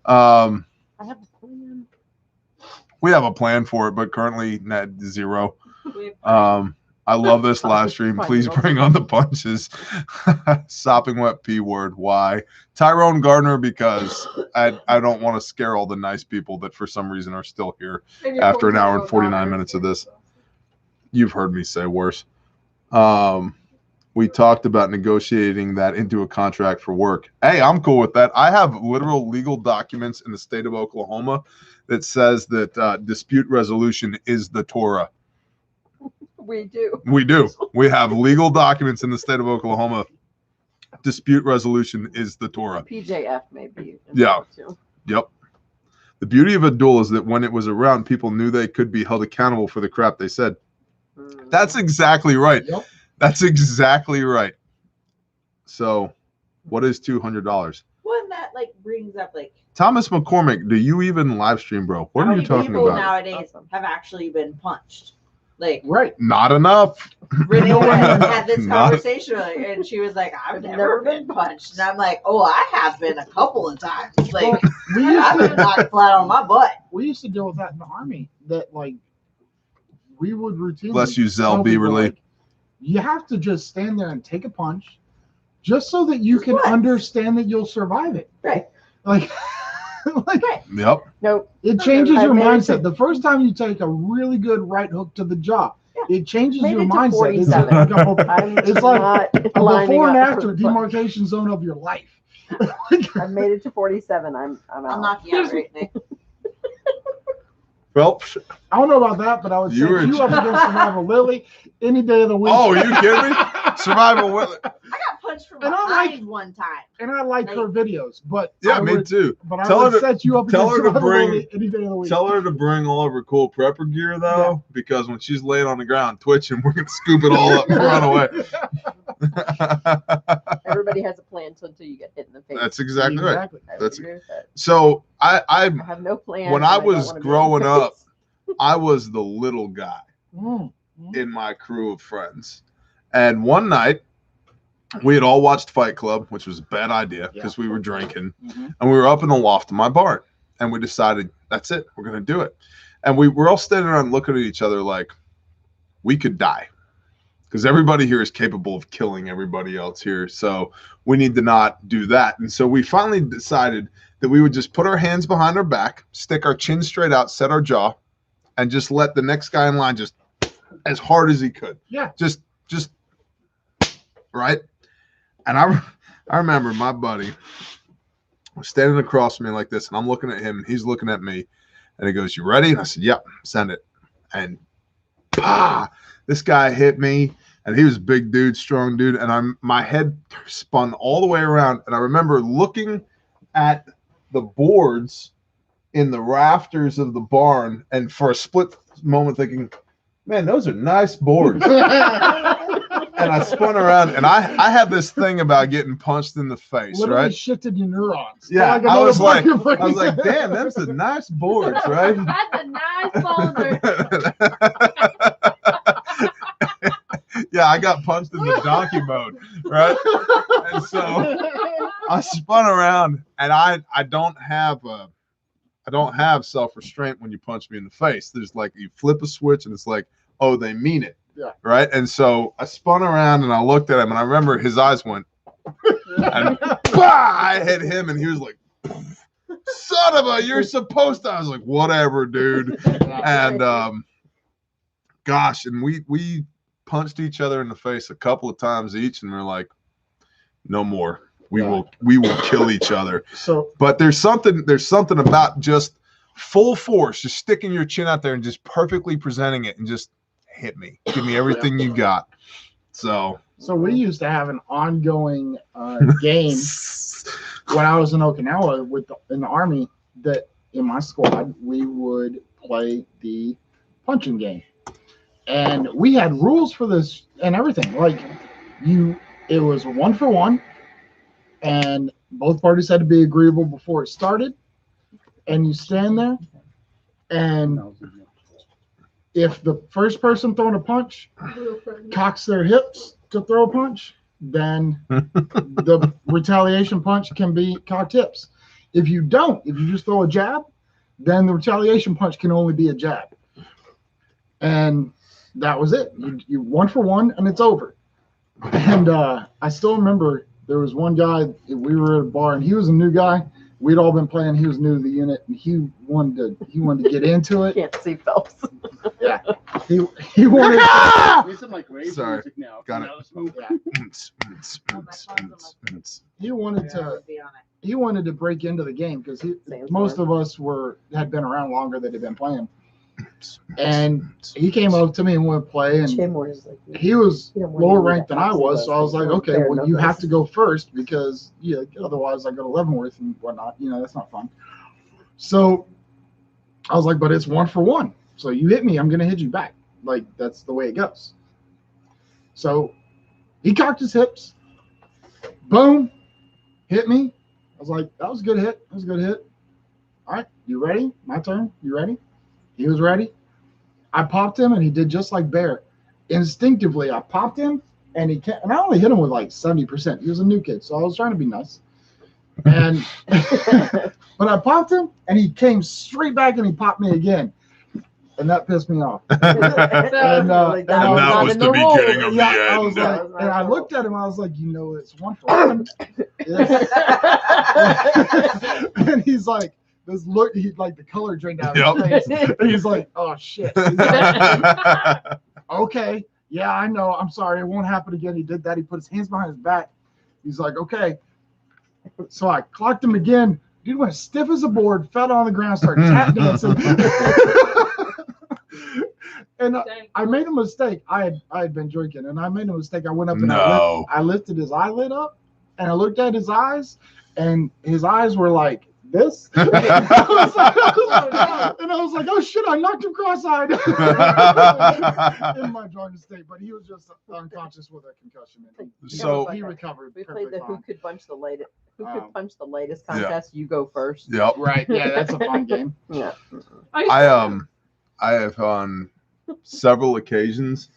I have a plan. We have a plan for it, but currently net zero. We have I love this live stream. Fine, Please girl. bring on the punches. Sopping wet P word. Why? Tyrone Gardner, because I don't want to scare all the nice people that for some reason are still here And you're after an going to hour go and 49 down minutes of there. this. You've heard me say worse. We talked about negotiating that into a contract for work. Hey, I'm cool with that. I have literal legal documents in the state of Oklahoma that says that dispute resolution is the Torah. We do. We do. We have legal documents in the state of Oklahoma. Dispute resolution is the Torah. PJF maybe. Yeah. Yep. The beauty of a duel is that when it was around, people knew they could be held accountable for the crap they said. That's exactly right. Yep. That's exactly right. So, what is $200? one that like brings up like Thomas McCormick, do you even live stream, bro? What how are you many talking people about? nowadays Awesome. have actually been punched. Like Right. Not enough. Renee had this Not- conversation earlier, and she was like, "I've never been punched," and I'm like, "Oh, I have been a couple of times. Like We used I've been to knocked flat on my butt." we used to deal with that in the army. That like we would routinely Bless you, Zell tell people, Beaverly. like, you have to just stand there and take a punch, just so that you can What? understand that you'll survive it. Right. Like, like Yep. Nope. it changes I your made it mindset. to- The first time you take a really good right hook to the jaw, it changes Made your it to mindset. 47. I'm It's like not a lining before and up after for the punch. demarcation zone of your life. I've made it to 47. I'm out. I'll knock you out right now. Well, I don't know about that, but I would You say were- you up against Survival Lily any day of the week. oh, are you kidding me? Survival. I got punched from And I behind one time. And I like her videos, but Yeah, I me would, too. But I Tell would her to- set you up tell against her to Survival bring- Lily any day of the week. Tell her to bring all of her cool prepper gear though, because when she's laying on the ground twitching, we're gonna scoop it all up and run away. Everybody has a plan until you get hit in the face. That's exactly right. Exactly. I would that's- agree with that. So I I have no plan. when and I don't was wanna be growing in the up, face. I was the little guy Mm. in my crew of friends. And one night, we had all watched Fight Club, which was a bad idea because we were drinking. Mhm. And we were up in the loft of my barn. And we decided, that's it, we're going to do it. And we were all standing around looking at each other like, we could die. Because everybody here is capable of killing everybody else here. So we need to not do that. And so we finally decided that we would just put our hands behind our back, stick our chin straight out, set our jaw, and just let the next guy in line just as hard as he could. Yeah. Just right. And I remember my buddy was standing across from me like this, and I'm looking at him, and he's looking at me, and he goes, "You ready?" And I said, "Yep, send it." And this guy hit me, and he was a big dude, strong dude, and my head spun all the way around, and I remember looking at the boards in the rafters of the barn, and for a split moment thinking, man, those are nice boards. And I spun around, and I had this thing about getting punched in the face, Literally right? shifted your neurons. Yeah, Like I another was part like, of your brain. damn, that's a nice boards, right? That's a nice folder. Yeah, I got punched in the donkey mode, right? And so I spun around, and I don't have self-restraint when you punch me in the face. There's like you flip a switch, and it's like, oh, they mean it. Yeah. Right. And so I spun around and I looked at him, and I remember his eyes went, and I hit him, and he was like, son of a, you're supposed to. I was like, whatever, dude. And gosh, and we punched each other in the face a couple of times each, and we're like, no more. We will kill each other. So But there's something about just full force, just sticking your chin out there and just perfectly presenting it and just hit me. Give me everything you got. So we used to have an ongoing game when I was in Okinawa in the army, that in my squad we would play the punching game, and we had rules for this and everything. Like it was 1 for 1, and both parties had to be agreeable before it started. And you stand there, and if the first person throwing a punch cocks their hips to throw a punch, then the retaliation punch can be cocked hips. If you don't, if you just throw a jab, then the retaliation punch can only be a jab. And that was it. You 1 for 1, and it's over. And I still remember there was one guy, we were at a bar, and he was a new guy. We'd all been playing. He was new to the unit, and he wanted to get into it. Can't see Phelps. Yeah, he wanted. We some like rave Sorry. music now. Got it. He wanted Yeah, I to. would be on it. He wanted to break into the game because most of us had been around longer than had been playing. And he came up to me and wanted to play, and he was lower ranked than I was, so I was like, okay, well, you have to go first because otherwise I go to Leavenworth and whatnot. That's not fun. So I was like, but it's 1 for 1. So you hit me, I'm gonna hit you back. Like that's the way it goes. So he cocked his hips, boom, hit me. I was like, that was a good hit. That was a good hit. All right, you ready? My turn. You ready? He was ready. I popped him, and he did just like Bear. Instinctively, I popped him, and and I only hit him with like 70%. He was a new kid, so I was trying to be nice. And but I popped him, and he came straight back, and he popped me again, and that pissed me off. So, And that was the beginning of the I was end. like, and I looked at him. I was like, it's 1 for 1. And he's like. This look, like the color drained out of his face. And he's like, oh shit. Okay, yeah, I know. I'm sorry. It won't happen again. He did that. He put his hands behind his back. He's like, okay. So I clocked him again. Dude went stiff as a board, fell on the ground, started tap dancing. And I made a mistake. I had been drinking, and I made a mistake. I went up and I lifted his eyelid up, and I looked at his eyes, and his eyes were like this. And I was like, oh shit, I knocked him cross-eyed in my drunken state. But he was just unconscious with a concussion. So he recovered. We played the perfectly who could punch the latest fine. contest. You go first. Yep. Right. Yeah, that's a fun game. Yeah. I have on several occasions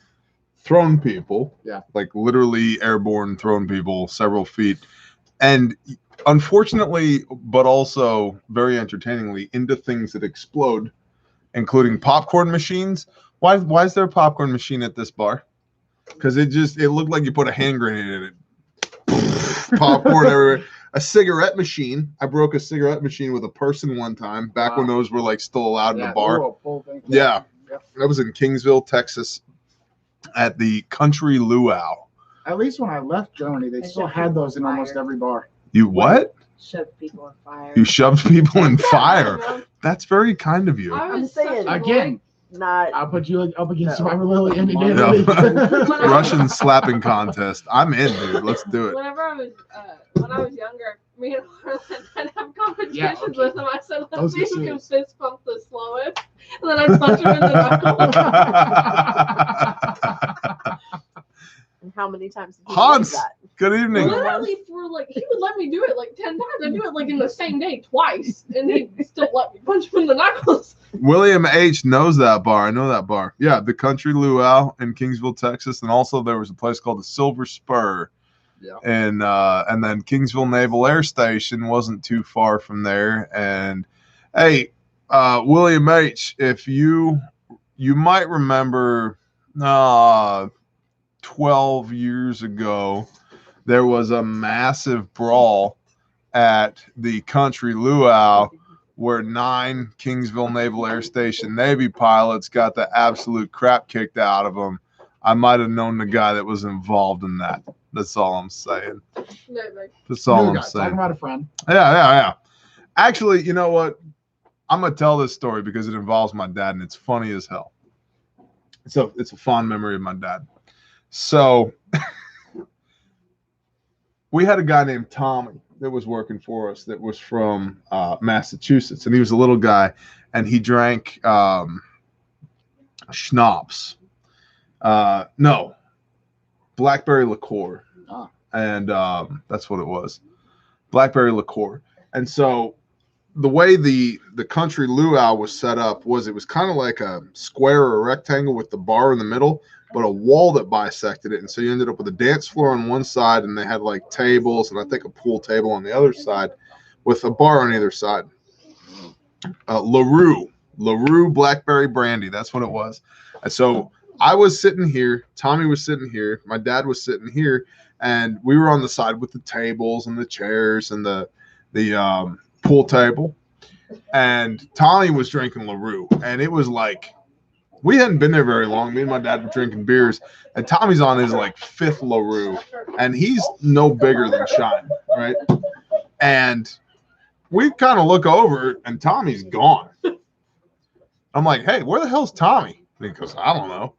thrown people. Yeah. Like literally airborne thrown people several feet. And unfortunately, but also very entertainingly, into things that explode, including popcorn machines. Why is there a popcorn machine at this bar? Because it looked like you put a hand grenade in it. Popcorn everywhere. A cigarette machine. I broke a cigarette machine with a person one time, back when those were like still allowed in the bar. Yeah. That was in Kingsville, Texas, at the Country Luau. At least when I left Germany, they still had those in almost every bar. You what? Shoved people in fire. You shoved people in fire. That's very kind of you. I was saying, Again, not. I'll put you up against Survivor Lily any day. Yeah. of the week. Russian slapping contest. I'm in, dude. Let's do it. Whenever I was when I was younger, me and Harlan had have competitions Yeah, okay. with him. I said, let's Those see are who can serious. fist pump the slowest. And then I punch him in the knuckles. And how many times did you Hans. do that? Good evening. Literally for like, he would let me do it like 10 times. I do it like in the same day twice. And he still let me punch him in the knuckles. William H. knows that bar. I know that bar. Yeah, the Country Luau in Kingsville, Texas. And also there was a place called the Silver Spur. Yeah. And then Kingsville Naval Air Station wasn't too far from there. And hey, William H., if you might remember 12 years ago, there was a massive brawl at the Country Luau where 9 Kingsville Naval Air Station Navy pilots got the absolute crap kicked out of them. I might have known the guy that was involved in that. That's all I'm saying. That's all I'm saying. Talking about a friend. Yeah. Actually, you know what? I'm gonna tell this story because it involves my dad, and it's funny as hell. It's a fond memory of my dad. So we had a guy named Tommy that was working for us that was from Massachusetts, and he was a little guy, and he drank schnapps. No, blackberry liqueur. Ah. And that's what it was, blackberry liqueur. And so the way the country luau was set up was it was kind of like a square or a rectangle with the bar in the middle, but a wall that bisected it. And so you ended up with a dance floor on one side, and they had like tables and I think a pool table on the other side with a bar on either side. LaRue blackberry brandy, that's what it was. And so I was sitting here, Tommy was sitting here, my dad was sitting here, and we were on the side with the tables and the chairs and the pool table. And Tommy was drinking LaRue, and it was like we hadn't been there very long. Me and my dad were drinking beers, and Tommy's on his like 5th LaRue, and he's no bigger than Shine, right? And we kind of look over, and Tommy's gone. I'm like, hey, where the hell's Tommy? And he goes, I don't know.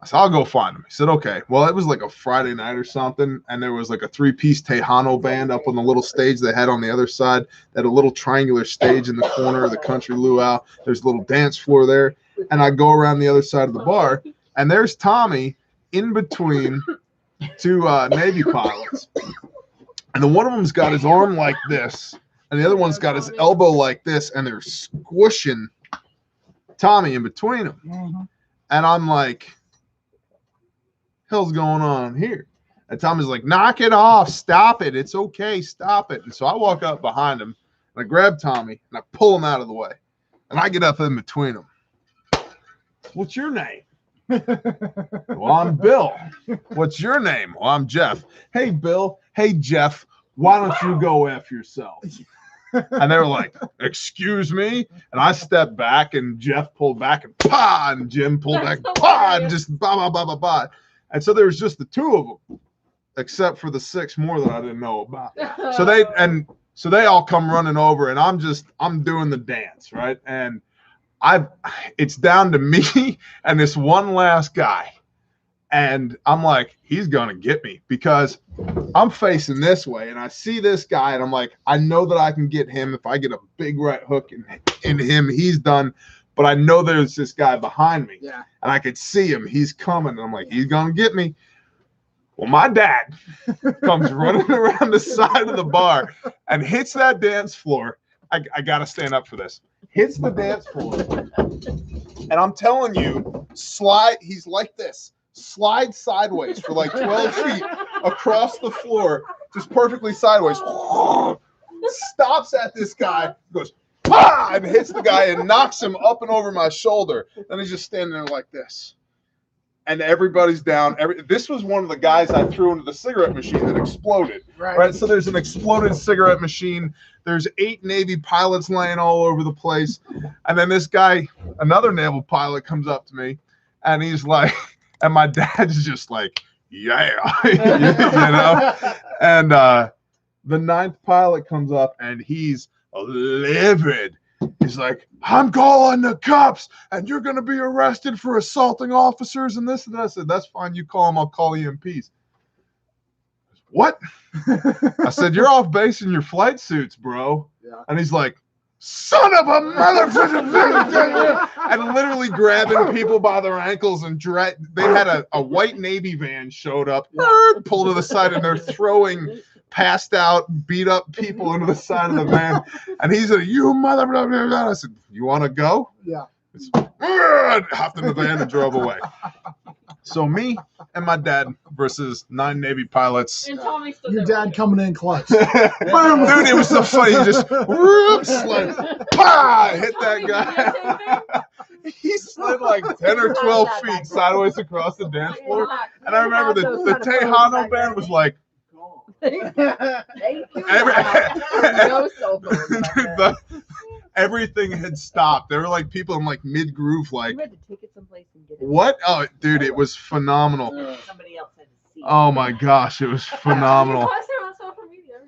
I said, I'll go find him. He said, okay. Well, it was like a Friday night or something, and there was like a 3-piece Tejano band up on the little stage they had on the other side. They had a little triangular stage in the corner of the country luau. There's a little dance floor there, and I go around the other side of the bar, and there's Tommy in between 2 Navy pilots. And then one of them's got his arm like this, and the other one's got his elbow like this, and they're squishing Tommy in between them. Mm-hmm. And I'm like, hell's going on here? And Tommy's like, knock it off, stop it, it's okay, stop it. And so I walk up behind him, and I grab Tommy, and I pull him out of the way, and I get up in between them. What's your name? Well, I'm Bill. What's your name? Well, I'm Jeff. Hey, Bill. Hey, Jeff. Why don't you go F yourself? And they were like, excuse me? And I stepped back, and Jeff pulled back, and pa, and Jim pulled back, pa, and just ba, ba, ba, ba, ba. And so there was just the 2 of them, except for the 6 more that I didn't know about. So they all come running over, and I'm doing the dance, right? And it's down to me and this one last guy. And I'm like, he's going to get me because I'm facing this way, and I see this guy, and I'm like, I know that I can get him. If I get a big right hook in him, he's done. But I know there's this guy behind me, Yeah. and I could see him. He's coming, and I'm like, he's going to get me. Well, my dad comes running around the side of the bar and hits that dance floor. I got to stand up for this. Hits the dance floor. And I'm telling you, he's like this. Slides sideways for like 12 feet across the floor, just perfectly sideways. Stops at this guy, goes, "Pah!" and hits the guy and knocks him up and over my shoulder. Then he's just standing there like this. And everybody's down. This was one of the guys I threw into the cigarette machine that exploded. Right? So there's an exploded cigarette machine. There's 8 Navy pilots laying all over the place. And then this guy, another naval pilot, comes up to me, and he's like, and my dad's just like, yeah, you know? And the 9th pilot comes up, and he's livid. He's like, I'm calling the cops, and you're going to be arrested for assaulting officers and this and that. I said, that's fine. You call them. I'll call EMPs. What? I said, you're off base in your flight suits, bro. Yeah. And he's like, son of a motherfucker. And literally grabbing people by their ankles and they had a white Navy van showed up, pulled to the side, and they're throwing passed out, beat up people into the side of the van. And he's like, you mother. I said, you want to go? Yeah. Hopped in the van and drove away. So me and my dad versus 9 Navy pilots. And Tommy stood Your there dad with coming in clutch. Boom, dude, it was so funny. He just like, hit that guy. He slid like 10 or 12 feet sideways across the dance floor. And I remember the Tejano band was like, everything had stopped. There were like people in like mid groove, like, You had to take it someplace and get it. what? Oh, dude, it was phenomenal. Somebody else had to see. Oh my gosh, it was phenomenal.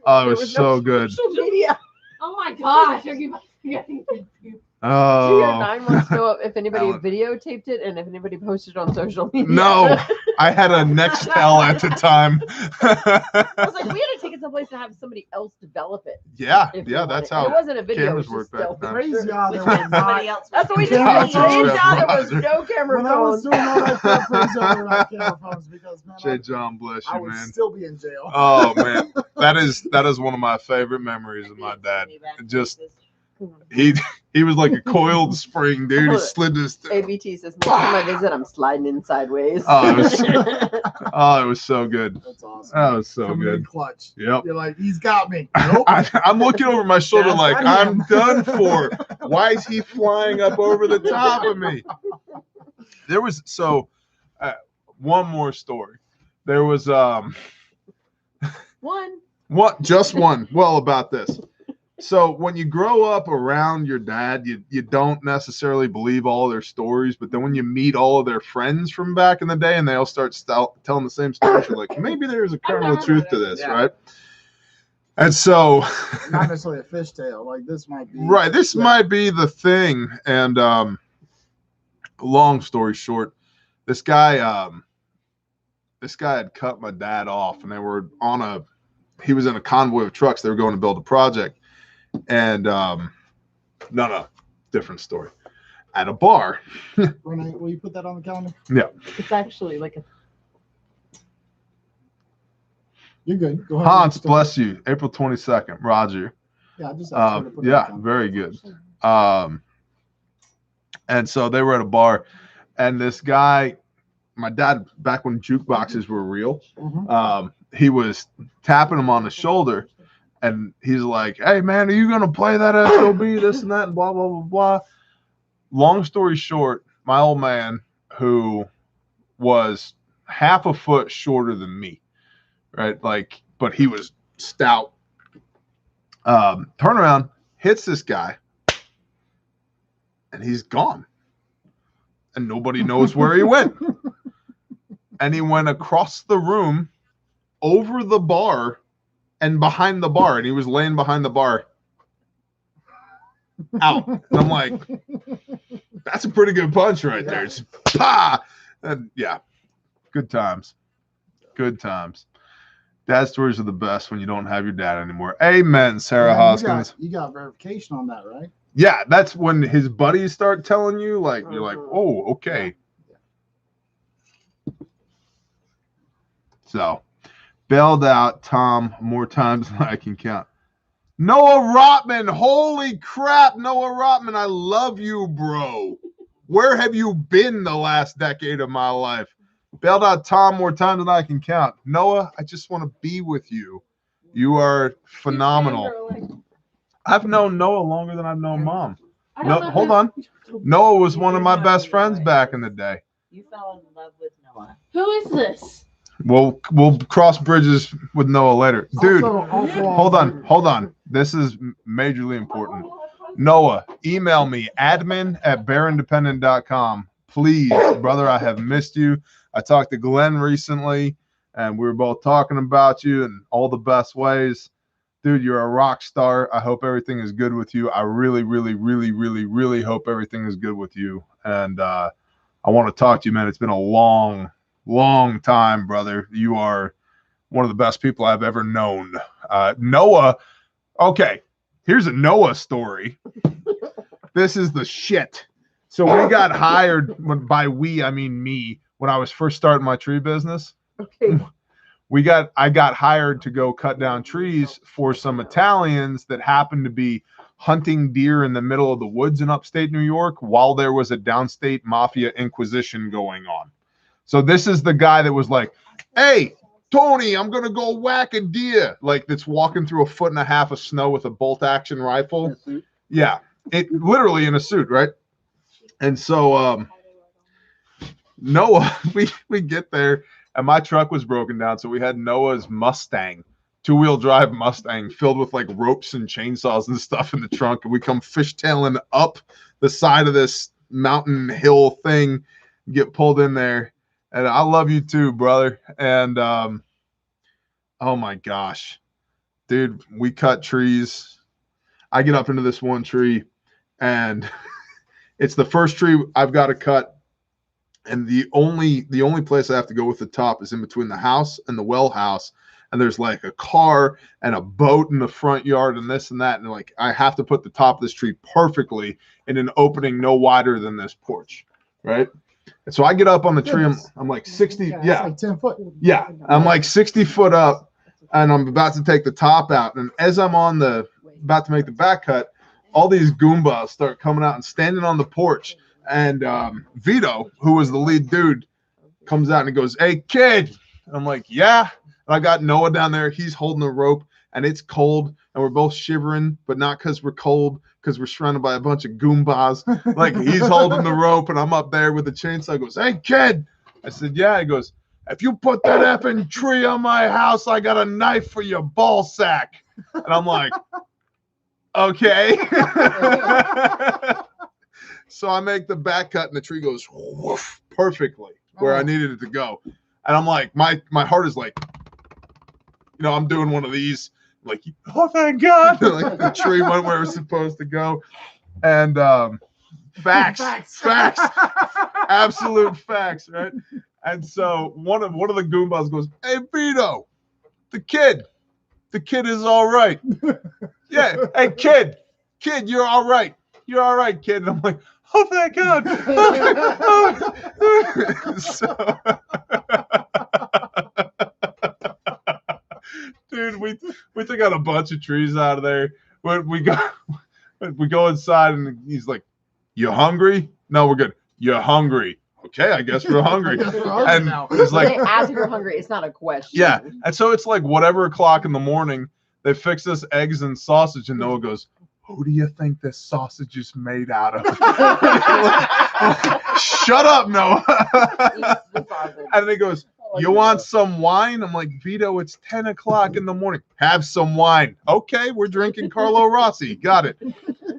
Oh, it was so good. Social media. Oh my gosh, I keep forgetting to do Oh, GR9 wants to know if anybody videotaped it and if anybody posted it on social media. no, I had a Nextel at the time. I was like, we had to take it someplace to have somebody else develop it. Yeah, if we yeah, wanted. that's And how it wasn't a video. cameras It was work just back still then. Crazy pictures. how there Which was meant somebody not. else. That's what we Camera discussed. phones. Turns out there was no camera When I was phones. doing all that stuff, praise God, there were not camera phones because man, Jay John, bless I you, would man. still be in jail. Oh man, that is one of my favorite memories of my dad. Just he was like a coiled spring, dude. He slid this. ABT says, next time I visit, I'm sliding in sideways. Oh, it was so good. That's awesome. That was so Coming in good. clutch. Yep. You're like, he's got me. Nope. I'm looking over my shoulder Yes, like I am. I'm done for. Why is he flying up over the top of me? There was one more story. There was One. what just one. Well, about this. So when you grow up around your dad, you don't necessarily believe all their stories, but then when you meet all of their friends from back in the day and they all start telling the same stories, you're like, maybe there's a kernel of truth to this, Yeah. right? And so Not necessarily a fishtail. Like this might be. right, this Yeah. might be the thing. And long story short, this guy had cut my dad off, and they were he was in a convoy of trucks. They were going to build a project. And no, different story. At a bar. Renee, will you put that on the calendar? Yeah. It's actually like a. You're good. Go ahead. Hans, bless you. April 22nd. Roger. Yeah, I just asked her to put it on the Yeah, calendar. very good. And so they were at a bar, and this guy, my dad, back when jukeboxes were real, Mhm. He was tapping him on the shoulder. And he's like, hey, man, are you going to play that SOB, this and that, and blah, blah, blah, blah. Long story short, my old man, who was half a foot shorter than me, right? Like, but he was stout. Turn around, hits this guy, and he's gone. And nobody knows where he went. And he went across the room, over the bar, and behind the bar, and he was laying behind the bar out. And I'm like, that's a pretty good punch right there. It's pa! And yeah, good times. Good times. Dad stories are the best when you don't have your dad anymore. Amen, Sarah Hoskins. You got verification on that, right? Yeah, that's when his buddies start telling you, like, you're like, oh, okay. So, bailed out Tom more times than I can count. Noah Rotman, holy crap, Noah Rotman, I love you, bro. Where have you been the last decade of my life? Bailed out Tom more times than I can count. Noah, I just want to be with you. You are phenomenal. I've known Noah longer than I've known Mom. No, hold on. Noah was one of my best friends back in the day. You fell in love with Noah. Who is this? We'll cross bridges with Noah later. Dude, Also, hold on. This is majorly important. Noah, email me, admin@barindependent.com. Please, brother, I have missed you. I talked to Glenn recently, and we were both talking about you in all the best ways. Dude, you're a rock star. I hope everything is good with you. I really, really, really, really, really hope everything is good with you. And I want to talk to you, man. It's been a long time, brother. You are one of the best people I've ever known. Noah, okay, here's a Noah story. This is the shit. So we got hired, by we, I mean me, when I was first starting my tree business. Okay. I got hired to go cut down trees for some Italians that happened to be hunting deer in the middle of the woods in upstate New York while there was a downstate mafia inquisition going on. So this is the guy that was like, hey, Tony, I'm going to go whack a deer. Like, that's walking through 1.5 feet of snow with a bolt action rifle. Yeah, it literally in a suit, right? And so Noah, we get there, and my truck was broken down. So we had Noah's Mustang, 2-wheel drive Mustang filled with like ropes and chainsaws and stuff in the trunk. And we come fishtailing up the side of this mountain hill thing, get pulled in there. And I love you too, brother. And oh my gosh, dude, we cut trees. I get up into this one tree, and it's the first tree I've got to cut. And the only place I have to go with the top is in between the house and the well house. And there's like a car and a boat in the front yard and this and that. And like, I have to put the top of this tree perfectly in an opening no wider than this porch. Right. And so I get up on the tree. I'm like 60. Yeah. Like 10 foot. Yeah. I'm like 60 foot up and I'm about to take the top out. And as I'm about to make the back cut, all these Goombas start coming out and standing on the porch. And Vito, who was the lead dude, comes out and he goes, "Hey, kid." And I'm like, "Yeah." And I got Noah down there. He's holding the rope, and it's cold, and we're both shivering, but not because we're cold, because we're surrounded by a bunch of Goombas. Like, he's holding the rope, and I'm up there with the chainsaw. He goes, "Hey, kid." I said, "Yeah." He goes, "If you put that effing tree on my house, I got a knife for your ball sack." And I'm like, "Okay." So I make the back cut and the tree goes woof perfectly where I needed it to go. And I'm like, my heart is like, I'm doing one of these, like, oh, thank God. Like the tree went where it was supposed to go. And facts, absolute facts, right? And so one of the Goombas goes, "Hey, Vito, the kid is all right." Yeah, "Hey, kid, you're all right. You're all right, kid." And I'm like, "Oh, thank God." So, dude, we took out a bunch of trees out of there. We go inside and he's like, "You hungry?" "No, we're good." "You're hungry?" "Okay, I guess we're hungry." And it's like, they ask if you're hungry. It's not a question. yeah. And so it's like whatever o'clock in the morning, they fix us eggs and sausage, and Noah goes, "Who do you think this sausage is made out of?" Shut up, Noah. And then he goes, "You want some wine?" I'm like, "Vito, it's 10 o'clock in the morning." "Have some wine." "Okay, we're drinking Carlo Rossi." "Got it."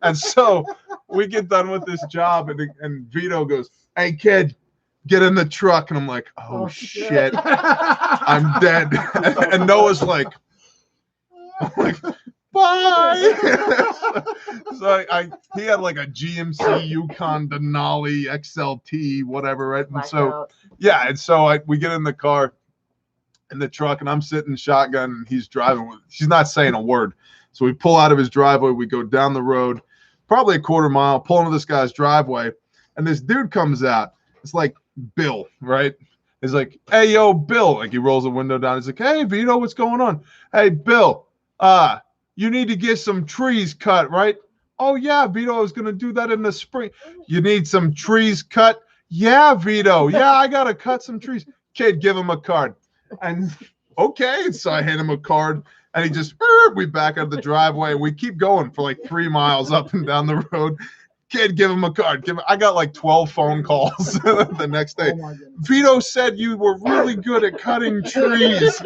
And so we get done with this job, and Vito goes, "Hey, kid, get in the truck." And I'm like, oh shit, I'm dead. And Noah's like, "Bye." So he had like a GMC Yukon Denali XLT, whatever, right? And so yeah, and so we get in the car, in the truck, and I'm sitting shotgun, and he's driving. He's not saying a word. So we pull out of his driveway. We go down the road, probably a quarter mile, pull into this guy's driveway, and this dude comes out. It's like Bill, right? He's like, "Hey, yo, Bill." Like, he rolls the window down. He's like, "Hey, Vito, what's going on?" "Hey, Bill, you need to get some trees cut, right?" "Oh, yeah, Vito, I was going to do that in the spring." "You need some trees cut?" "Yeah, Vito. Yeah, I got to cut some trees." "Kid, give him a card." And okay. And so I hand him a card, and he just, we back out of the driveway. We keep going for like 3 miles up and down the road. "Kid, give him a card." I got like 12 phone calls the next day. Oh, "Vito said you were really good at cutting trees."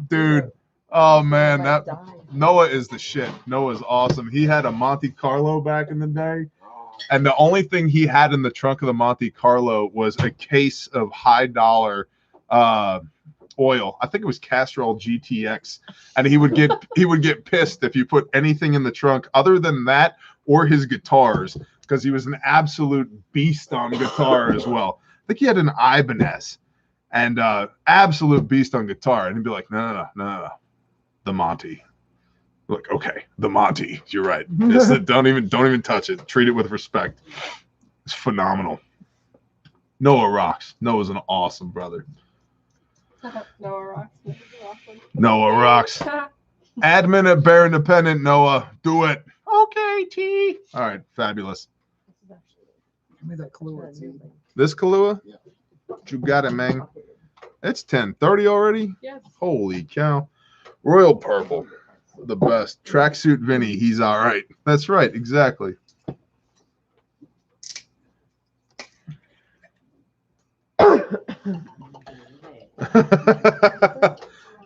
Dude. Oh man, that Noah is the shit. Noah's awesome. He had a Monte Carlo back in the day, and the only thing he had in the trunk of the Monte Carlo was a case of high dollar oil. I think it was Castrol GTX, and he would get pissed if you put anything in the trunk other than that or his guitars, because he was an absolute beast on guitar as well. I think he had an Ibanez, and absolute beast on guitar, and he'd be like, no. The Monty. Like, okay, the Monty. You're right. Don't even touch it. Treat it with respect. It's phenomenal. Noah rocks. Noah's an awesome brother. Noah rocks. Noah rocks. Admin at Bear Independent, Noah. Do it. Okay, T. All right, fabulous. Give me that Kahlua tea. This Kahlua? Yeah. You got it, man. It's 10:30 already? Yes. Holy cow. Royal Purple. The best. Tracksuit Vinny. He's all right. That's right. Exactly.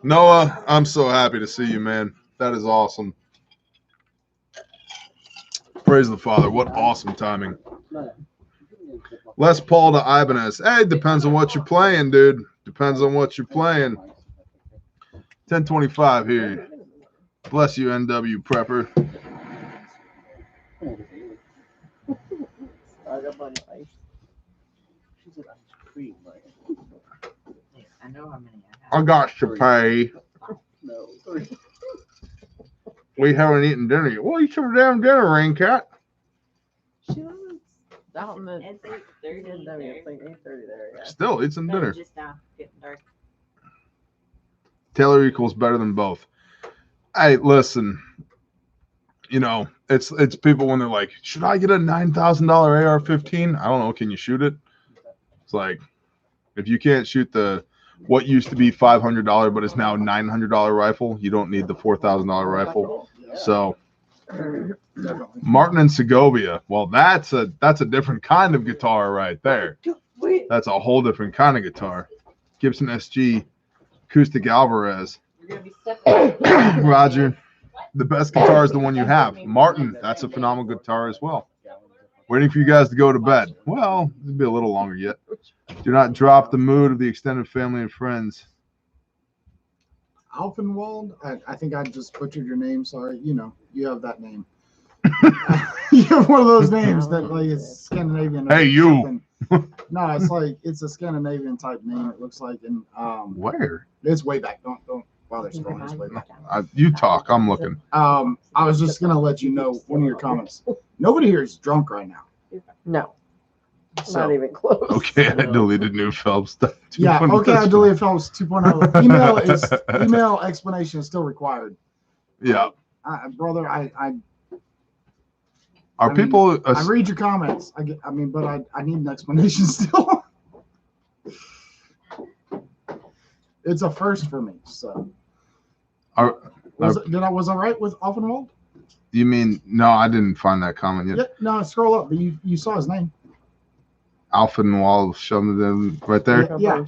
Noah, I'm so happy to see you, man. That is awesome. Praise the Father. What awesome timing. Les Paul to Ibanez. Hey, depends on what you're playing, dude. Depends on what you're playing. 10:25 here. Bless you, NW Prepper. Start up on your ice. She's an ice cream, right? I know how many I got to pay. No. We haven't eaten dinner yet. Well, eat some damn dinner, Rain Cat. She was out in the. It's 8:30. It's like 8:30 there. Yeah. Still, eat some dinner. Just now, getting dark. Taylor equals better than both. Hey, listen. You know, it's people when they're like, should I get a $9,000 AR-15? I don't know. Can you shoot it? It's like, if you can't shoot the what used to be $500 but is now $900 rifle, you don't need the $4,000 rifle. So, Martin and Segovia. Well, that's a different kind of guitar right there. That's a whole different kind of guitar. Gibson SG acoustic Alvarez. We're gonna be stepping. Roger. The best guitar is the one you have. Martin, that's a phenomenal guitar as well. Waiting for you guys to go to bed. Well, it'll be a little longer yet. Do not drop the mood of the extended family and friends. Alfenwald. I think I just butchered your name. Sorry. You know, you have that name. You have one of those names that like it's Scandinavian. Hey, you. No, it's like it's a Scandinavian type name. It looks like, and Where? it's way back. Don't bother scrolling. It's way back. You talk. I'm looking. I was just gonna let you know one of your comments. Nobody here is drunk right now. No, So, not even close. Okay, I deleted New Phelps. yeah. Okay, I deleted Phelps 2.0. Email explanation is still required. Yeah. Brother, I Are people? I read your comments. I need an explanation still. It's a first for me. So, was I right with Offenwald? You mean no? I didn't find that comment yet. Yeah, no. Scroll up. But you saw his name. Alfenwald, showing them right there. Yeah.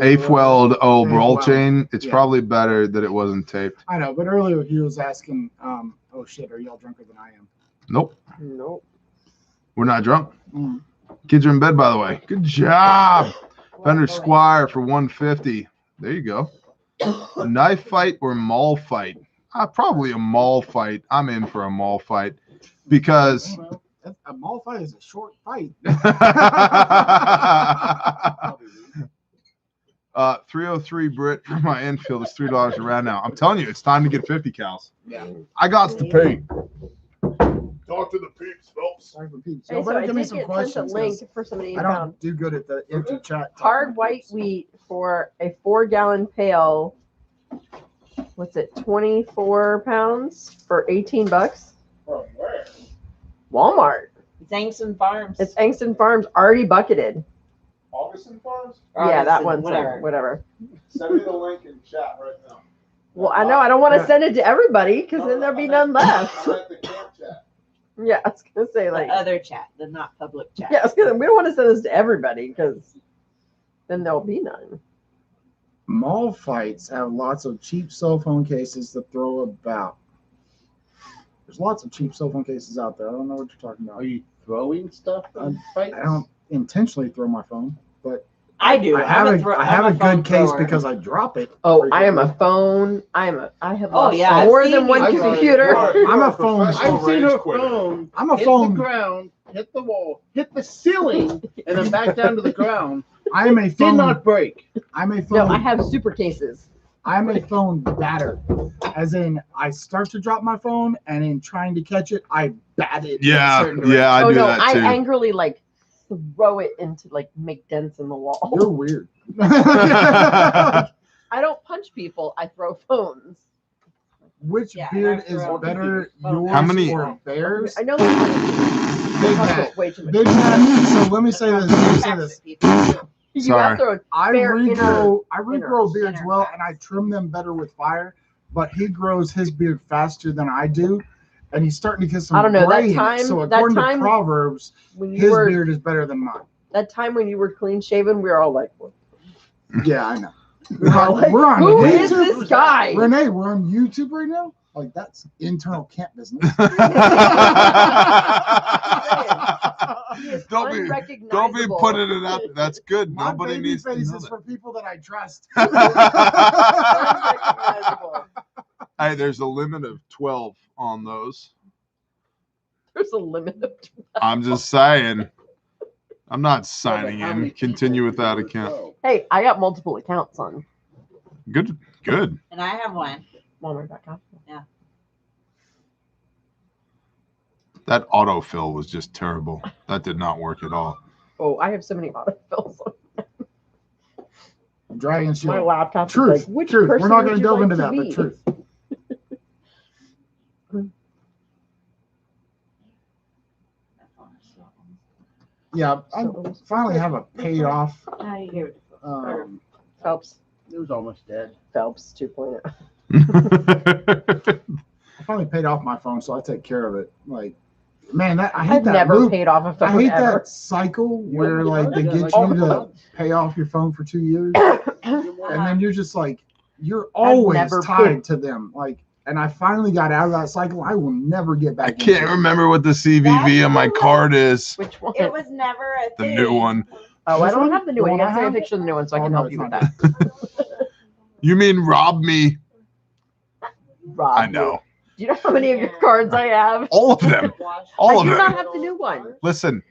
Eighth weld roll weld. chain. It's Yeah. probably better that it wasn't taped. I know, but earlier he was asking, oh shit, are y'all drunker than I am? Nope, Nope. we're not drunk. Mm. Kids are in bed, by the way. Good job, Fender Squire for 150. There you go. A knife fight or mall fight? Probably a mall fight. I'm in for a mall fight because. Well, a mall fight is a short fight. 303 Brit for my infield is $3 a round now. I'm telling you, it's time to get 50 cals. Yeah. I got to pay. Talk to the peeps, Phelps. Sorry for peeps. Hey, Y'all so better I give me did some get sent questions. a link 'Cause for somebody I found don't do good at the empty chat. hard white wheat for a 4-gallon pail. What's it? 24 pounds for $18. From where? Walmart. It's Angston Farms. It's Angston Farms already bucketed. Augustin Farms? Yeah, that Augustin, one's whatever. Send me the link in chat right now. Well, I know I don't want to send it to everybody because then there'll be none left. I'm at the camp chat. Yeah, I was gonna say the like other chat, the not public chat. yeah, I was gonna, we don't want to send this to everybody because then there'll be none. Mall fights have lots of cheap cell phone cases to throw about. There's lots of cheap cell phone cases out there. I don't know what you're talking about. Are you throwing stuff in fights? I don't intentionally throw my phone, but I do. I have a phone good case thrower. because I drop it. Oh, I am a phone. I have Oh, lost yeah, I've more seen than one you. computer. I'm a phone. I've seen her phone I'm a hit phone. the ground, hit the wall, hit the ceiling, and then back down to the ground. I am a Did phone. not break. I'm a No, phone. I have super cases. I'm a phone batter. As in, I start to drop my phone, and in trying to catch it, I bat it. in a Yeah, certain direction. yeah, I Oh do no, that I too. angrily like throw it into like make dents in the wall. You're weird. I don't punch people. I throw phones. Which Yeah, beard that's is right. better, How yours many- or bears? I know. Big man. Way too much. Big man. So let me say this. Let me say this. You gotta Sorry. throw I Fair regrow beards inner well, facts. and I trim them better with fire. But he grows his beard faster than I do, and he's starting to get some I don't know, that gray in it. time- So that according time to Proverbs, when you his were beard is better than mine. that time when you were clean shaven. We were all like, Yeah, I know. we were all like, We're on who is YouTube. this guy? Renee, we're on YouTube right now. Like that's internal camp business. He is Don't be unrecognizable. putting it out. That's good. My Nobody baby needs to face know is that. for people that I trust. Unrecognizable. Hey, there's a limit of 12 on those. There's a limit of I'm just saying. I'm not signing How many in. Continue people without do you account. know? Hey, I got multiple accounts on Good. Good. And I have one. Walmart.com. That autofill was just terrible. That did not work at all. Oh, I have so many autofills on Dragon my Shield. laptop. Truth. Is like, which Truth. We're person not would going to you delve like into to that, but be? truth. Yeah, I So- finally have a paid off. Now you give it. Phelps. It was almost dead. Phelps 2.0. I finally paid off my phone, so I take care of it. Like, man, that I hate I've that never loop. paid off a I phone hate ever. that cycle where Yeah, like they yeah, get like- you to pay off your phone for 2 years, and then you're just like you're always never tied to them. Like, and I finally got out of that cycle. I will never get back. I can't into it. remember what the CVV on my card is. Which one? It was never a The thing. new one. Oh, I This don't one? have the new The one. You one have to I take a have? picture of the new one so I Oh, can no, help it's you with not that. You mean rob me? Rob, I know. Do you know how many of your cards I have? All of them. All I of do not them. have the new one. Listen,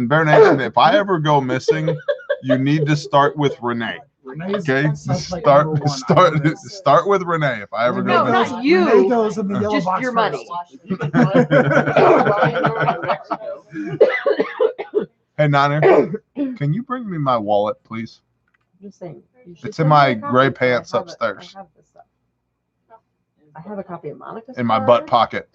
Bear Nation, if I ever go missing, you need to start with Renee. Renee's Okay? suspect number one. Start with Renee if I ever No, go not missing. you. Renee goes in the yellow Just box your first. money. Hey Niner, can you bring me my wallet, please? I'm just saying. you should It's send in me my a copy, gray so I pants have it. upstairs. I have this stuff. I have a copy of Monica's In my card. butt pocket.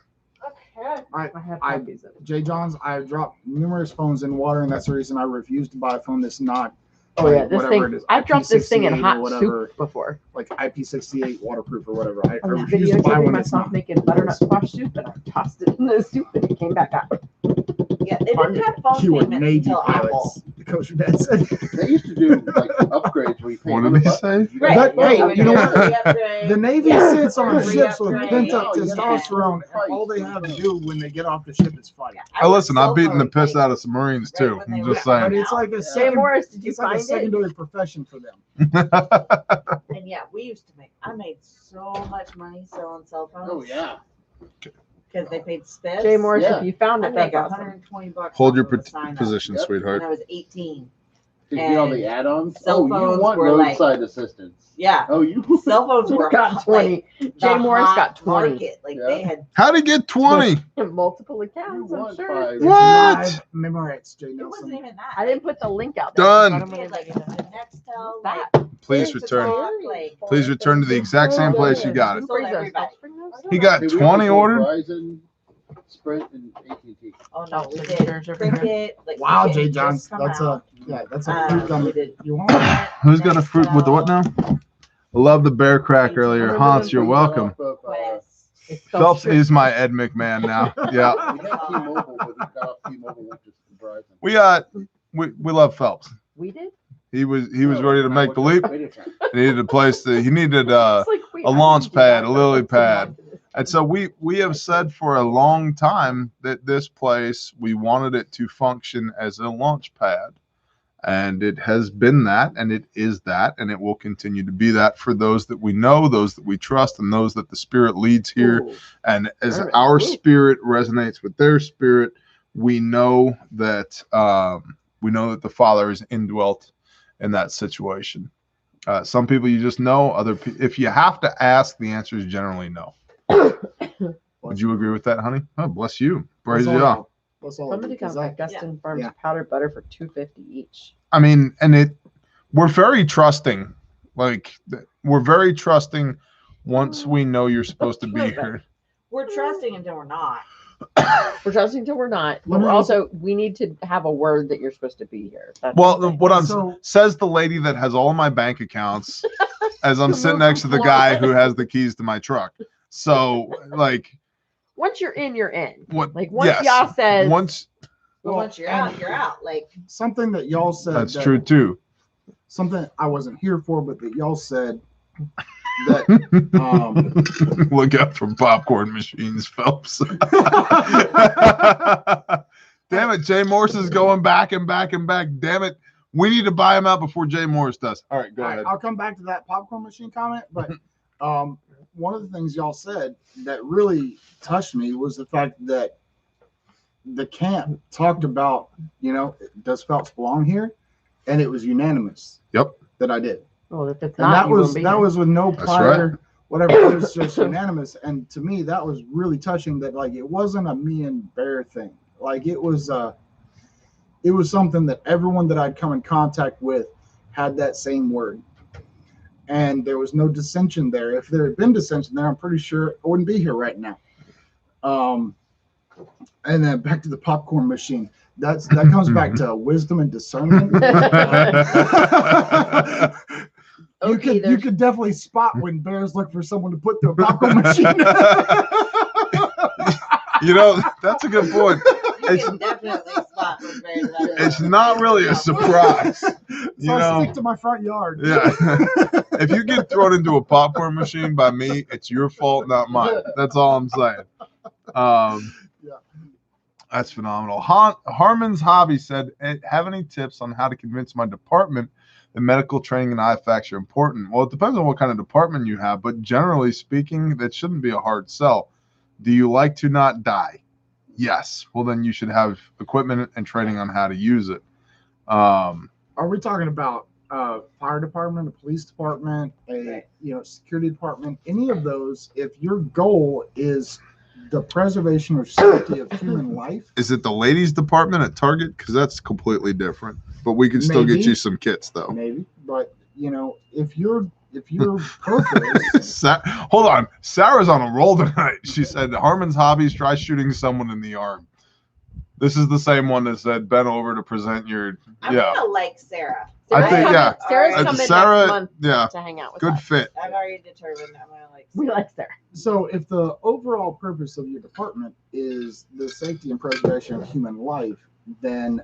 I have I- copies of it. Jay Johns, I've dropped numerous phones in water, and that's the reason I refuse to buy a phone that's not Oh yeah, like, this whatever it thing. is, I've dropped this thing in IP68 or hot whatever. soup before. like IP68 waterproof or whatever. I On that refuse video, to buy showing one that's myself not. making butternut squash soup, and I tossed it in the soup, and it came back out. Yeah, they didn't have phone You were payments Navy until Apple. pilots. The coach dad said. They used to do like upgrades where you pay What did another he button. say? Right. But, hey, Well, you know what? re-upgrade. The Navy Yeah. sits on ships with Re-upgrade. pent up Yeah. testosterone, and all they have to do when they get off the ship is fight. Hey, listen, I've beaten the piss out of some Marines too. Right when I'm they just were- But saying. it's like a Jay second, Morris, did you it's like a find it? secondary profession for them. And yeah, we used to I made so much money selling cell phones. Oh yeah. Because they paid spiffs. Jay Morris, Yeah. if you found I it, make that's awesome. $120. Hold your off of a sign-up position, Yep. sweetheart. When I was 18. Did you get all the And add-ons? cell Oh, you phones want were like- roadside assistance. Yeah. Oh, you. Cell phones You were got 20. Like, Jay the Morris hot got 20. market. Like Yeah. they had How'd he get 20? Multiple You accounts, I'm want sure. five. It's What? live Memorex, Jay it wasn't Nelson. even that. I didn't put the link out there. Done. I don't We had like know the Nextel. that. Please Like, return. like, Please return to the exact same place you got it. Sold everybody. He got Hey, we 20 sold ordered? Verizon, Sprint, and AT&T. Oh no, we Oh, did there's over here. Cricket. Like, Wow, Cricket Jay had Johns, just come that's out. a fruit We gum. did You want? Who's got a fruit with the what now? I love the bear crack earlier. Hans, you're welcome. Quest. It's Phelps self-strip. is my Ed McMahon now. Yeah. We had T-Mobile, but we got off T-Mobile, went to Verizon. We love Phelps. We did? He was ready to make the leap. Wait a second. He needed a place to he needed It's like, wait, a I launch didn't do that, pad, a but lily let's move on pad. to this. And so we have said for a long time that this place, we wanted it to function as a launch pad. And it has been that, and it is that, and it will continue to be that for those that we know, those that we trust, and those that the Spirit leads here. Ooh. And as Alright. our Ooh. spirit resonates with their spirit, we know that the Father is indwelt in that situation. Some people you just know. Other if you have to ask, the answer is generally no. Would you agree with that, honey? Oh, bless you. Praise That's you. all. That's all. Somebody got that Gustin Farms Yeah. powdered butter for $2.50 each. I mean, and we're very trusting. Like we're very trusting once we know you're supposed to be here. We're trusting until we're not. We're trusting until we're not, but Let me- we're also we need to have a word that you're supposed to be here. That's Well, the thing. what I'm So- says the lady that has all my bank accounts as I'm Who sitting moved next to from the guy Florida. who has the keys to my truck. So, like, once you're in, you're in. what? Like once yes. y'all says Once But once you're out, you're out. Like Something that y'all said. that's that- true too. Something I wasn't here for, but that y'all said that. Look out for popcorn machines, Phelps. Damn it, Jay Morris is going back and back and back. Damn it. We need to buy him out before Jay Morris does. All right, go All right, ahead. I'll come back to that popcorn machine comment, but one of the things y'all said that really touched me was the fact that the camp talked about, does Phelps belong here? And it was unanimous. Yep. That I did. Well, if it's And not, that you was won't be that here. was with no That's prior right. whatever. It was just unanimous. And to me, that was really touching. That like it wasn't a me and Bear thing. Like it was something that everyone that I'd come in contact with had that same word. And there was no dissension there. If there had been dissension there, I'm pretty sure I wouldn't be here right now. And then back to the popcorn machine. That comes back to wisdom and discernment. You could definitely spot when bears look for someone to put through a popcorn machine. That's a good point. You can definitely spot when bears are out there. It's not really a surprise. So I stick to my front yard. Yeah. If you get thrown into a popcorn machine by me, it's your fault, not mine. That's all I'm saying. Yeah. That's phenomenal. Harmon's Hobby said, have any tips on how to convince my department that medical training and IFACs are important? Well, it depends on what kind of department you have, but generally speaking, that shouldn't be a hard sell. Do you like to not die? Yes. Well, then you should have equipment and training on how to use it. Are we talking about fire department, a police department, a security department, any of those? If your goal is the preservation or safety of human life, is it the ladies department at Target? Because that's completely different. But we can still get Maybe. you some kits, though. maybe. But if your purpose, Hold on. Sarah's on a roll tonight. She said Harmon's Hobbies, try shooting someone in the arm. This is the same one that said bend over to present your. I'm gonna like Sarah. I think, yeah. Sarah's Alright. coming Sarah, next month yeah, to hang out with good us. fit. I've already determined I'm gonna like We Sarah. like Sarah. so if the overall purpose of your department is the safety and preservation of human life, then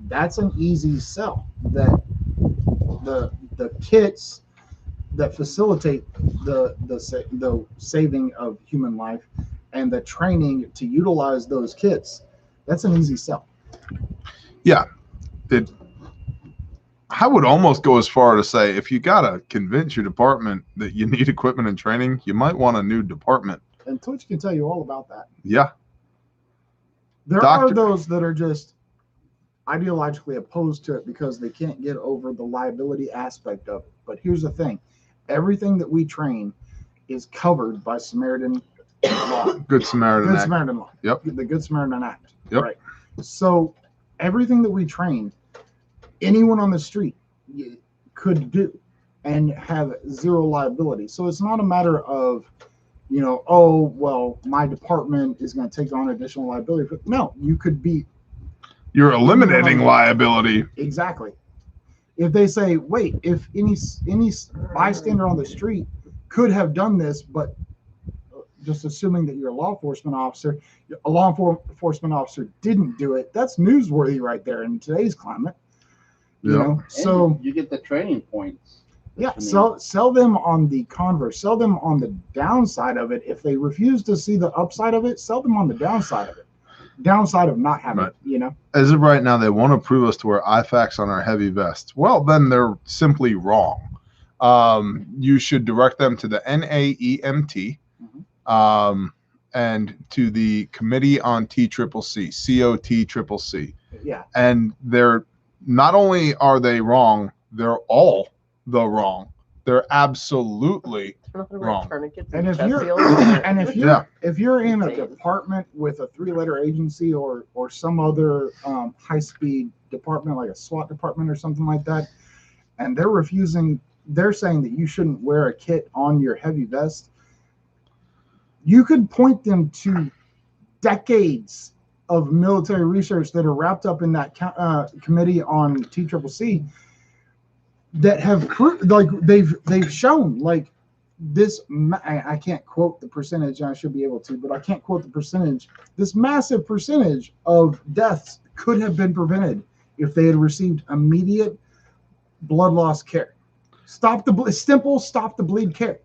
that's an easy sell. That the kits that facilitate the saving of human life and the training to utilize those kits, that's an easy sell. Yeah. I would almost go as far to say if you got to convince your department that you need equipment and training, you might want a new department. And Twitch can tell you all about that. Yeah. There Doctor- are those that are just ideologically opposed to it because they can't get over the liability aspect of it. But here's the thing. Everything that we train is covered by Samaritan law. Good Samaritan Good Act. Samaritan law. Yep. The Good Samaritan Act. Yep. Right. So everything that we train, anyone on the street could do and have zero liability. So it's not a matter of, oh, well, my department is going to take on additional liability. But no, you could be. You're eliminating liability. Exactly. If they say, wait, if any bystander on the street could have done this, but just assuming that you're a law enforcement officer didn't do it, that's newsworthy right there in today's climate. Yeah. So you get the training points. yeah, I mean- sell them on the converse, sell them on the downside of it. If they refuse to see the upside of it, sell them on the downside of it. Downside of not having Right. it, As of right now, they want to prove us to wear IFACs on our heavy vests. Well, then they're simply wrong. You should direct them to the NAEMT and to the Committee on TCCC, COTCCC. Yeah. And they're not only are they wrong, they're all the wrong. They're absolutely Nothing Wrong. about tourniquets And if chest you're seals. and if you're Yeah. if you're in a department with a 3-letter agency or some other high-speed department like a SWAT department or something like that, and they're saying that you shouldn't wear a kit on your heavy vest, you could point them to decades of military research that are wrapped up in that committee on TCCC that have they've shown like this. I can't quote the percentage, and I should be able to, but I can't quote the percentage. This massive percentage of deaths could have been prevented if they had received immediate blood loss care. Stop the bleed care.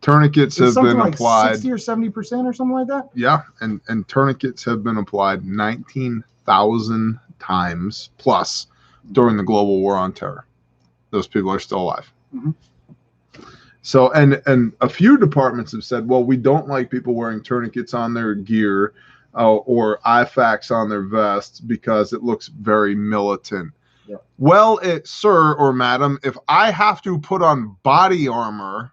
tourniquets It's have something been like applied. 60 or 70% or something like that. Yeah, and tourniquets have been applied 19,000 times plus during the global war on terror. Those people are still alive. Mhm. So, and a few departments have said, well, we don't like people wearing tourniquets on their gear or IFAKs on their vests because it looks very militant. Yeah. Well, sir or madam, if I have to put on body armor,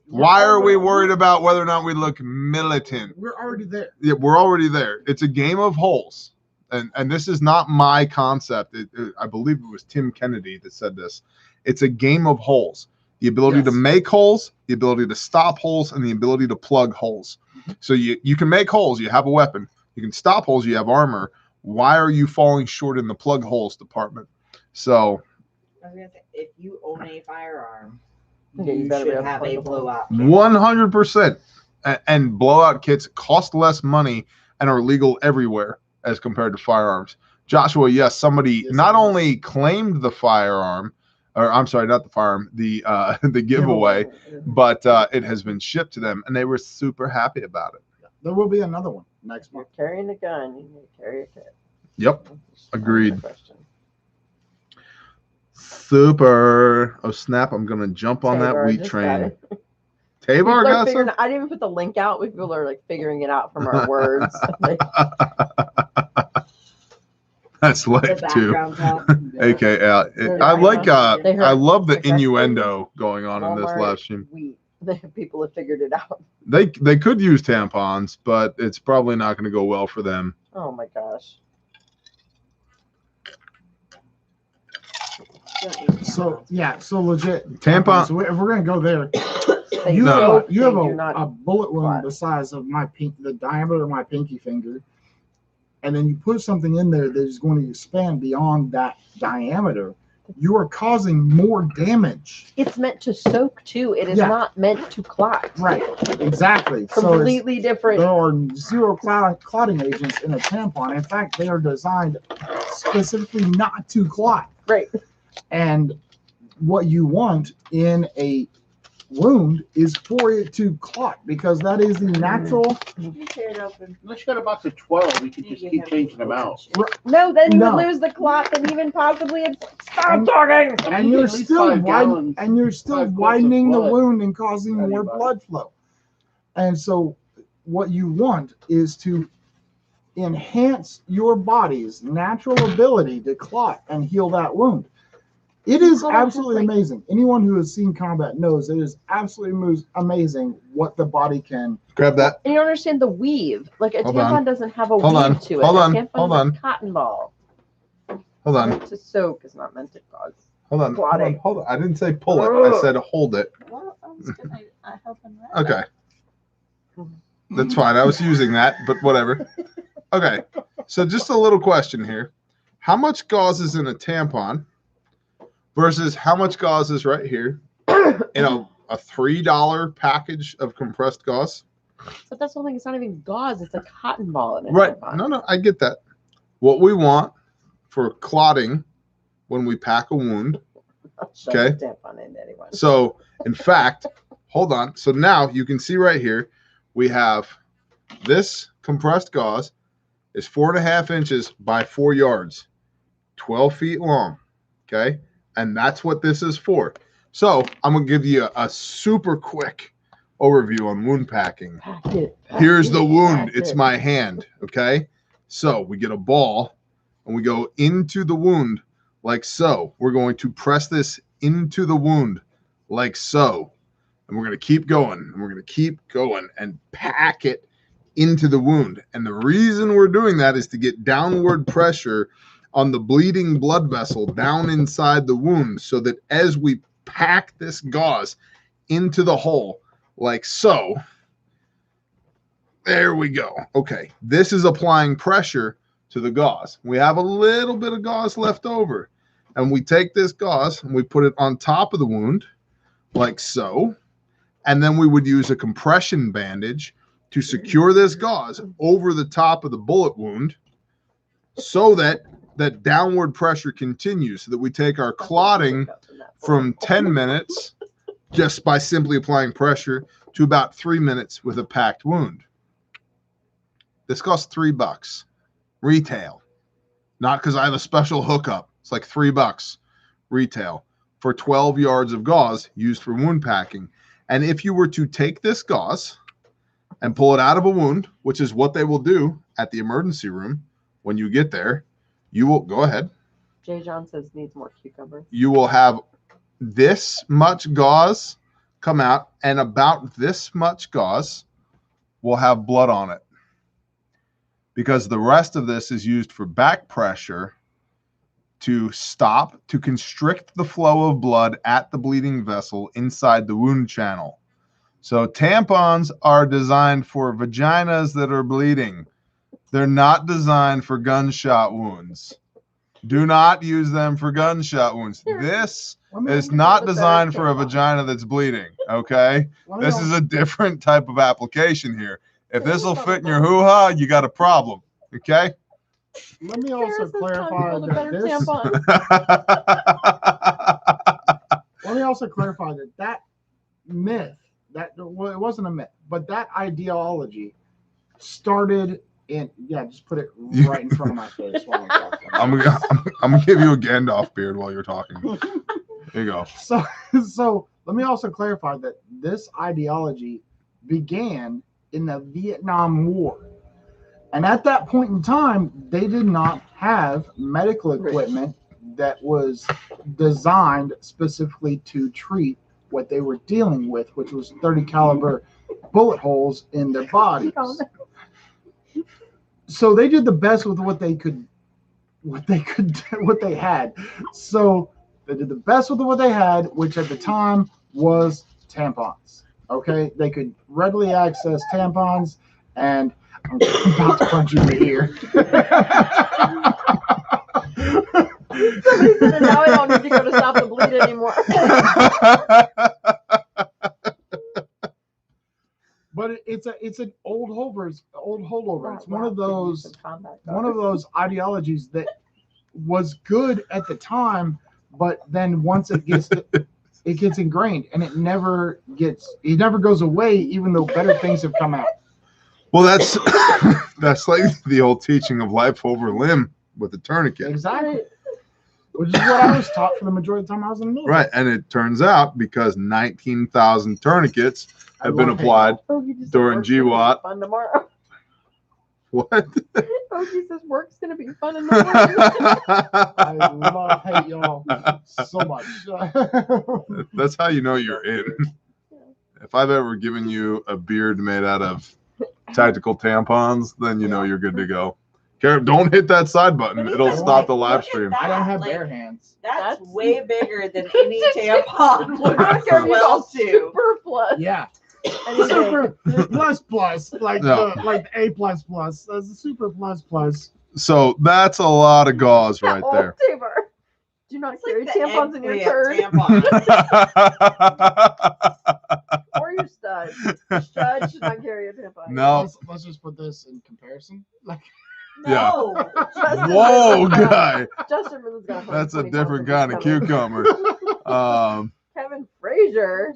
why are we worried about whether or not we look militant? We're already there. Yeah, we're already there. It's a game of holes. And this is not my concept. I believe it was Tim Kennedy that said this. It's a game of holes. The ability to make holes, the ability to stop holes, and the ability to plug holes. So you can make holes, you have a weapon. You can stop holes, you have armor. Why are you falling short in the plug holes department? So I was gonna say, if you own a firearm, Yeah, you you better be should able to have plug a the hole. blowout kit. 100%. And blowout kits cost less money and are legal everywhere as compared to firearms. Joshua, yes, somebody not only claimed the firearm, or I'm sorry, not the firearm, the giveaway, but it has been shipped to them, and they were super happy about it. There will be another one next You're month. carrying a gun, you need to carry a kit. Yep, agreed. Question. Super. Oh snap! I'm gonna jump on that Tabar wheat just train. got it. Tabar People are got figuring, some. I didn't even put the link out. People are like figuring it out from our words. Like, That's The life too. background talk. AKA, I like. They heard I love the successful innuendo going on in this Walmart live stream. wheat. People have figured it out. They could use tampons, but it's probably not going to go well for them. Oh my gosh. So yeah, so legit Tampon. So if we're gonna go there, They you No. have, you have do not a bullet wound clot. the size of the diameter of my pinky finger, and then you put something in there that is going to expand beyond that diameter. You are causing more damage. It's meant to soak too. It is Yeah. not meant to clot. Right. Exactly. So it's, Completely different. there are zero clotting agents in a tampon. In fact, they are designed specifically not to clot. Right. And what you want in a wound is for it to clot, because that is the natural. Unless you got a box of 12, you can just keep changing them out. No, then you No. would lose the clot and even possibly stop And- talking. I And mean, you're at least still 5 gallons, 5 quarts of widening the blood. wound and causing more Anybody. blood flow. And so what you want is to enhance your body's natural ability to clot and heal that wound. It is People don't have, absolutely like- amazing. Anyone who has seen combat knows it is absolutely amazing what the body can. Grab that. And you don't understand the weave. Like a Hold tampon on. doesn't have a Hold weave on. to it. Hold A on. tampon Hold is on. a cotton ball. Hold on. Meant to soak is not meant to cause. Hold on. Hold on. Clotting. Hold on. I didn't say pull it. I said hold it. Well, I was gonna help him out. Okay. That's fine. I was using that, but whatever. Okay. So just a little question here. How much gauze is in a tampon versus how much gauze is right here in a $3 package of compressed gauze? But that's the whole thing. It's not even gauze. It's a cotton ball in a Right. tampon. No, I get that. What we want for clotting when we pack a wound. Shove Okay. the tampon into anyone. So, in fact, hold on. So now you can see right here, we have this compressed gauze is 4.5 inches by 4 yards, 12 feet long. Okay. And that's what this is for. So I'm going to give you a super quick overview on wound packing. Pack it, pack Here's it, the wound. pack It's it. my hand. Okay. So we get a ball and we go into the wound like so. We're going to press this into the wound like so. And we're going to keep going. And we're going to keep going and pack it into the wound. And the reason we're doing that is to get downward pressure on the bleeding blood vessel down inside the wound, so that as we pack this gauze into the hole like so, there we go. Okay, this is applying pressure to the gauze. We have a little bit of gauze left over, and we take this gauze and we put it on top of the wound like so, and then we would use a compression bandage to secure this gauze over the top of the bullet wound so that that downward pressure continues, so that we take our clotting from 10 minutes just by simply applying pressure to about 3 minutes with a packed wound. This costs $3 retail, not because I have a special hookup. It's like $3 retail for 12 yards of gauze used for wound packing. And if you were to take this gauze and pull it out of a wound, which is what they will do at the emergency room when you get there. You will go ahead. Jay John says needs more cucumbers. You will have this much gauze come out, and about this much gauze will have blood on it, because the rest of this is used for back pressure to constrict the flow of blood at the bleeding vessel inside the wound channel. So tampons are designed for vaginas that are bleeding. They're not designed for gunshot wounds. Do not use them for gunshot wounds. This is not designed for a vagina that's bleeding, okay? This is a different type of application here. If this will fit in your hoo-ha, you got a problem, okay? Let me also clarify Build a better that this. tampon. Let me also clarify that myth, well, it wasn't a myth, but that ideology started in, just put it right in front of my face while I'm talking. I'm gonna give you a Gandalf beard while you're talking. There you go. So let me also clarify that this ideology began in the Vietnam War. And at that point in time, they did not have medical equipment that was designed specifically to treat what they were dealing with, which was 30 caliber bullet holes in their bodies. So they did the best with what they had. So they did the best with what they had, which at the time was tampons. Okay, they could readily access tampons, and I'm about to punch you in the ear. Somebody said, now I don't need to go to stop the bleed anymore. But it's an old holdover. It's one of those ideologies that was good at the time, but then once it gets ingrained, and it never goes away, even though better things have come out. Well, that's like the old teaching of life over limb with the tourniquet. Exactly. Which is what I was taught for the majority of the time I was in the military. Right, and it turns out because 19,000 tourniquets have been applied during GWAT. Fun tomorrow. What? Ogie says work's gonna be fun in the morning. I hate y'all so much. That's how you know you're in. If I've ever given you a beard made out of tactical tampons, then you know you're good to go. Don't hit that side button. It'll stop the live stream. I don't have bare hands. That's way bigger than any tampon would well to. Super plus. Yeah. Super plus, like the A++. That's a super plus. So that's a lot of gauze right there. Tabor. Do not carry tampons in your turd. Or your stud. Your stud should not carry a tampon. No. Let's just put this in comparison. No. Yeah. Whoa, guy. Justin has got That's a different kind of cucumber. Kevin Frazier.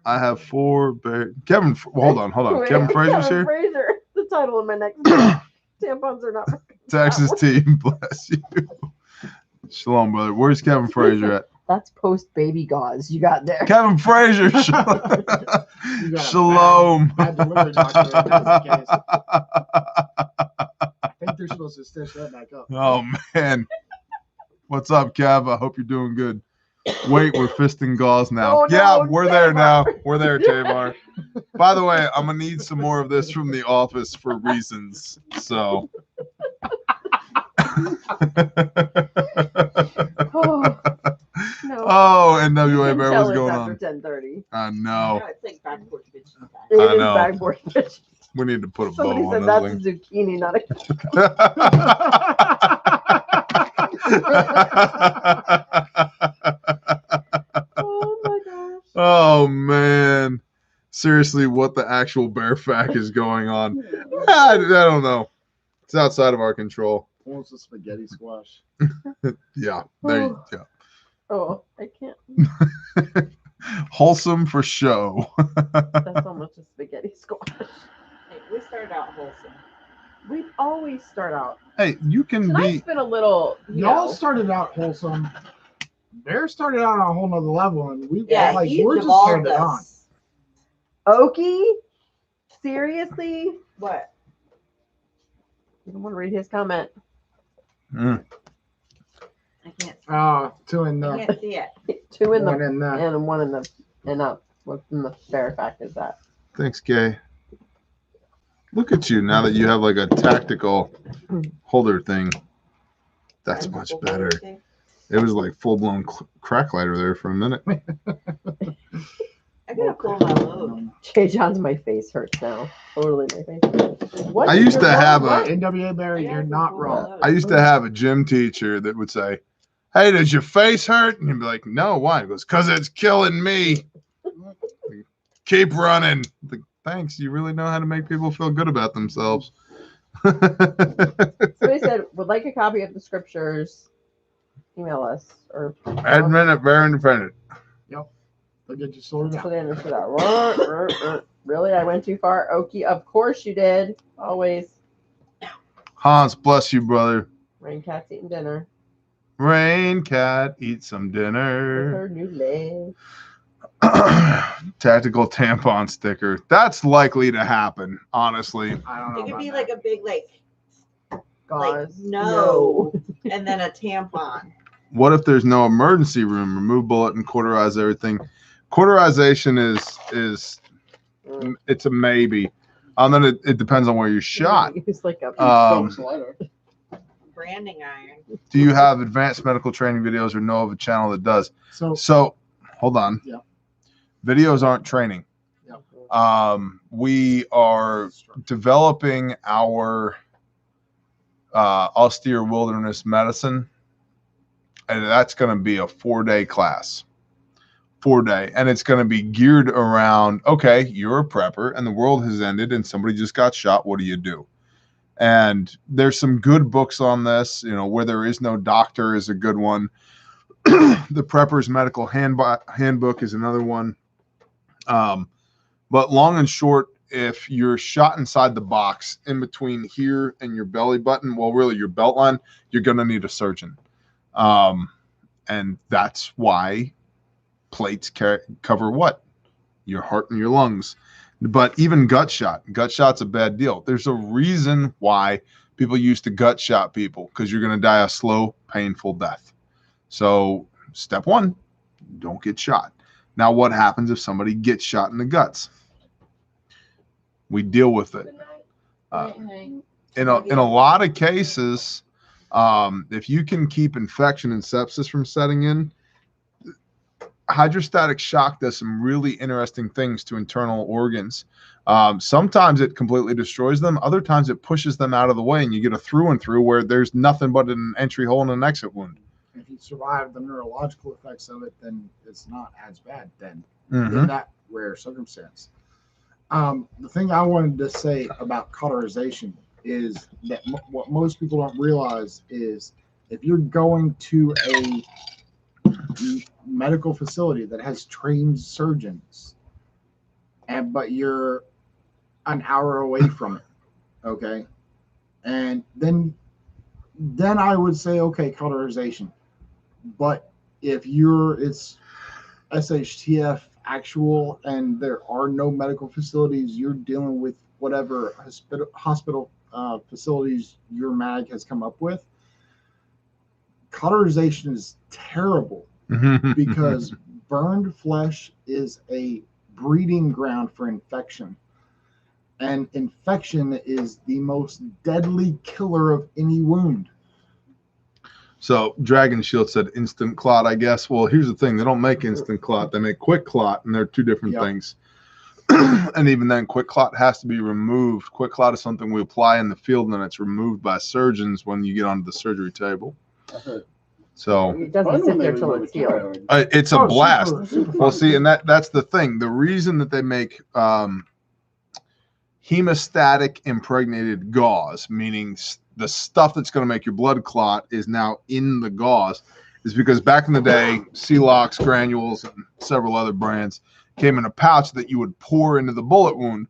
I have 4 bear. Kevin, hold on. Wait, Kevin Frazier's Kevin here. Frazier. The title of my next book. Tampons are not. Texas team, bless you. Shalom, brother. Where's Kevin Frazier at? That's post baby gauze you got there. Kevin Frazier. Shalom. Bad delivery doctor, if that's the case. I think they're supposed to stitch that back up. Oh man. What's up, Kev? I hope you're doing good. Wait, we're fisting gauze now. Oh, no, we're Tamar. there now. We're there, Tamar. By the way, I'm gonna need some more of this from the office for reasons. So. No. Oh, NWA Bear, what's going after on? 10:30. I know. It's like backboard bitch. It is know. backboard fish. We need to put a Somebody bow said on that's this a thing. zucchini, not a. Oh my gosh. Oh man. Seriously, what the actual bear fact is going on? I don't know. It's outside of our control. Almost a spaghetti squash. Yeah. There you go. Oh, I can't. Wholesome for show. That's almost a spaghetti squash. Hey, we started out wholesome. We always start out. Hey, you can Tonight's be. been a little. Y'all started out wholesome. Bear started out on a whole nother level, and Yeah, we're he just devolved carried it on. us. Okie seriously? What? You don't want to read his comment. Mm. I can't. Two in I the can't see it. Two in the one in the. and one in the and up. What in the fair fact is that? Thanks, Gay. Look at you now that you have like a tactical holder thing. That's much better. It was like full-blown crack lighter there for a minute. I gotta pull my load. Jay John's, my face hurts now. Totally my face hurts. What I is used your to have wrong a- leg? NWA Barry, you're not wrong. I used to have a gym teacher that would say, "Hey, does your face hurt?" And he'd be like, "No, why?" He goes, "'Cause it's killing me. Keep running." Like, thanks. You really know how to make people feel good about themselves. Somebody said, would like a copy of the scriptures. Email us or Admin at Bear Independent. They'll get you sorted so out. they understood that. Really, I went too far. Okie, of course you did. Always. Hans, bless you, brother. Rain cat's eating dinner Rain cat, eat some with dinner. her new leg. Tactical tampon sticker. That's likely to happen, honestly. I don't know. It could about be that. like a big like Gauze. no, and then a tampon. What if there's no emergency room? Remove bullet and cauterize everything. Cauterization is Mm. it's a maybe. Then it depends on where you're shot. Use like a Um, Slider. Branding iron. Do you have advanced medical training videos or know of a channel that does? So So hold on. Yeah. Videos aren't training. We are developing our austere wilderness medicine, and that's going to be a 4-day class. 4-day, and it's going to be geared around, okay, you're a prepper and the world has ended and somebody just got shot. What do you do? And there's some good books on this. You know, Where There Is No Doctor is a good one. The Prepper's Medical Handbook is another one. But long and short, if you're shot inside the box in between here and your belly button, well, really your belt line, you're going to need a surgeon. And that's why plates cover what? Your heart and your lungs. But even gut shot's a bad deal. There's a reason why people used to gut shot people, because you're going to die a slow, painful death. So step one, don't get shot. Now, what happens if somebody gets shot in the guts? We deal with it. In a lot of cases, if you can keep infection and sepsis from setting in, hydrostatic shock does some really interesting things to internal organs. Sometimes it completely destroys them. Other times it pushes them out of the way and you get a through and through where there's nothing but an entry hole and an exit wound. if you survive the neurological effects of it, then it's not as bad then Mhm. in that rare circumstance. The thing I wanted to say about cauterization is that what most people don't realize is if you're going to a medical facility that has trained surgeons, but you're an hour away from it, okay, and then I would say okay, cauterization. But if it's SHTF actual and there are no medical facilities, you're dealing with whatever hospital facilities your mag has come up with. Cauterization is terrible because burned flesh is a breeding ground for infection. And infection is the most deadly killer of any wound. So Dragon Shield said instant clot, I guess. Well, here's the thing. They don't make instant clot. They make quick clot, and they're two different things. And even then, quick clot has to be removed. Quick clot is something we apply in the field, and then it's removed by surgeons when you get onto the surgery table. So It doesn't sit there till it's healed. it's a blast. Super Well, fun. see, and that's the thing. The reason that they make hemostatic impregnated gauze, meaning the stuff that's going to make your blood clot is now in the gauze, is because back in the day, Celox granules and several other brands came in a pouch that you would pour into the bullet wound.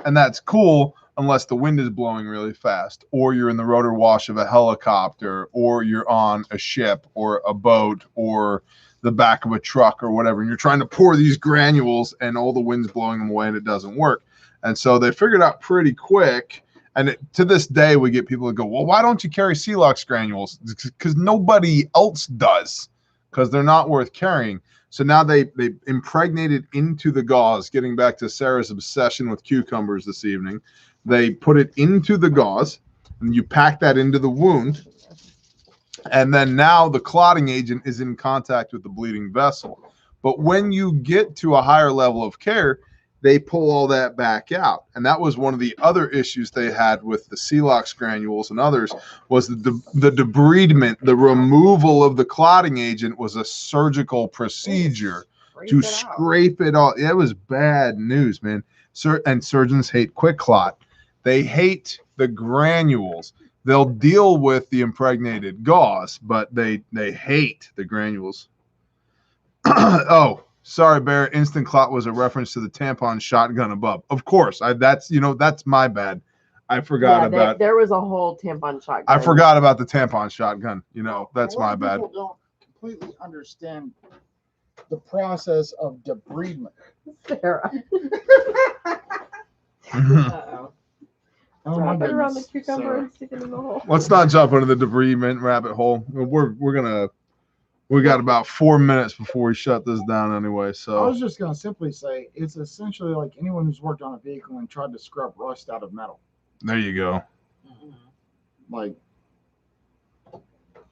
And that's cool unless the wind is blowing really fast, or you're in the rotor wash of a helicopter, or you're on a ship or a boat or the back of a truck or whatever. And you're trying to pour these granules and all the wind's blowing them away and it doesn't work. And so they figured out pretty quick. And to this day, we get people that go, well, why don't you carry Celox granules? Because nobody else does, because they're not worth carrying. So now they impregnate it into the gauze, getting back to Sarah's obsession with cucumbers this evening. They put it into the gauze, and you pack that into the wound. And then now the clotting agent is in contact with the bleeding vessel. But when you get to a higher level of care, they pull all that back out. And that was one of the other issues they had with the Celox granules and others, was the debridement, the removal of the clotting agent was a surgical procedure to scrape it all. It was bad news, man. And surgeons hate quick clot. They hate the granules. They'll deal with the impregnated gauze, but they hate the granules. Oh, sorry, Bear. Instant clot was a reference to the tampon shotgun above. Of course, that's my bad. I forgot about. There was a whole tampon shotgun. I forgot about the tampon shotgun. That's my bad. People don't completely understand the process of debridement. Sarah. Uh-oh. Oh my Put it around the goodness. cucumber and stick it in the hole. Let's not jump into the debridement rabbit hole. We got about 4 minutes before we shut this down anyway. I So was just going to simply say it's essentially like anyone who's worked on a vehicle and tried to scrub rust out of metal. there you go. Like,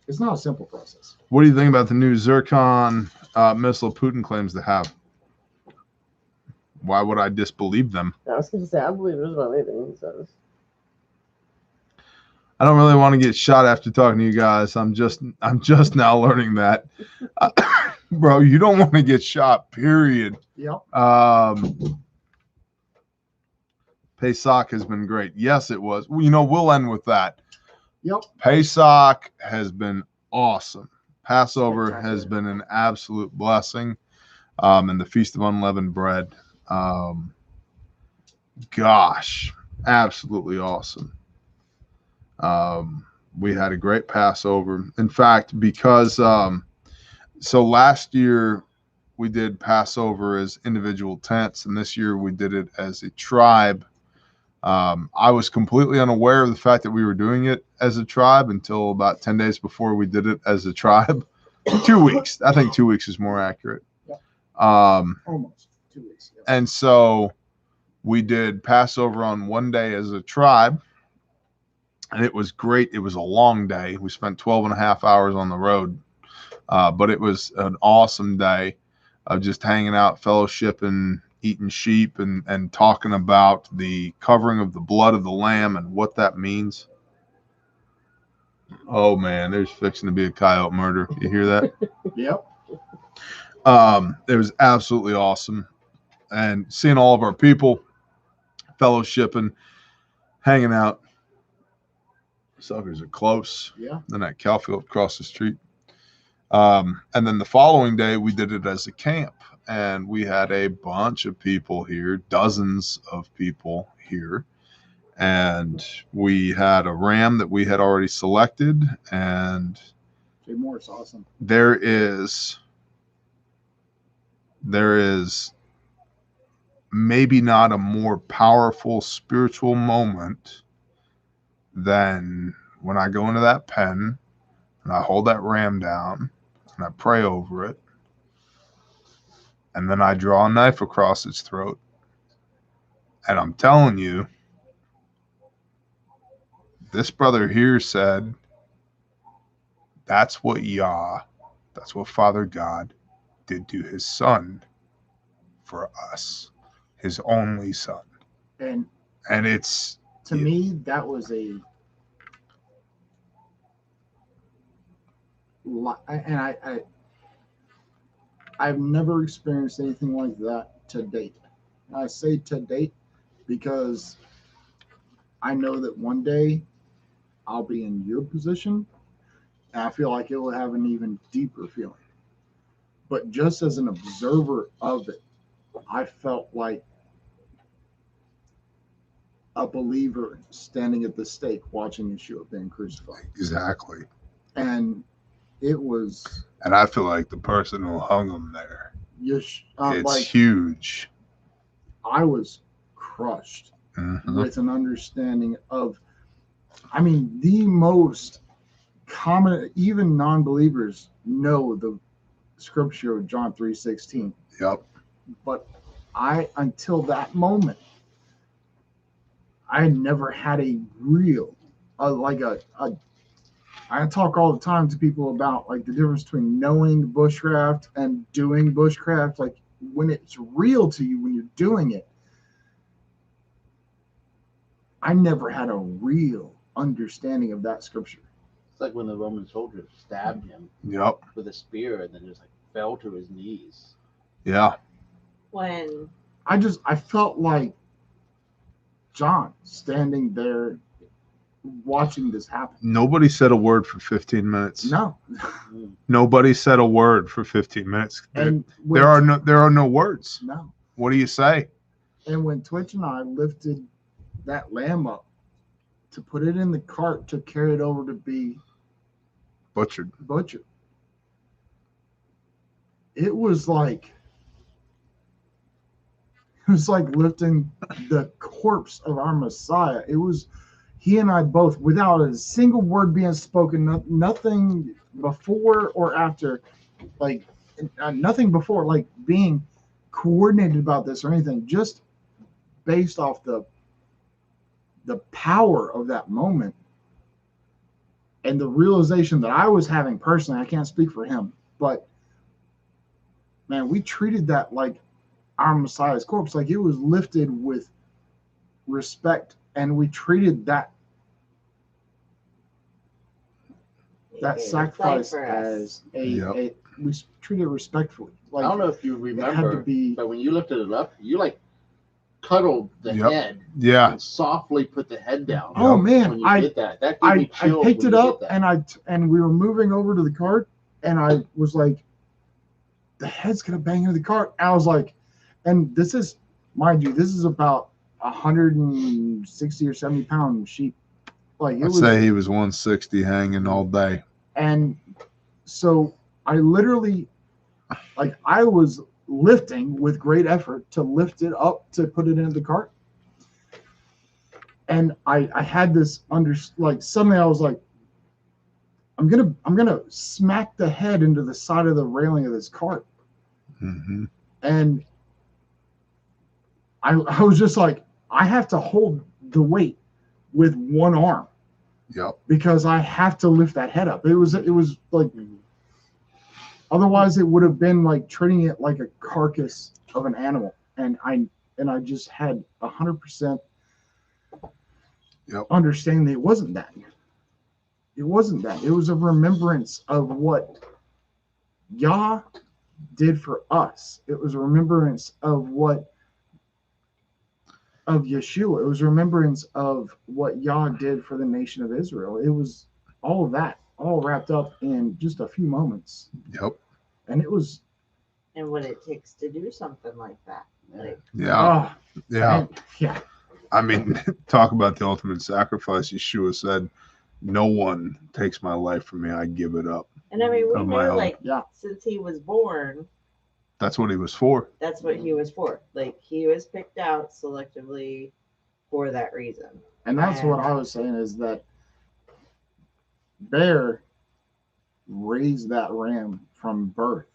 it's not a simple process. What do you think about the new Zircon missile Putin claims to have? Why would I disbelieve them? I was going to say, I believe there's not anything he says. I don't really want to get shot after talking to you guys. I'm just now learning that, bro. You don't want to get shot. Period. Yep. Pesach has been great. Yes, it was. We'll end with that. Yep. Pesach has been awesome. Passover has been an absolute blessing. And the Feast of Unleavened Bread. Gosh, absolutely awesome. We had a great Passover. In fact, because so last year we did Passover as individual tents, and this year we did it as a tribe. I was completely unaware of the fact that we were doing it as a tribe until about 10 days before we did it as a tribe. 2 weeks. I think 2 weeks is more accurate. Almost 2 weeks. Yes. And so we did Passover on one day as a tribe. And it was great. It was a long day. We spent 12 and a half hours on the road. But it was an awesome day of just hanging out, fellowshipping, eating sheep, and talking about the covering of the blood of the lamb and what that means. Oh, man, there's fixing to be a coyote murder. You hear that? Yep. It was absolutely awesome. And seeing all of our people, fellowshipping, hanging out. Suckers are close. Yeah. Then that cow field across the street. And then the following day, we did it as a camp. And we had a bunch of people here, dozens of people here. And we had a ram that we had already selected. And Jay Moore's awesome. there is maybe not a more powerful spiritual moment than when I go into that pen and I hold that ram down and I pray over it, and then I draw a knife across its throat. And I'm telling you, this brother here said, that's what Father God did to his son for us, his only son. And it's, to me, that was and I've never experienced anything like that to date. And I say to date because I know that one day I'll be in your position, and I feel like it will have an even deeper feeling. But just as an observer of it, I felt like a believer standing at the stake watching Yeshua being crucified. exactly. And it was And I feel like the person who hung him there, it's it's huge. I was crushed Mhm. with an understanding of, I mean, the most common, even non-believers know the scripture of John 3:16. Yep. But until that moment, I had never had a real, I talk all the time to people about like the difference between knowing bushcraft and doing bushcraft. Like when it's real to you, when you're doing it, I never had a real understanding of that scripture. It's like when the Roman soldier stabbed him Yep. with a spear and then just like fell to his knees. Yeah. When I felt like John standing there watching this happen. Nobody said a word for 15 minutes. No. Nobody said a word for 15 minutes. And There are no words. no. What do you say? And when Twitch and I lifted that lamb up to put it in the cart to carry it over to be Butchered. butchered, it was like lifting the corpse of our Messiah. It was he and I both, without a single word being spoken, nothing before or after, like nothing before, like being coordinated about this or anything, just based off the power of that moment and the realization that I was having personally. I can't speak for him, but man, we treated that like our Messiah's corpse, like it was lifted with respect, and we treated that sacrifice as we treated it respectfully. Like I don't know if you it had to remember, be. but when you lifted it up, you like cuddled the head Yeah. and softly put the head down. Oh when man, you did that. That gave me I chills picked when it you up did that. and we were moving over to the cart, and I was like, the head's gonna bang into the cart. I was like, and this is, mind you, this is about 160 or 70 pound sheep. Like it I'd was, say he was 160 hanging all day. and so I literally, like, I was lifting with great effort to lift it up to put it into the cart, and I had this suddenly I was like, I'm gonna smack the head into the side of the railing of this cart. Mm-hmm. And I was just like, I have to hold the weight with one arm. Yep. Because I have to lift that head up. It was like, otherwise it would have been like treating it like a carcass of an animal. And I just had 100% understanding that it wasn't that. It wasn't that. It was a remembrance of what Yah did for us. It was a remembrance of Yeshua. It was a remembrance of what Yah did for the nation of Israel. It was all of that, all wrapped up in just a few moments. Yep. And it was. And what it takes to do something like that. Like, Yeah. Man, yeah. I mean, talk about the ultimate sacrifice. Yeshua said, no one takes my life from me. I give it up. And I mean, we Of my knew, own. like, since he was born, That's what he was for. that's what he was for. Like, he was picked out selectively for that reason. And that's what I was saying, is that Bear raised that ram from birth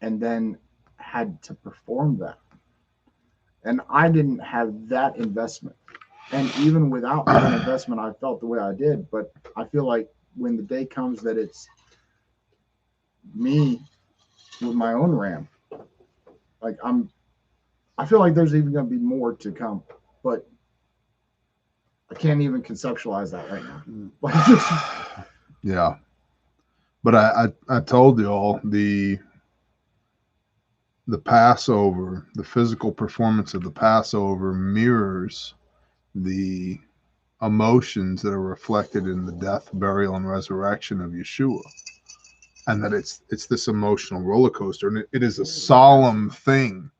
and then had to perform that. And I didn't have that investment. And even without that investment, I felt the way I did. But I feel like when the day comes that it's me with my own ram, like I feel like there's even going to be more to come, but I can't even conceptualize that right now. Yeah. But I told you all the Passover, the physical performance of the Passover mirrors the emotions that are reflected in the death, burial, and resurrection of Yeshua. And that it's this emotional roller coaster. And it is a solemn thing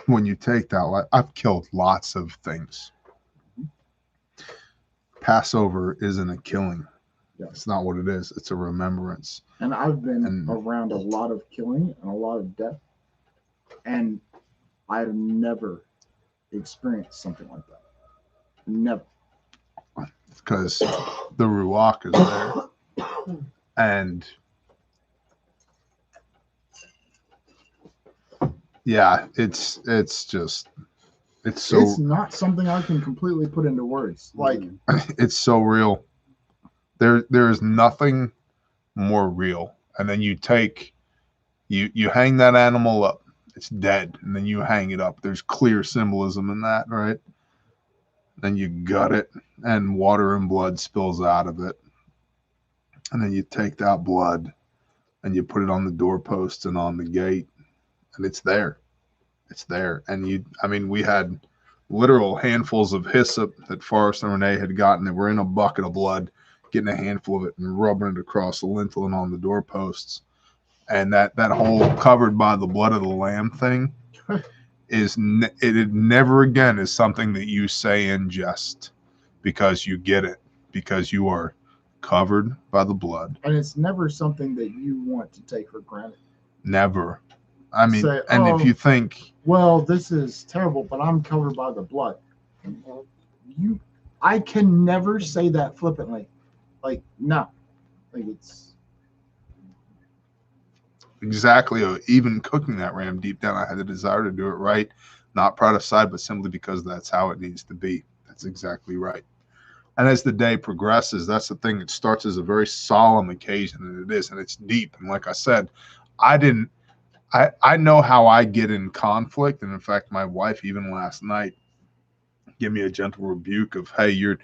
when you take that. I've killed lots of things. Passover isn't a killing. Yeah. It's not what it is. It's a remembrance. And I've been around a lot of killing and a lot of death. And I have never experienced something like that. Never. Because the ruach is there, and yeah, it's just so It's not something I can completely put into words. Like, it's so real. There is nothing more real. And then you hang that animal up, it's dead, and then you hang it up. There's clear symbolism in that, right? Then you gut it, and water and blood spills out of it. And then you take that blood and you put it on the doorpost and on the gate, and it's there. It's there. And we had literal handfuls of hyssop that Forrest and Renee had gotten that were in a bucket of blood, getting a handful of it and rubbing it across the lintel and on the doorposts. And that whole covered by the blood of the lamb thing it never again is something that you say in jest, because you get it, because you are covered by the blood. and it's never something that you want to take for granted. Never. I mean, Say, and if you think, well, this is terrible, but I'm covered by the blood. I can never say that flippantly. Like, no. Like, it's exactly, even cooking that ram deep down, I had the desire to do it right, not proud of side, but simply because that's how it needs to be. That's exactly right. And as the day progresses, that's the thing. It starts as a very solemn occasion, and it is, and it's deep. And like I said, I know how I get in conflict. And in fact, my wife, even last night, gave me a gentle rebuke of, hey, you're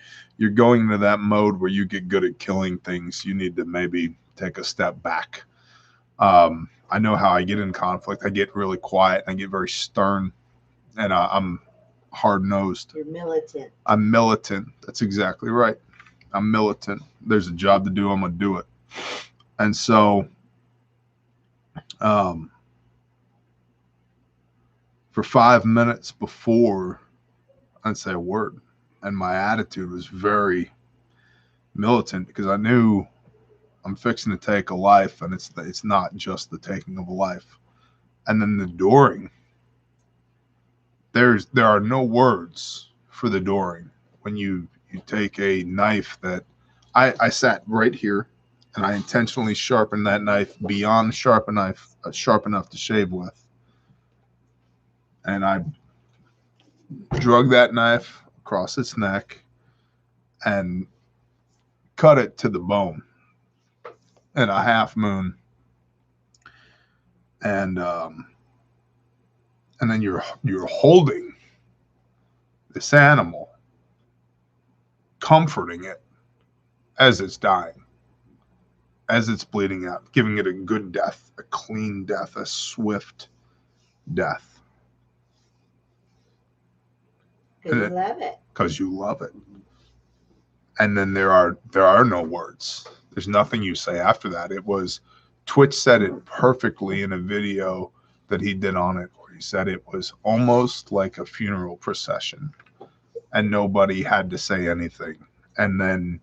going into that mode where you get good at killing things. You need to maybe take a step back. I know how I get in conflict. I get really quiet, and I get very stern, and I'm hard-nosed. You're militant. I'm militant. That's exactly right. I'm militant. There's a job to do. I'm going to do it. And so for 5 minutes before I'd say a word, and my attitude was very militant, because I knew I'm fixing to take a life, and it's not just the taking of a life. And then the dooring, there are no words for the dooring. When you take a knife that I sat right here, and I intentionally sharpened that knife beyond sharp enough to shave with, and I drug that knife across its neck and cut it to the bone in a half moon. And then you're holding this animal, comforting it as it's dying, as it's bleeding out, giving it a good death, a clean death, a swift death. Because you love it. Because you love it. And then there are no words. There's nothing you say after that. It was, Twitch said it perfectly in a video that he did on it, where he said it was almost like a funeral procession, and nobody had to say anything. And then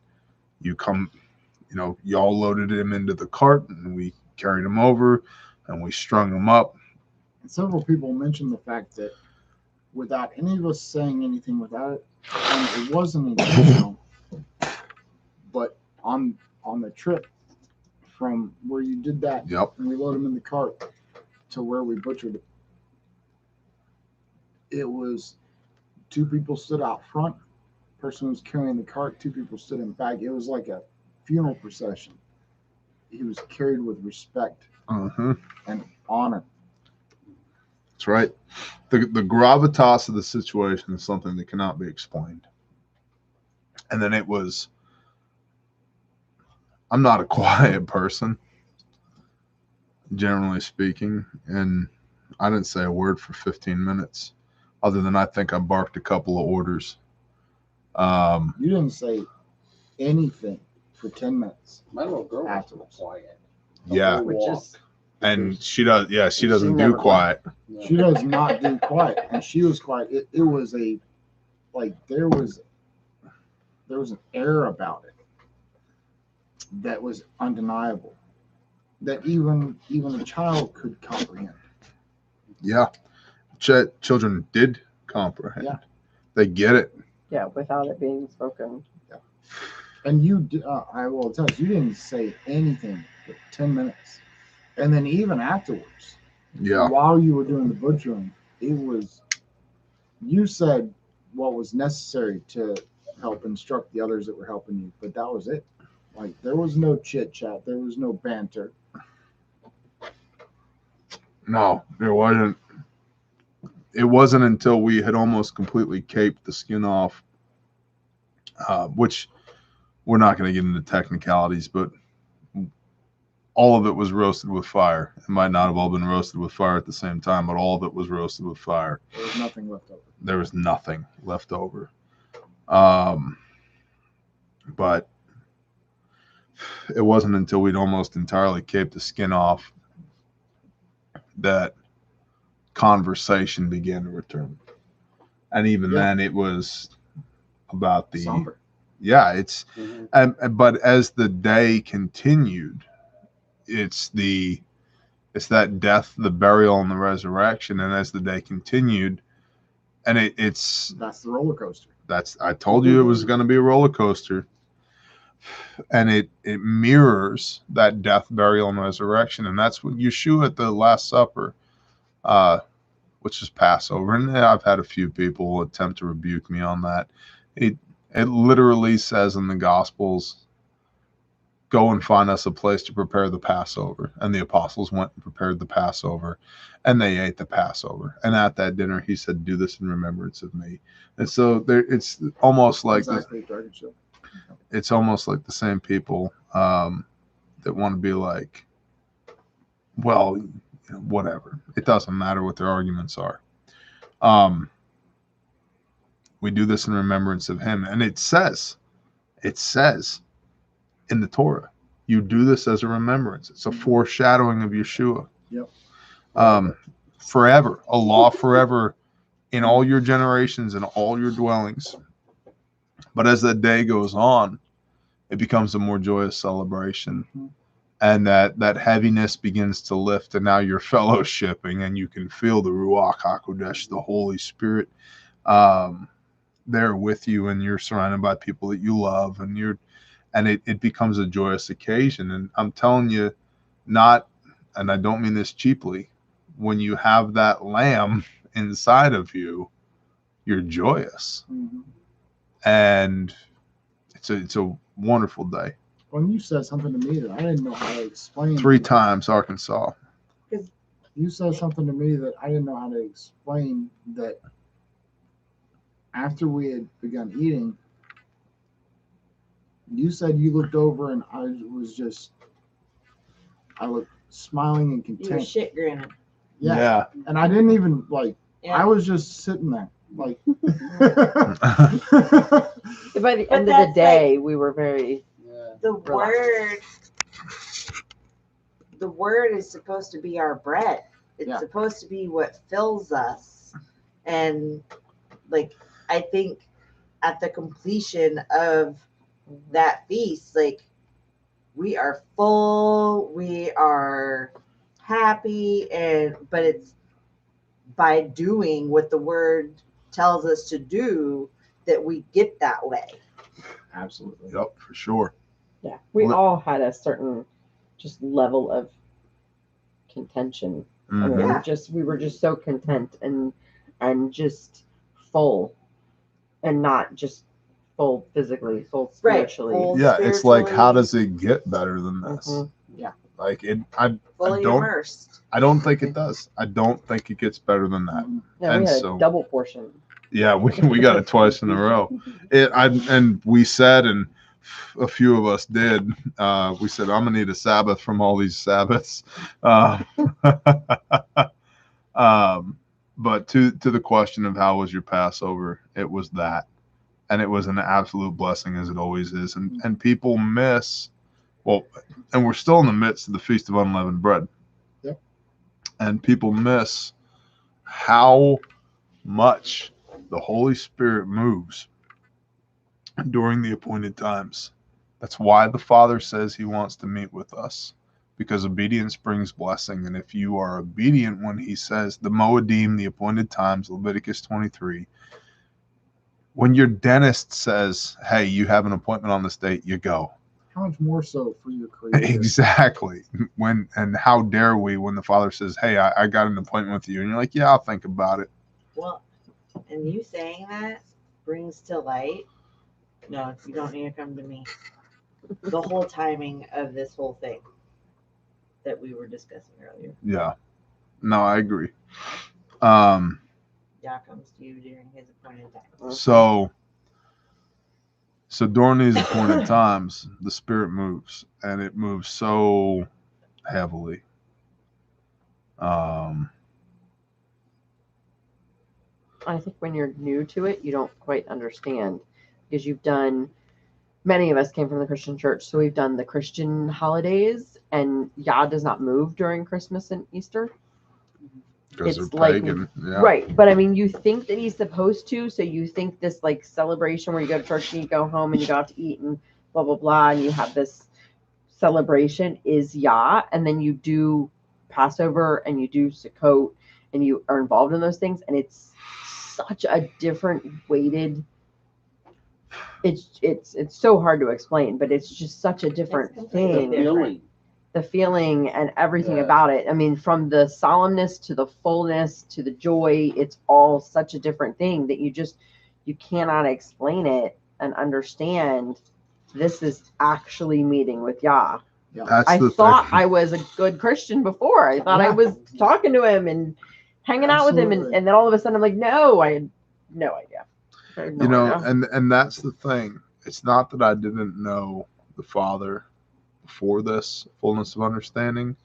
y'all loaded him into the cart, and we carried him over, and we strung him up. Several people mentioned the fact that without any of us saying anything without it, and it wasn't intentional, but on the trip from where you did that, Yep. and we loaded him in the cart to where we butchered it, it was 2 people stood out front, person was carrying the cart, 2 people stood in back. It was like a funeral procession. He was carried with respect and honor. That's right. The gravitas of the situation is something that cannot be explained. And then it was, I'm not a quiet person, generally speaking, and I didn't say a word for 15 minutes, other than I think I barked a couple of orders. You didn't say anything for 10 minutes. My little girl wants to be quiet. Yeah. Which is And she does. Yeah, she doesn't do never quiet. She does not do quiet, and she was quiet. It was there was an air about it that was undeniable, that even a child could comprehend. Yeah. children did comprehend. Yeah. They get it. Yeah, without it being spoken. And I will tell you didn't say anything for 10 minutes. And then even afterwards, Yeah. while you were doing the butchering, you said what was necessary to help instruct the others that were helping you, but that was it. Like, there was no chit chat, there was no banter. No, there wasn't. It wasn't until we had almost completely caped the skin off, which we're not going to get into technicalities, but all of it was roasted with fire. It might not have all been roasted with fire at the same time, but all of it was roasted with fire. There was nothing left over. There was nothing left over. But it wasn't until we'd almost entirely caped the skin off that conversation began to return. And even then it was about the Somber. yeah, it's but as the day continued, it's that death, the burial, and the resurrection. And as the day continued, and that's the roller coaster. I told you it was going to be a roller coaster. And it mirrors that death, burial, and resurrection. And that's what Yeshua at the Last Supper, which is Passover. And I've had a few people attempt to rebuke me on that. It literally says in the Gospels, go and find us a place to prepare the Passover. And the apostles went and prepared the Passover, and they ate the Passover. And at that dinner, he said, do this in remembrance of me. And so it's almost like it's almost like the same people that want to be like, well, whatever. It doesn't matter what their arguments are. We do this in remembrance of him. And it says in the Torah, you do this as a remembrance. It's a foreshadowing of Yeshua. Yep. Forever, a law forever in all your generations and all your dwellings. But as that day goes on, it becomes a more joyous celebration. Mm-hmm. And that heaviness begins to lift, and now you're fellowshipping, and you can feel the Ruach HaKodesh, the Holy Spirit, there with you, and you're surrounded by people that you love, and it becomes a joyous occasion. And I'm telling you, and I don't mean this cheaply, when you have that lamb inside of you, you're joyous. Mm-hmm. And it's a wonderful day. When you said something to me that I didn't know how to explain. 3 times Arkansas. You said something to me that I didn't know how to explain, that after we had begun eating, you said you looked over and I looked smiling and content. You were shit grinning. Yeah. And I didn't even I was just sitting there By the end of the day, we were very the word is supposed to be our bread. It's supposed to be what fills us. And I think at the completion of that feast, we are full, we are happy, but it's by doing what the word tells us to do that we get that way. Absolutely. Yep, for sure. Yeah, we all had a certain just level of contention. Mm-hmm. I mean, we were just so content and just full, and not just full physically, full spiritually. Right. Yeah, it's like, how does it get better than this? Mm-hmm. Yeah. Fully immersed. I don't think it does. I don't think it gets better than that. Yeah, we had a double portion. Yeah, we got it twice in a row. And we said, and a few of us did, we said, I'm gonna need a Sabbath from all these Sabbaths. But to the question of how was your Passover, it was that. And it was an absolute blessing, as it always is. And people miss, and we're still in the midst of the Feast of Unleavened Bread. Yep. And people miss how much the Holy Spirit moves during the appointed times. That's why the Father says he wants to meet with us, because obedience brings blessing. And if you are obedient when he says the Moedim, the appointed times, Leviticus 23, when your dentist says, hey, you have an appointment on this date, you go. How much more so for your creator? Exactly. And how dare we when the Father says, hey, I got an appointment with you. And you're like, yeah, I'll think about it. Well, and you saying that brings to light, no, you don't need to come to me. The whole timing of this whole thing that we were discussing earlier. Yeah. No, I agree. Yah comes to you during his appointed time. So during these appointed times, the Spirit moves, and it moves so heavily. I think when you're new to it, you don't quite understand, because you've done, many of us came from the Christian church, so we've done the Christian holidays, and Yah does not move during Christmas and Easter. Because It's they're like- pagan. Yeah. Right. But I mean, you think that he's supposed to, so you think this like celebration where you go to church and you go home and you go out to eat and blah, blah, blah, and you have this celebration is Yah, and then you do Passover and you do Sukkot and you are involved in those things, and it's such a different weighted, it's so hard to explain, but it's just such a different completely thing. different. The feeling and everything Yeah. about it. I mean, from the solemnness to the fullness to the joy, it's all such a different thing that you cannot explain it and understand. This is actually meeting with Yah. That's I the thought thing. I was a good Christian before. I thought I Yeah. was talking to him and hanging out with him, Absolutely. and then all of a sudden I'm like, no, I had no idea. I had no You know, idea. and that's the thing. It's not that I didn't know the Father before this fullness of understanding.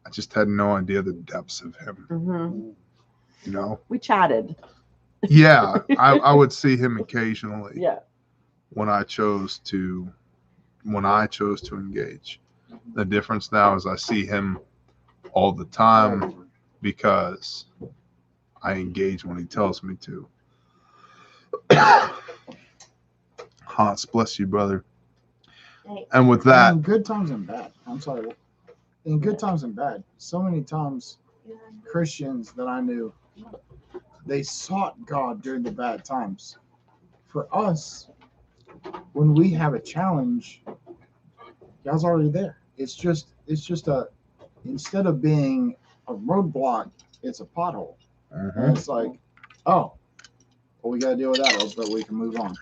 I just had no idea the depths of him. Mhm. You know? We chatted. Yeah, I would see him occasionally Yeah. when I chose to engage. The difference now is I see him all the time because I engage when he tells me to. Hans, bless you, brother. And with that, In good times and bad. I'm sorry. In good times and bad. So many times, Christians that I knew, they sought God during the bad times. For us, when we have a challenge, God's already there. It's just instead of being a roadblock, it's a pothole. And it's like, oh, well, we got to deal with that, but we can move on.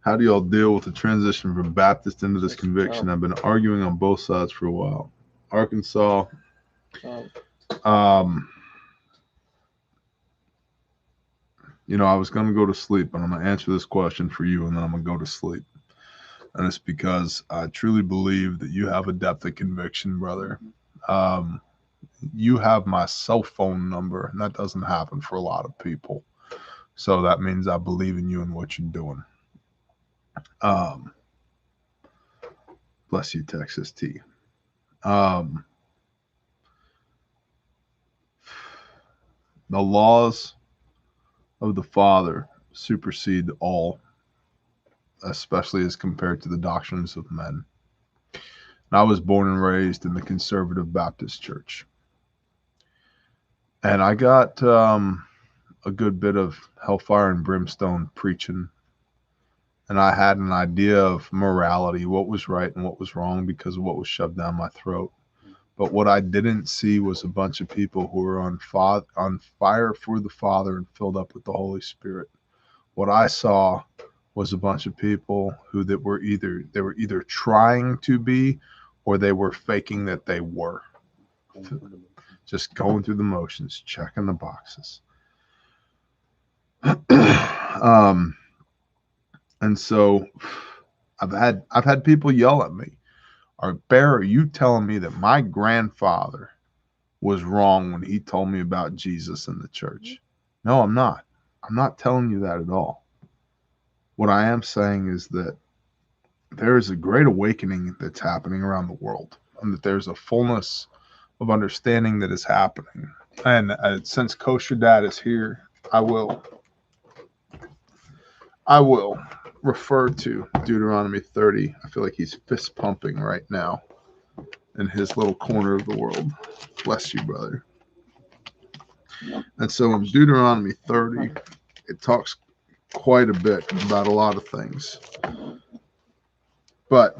how do y'all deal with the transition from Baptist into this conviction? I've been arguing on both sides for a while. Arkansas, you know, I was going to go to sleep, but I'm going to answer this question for you, and then I'm going to go to sleep. And it's because I truly believe that you have a depth of conviction, brother. You have my cell phone number, and that doesn't happen for a lot of people. So that means I believe in you and what you're doing. Bless you, Texas T. The laws of the Father supersede all, especially as compared to the doctrines of men. And I was born and raised in the conservative Baptist church. And I got a good bit of hellfire and brimstone preaching. And I had an idea of morality, what was right and what was wrong because of what was shoved down my throat. But what I didn't see was a bunch of people who were on fire for the Father and filled up with the Holy Spirit. What I saw was a bunch of people who were either trying to be or they were faking that they were. Just going through the motions, checking the boxes. And so I've had people yell at me, Bear, are you telling me that my grandfather was wrong when he told me about Jesus in the church? No, I'm not. I'm not telling you that at all. What I am saying is that there is a great awakening that's happening around the world, and that there's a fullness of understanding that is happening. And since Kosher Dad is here, I will refer to Deuteronomy 30. I feel like he's fist pumping right now in his little corner of the world. Bless you, brother. And so in Deuteronomy 30, it talks quite a bit about a lot of things. But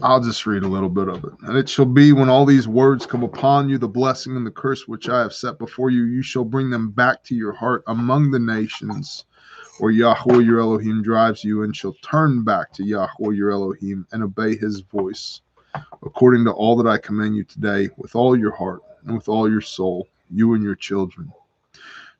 I'll just read a little bit of it. And it shall be when all these words come upon you, the blessing and the curse which I have set before you, you shall bring them back to your heart among the nations where Yahweh your Elohim drives you, and shall turn back to Yahweh your Elohim and obey his voice, according to all that I command you today, with all your heart and with all your soul, you and your children.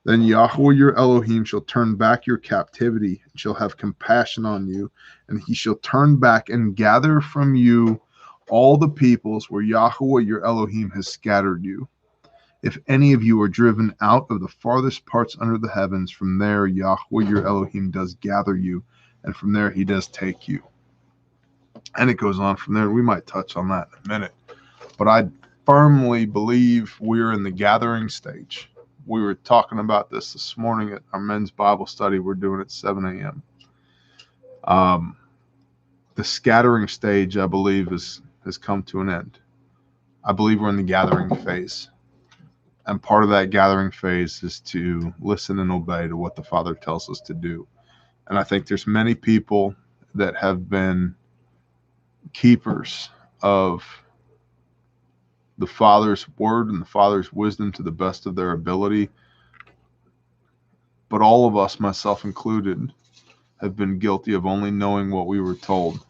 Then Yahweh your Elohim shall turn back your captivity, and shall have compassion on you, and he shall turn back and gather from you all the peoples where Yahweh your Elohim has scattered you. If any of you are driven out of the farthest parts under the heavens, from there Yahweh your Elohim does gather you, and from there he does take you. And it goes on from there. We might touch on that in a minute. But I firmly believe we're in the gathering stage. We were talking about this morning at our men's Bible study we're doing at 7 a.m. The scattering stage, I believe, has come to an end. I believe we're in the gathering phase. And part of that gathering phase is to listen and obey to what the Father tells us to do. And I think there's many people that have been keepers of the Father's word and the Father's wisdom to the best of their ability. But all of us, myself included, have been guilty of only knowing what we were told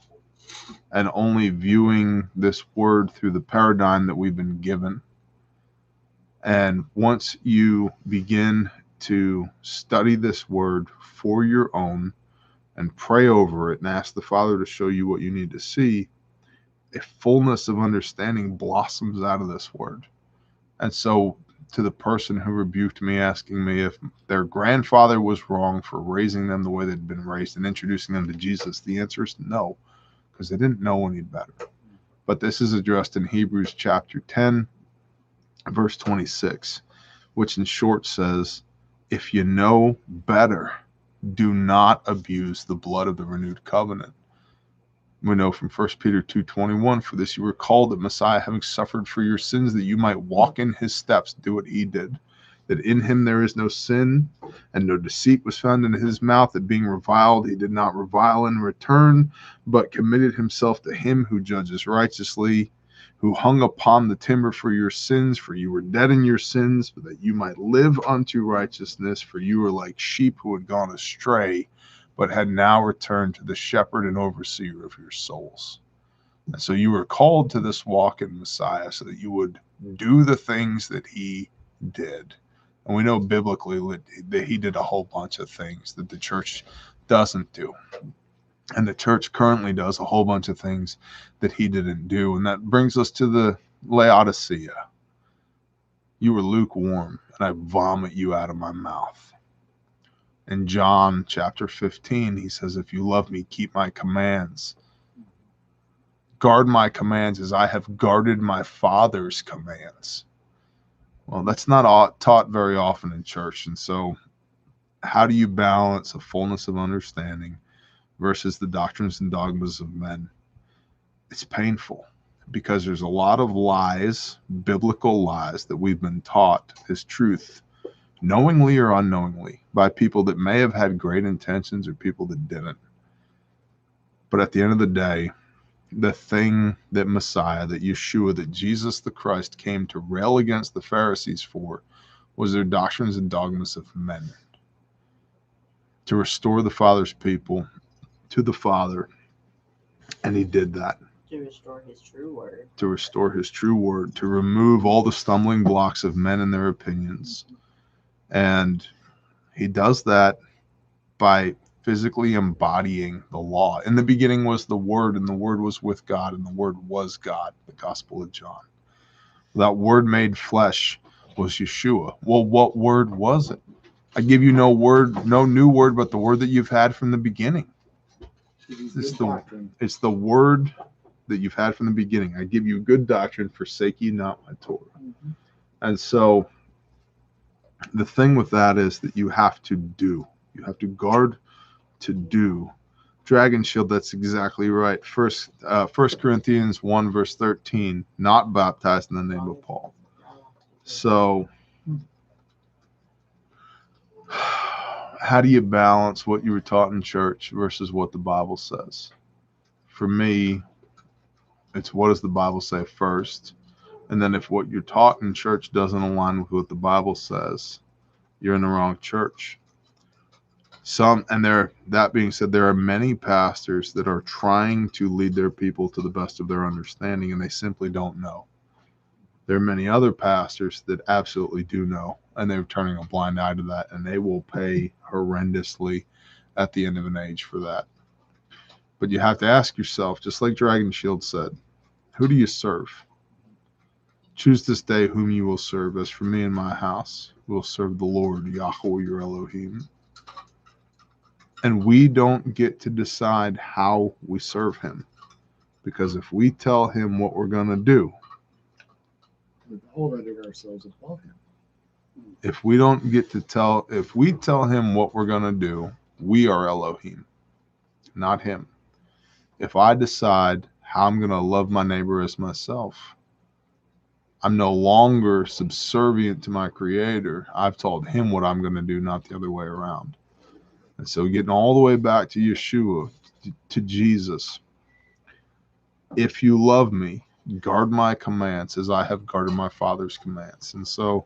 and only viewing this word through the paradigm that we've been given. And once you begin to study this word for your own and pray over it and ask the Father to show you what you need to see, a fullness of understanding blossoms out of this word. And so to the person who rebuked me, asking me if their grandfather was wrong for raising them the way they'd been raised and introducing them to Jesus, the answer is no, because they didn't know any better. But this is addressed in Hebrews chapter 10, verse 26, which in short says, if you know better, do not abuse the blood of the renewed covenant. We know from 1 Peter 2:21, for this you were called, that Messiah, having suffered for your sins, that you might walk in his steps, do what he did. That in him there is no sin, and no deceit was found in his mouth, that being reviled, he did not revile in return, but committed himself to him who judges righteously, who hung upon the timber for your sins, for you were dead in your sins, but that you might live unto righteousness, for you were like sheep who had gone astray, but had now returned to the shepherd and overseer of your souls. And so you were called to this walk in Messiah so that you would do the things that he did. And we know biblically that he did a whole bunch of things that the church doesn't do. And the church currently does a whole bunch of things that he didn't do. And that brings us to the Laodicea. You were lukewarm, and I vomit you out of my mouth. In John chapter 15, he says, if you love me, keep my commands. Guard my commands as I have guarded my Father's commands. Well, that's not taught very often in church. And so how do you balance a fullness of understanding versus the doctrines and dogmas of men? It's painful because there's a lot of lies, biblical lies, that we've been taught as truth, knowingly or unknowingly, by people that may have had great intentions or people that didn't. But at the end of the day, the thing that Messiah, that Yeshua, that Jesus the Christ came to rail against the Pharisees for was their doctrines and dogmas of men. To restore the Father's people to the Father. And he did that. To restore his true word. To restore his true word. To remove all the stumbling blocks of men and their opinions. And he does that by physically embodying the law. In the beginning was the Word, and the Word was with God, and the Word was God, the Gospel of John. That Word made flesh was Yeshua. Well, what word was it? I give you no word, no new word, but the word that you've had from the beginning. It's the word that you've had from the beginning. I give you good doctrine, forsake ye not my Torah. Mm-hmm. And so the thing with that is that you have to do. You have to guard to do. Dragon Shield, that's exactly right. First Corinthians 1 verse 13, not baptized in the name of Paul. So how do you balance what you were taught in church versus what the Bible says? For me, it's what does the Bible say first? And then if what you're taught in church doesn't align with what the Bible says, you're in the wrong church. That being said, there are many pastors that are trying to lead their people to the best of their understanding, and they simply don't know. There are many other pastors that absolutely do know, and they're turning a blind eye to that, and they will pay horrendously at the end of an age for that. But you have to ask yourself, just like Dragon Shield said, who do you serve? Choose this day whom you will serve. As for me and my house, we will serve the Lord, Yahweh your Elohim. And we don't get to decide how we serve him. Because if we tell him what we're going to do, We've elevated ourselves above him. if we tell him what we're going to do, we are Elohim, not him. If I decide how I'm going to love my neighbor as myself, I'm no longer subservient to my creator. I've told him what I'm going to do, not the other way around. And so getting all the way back to Yeshua, to Jesus, if you love me, guard my commands as I have guarded my Father's commands. And so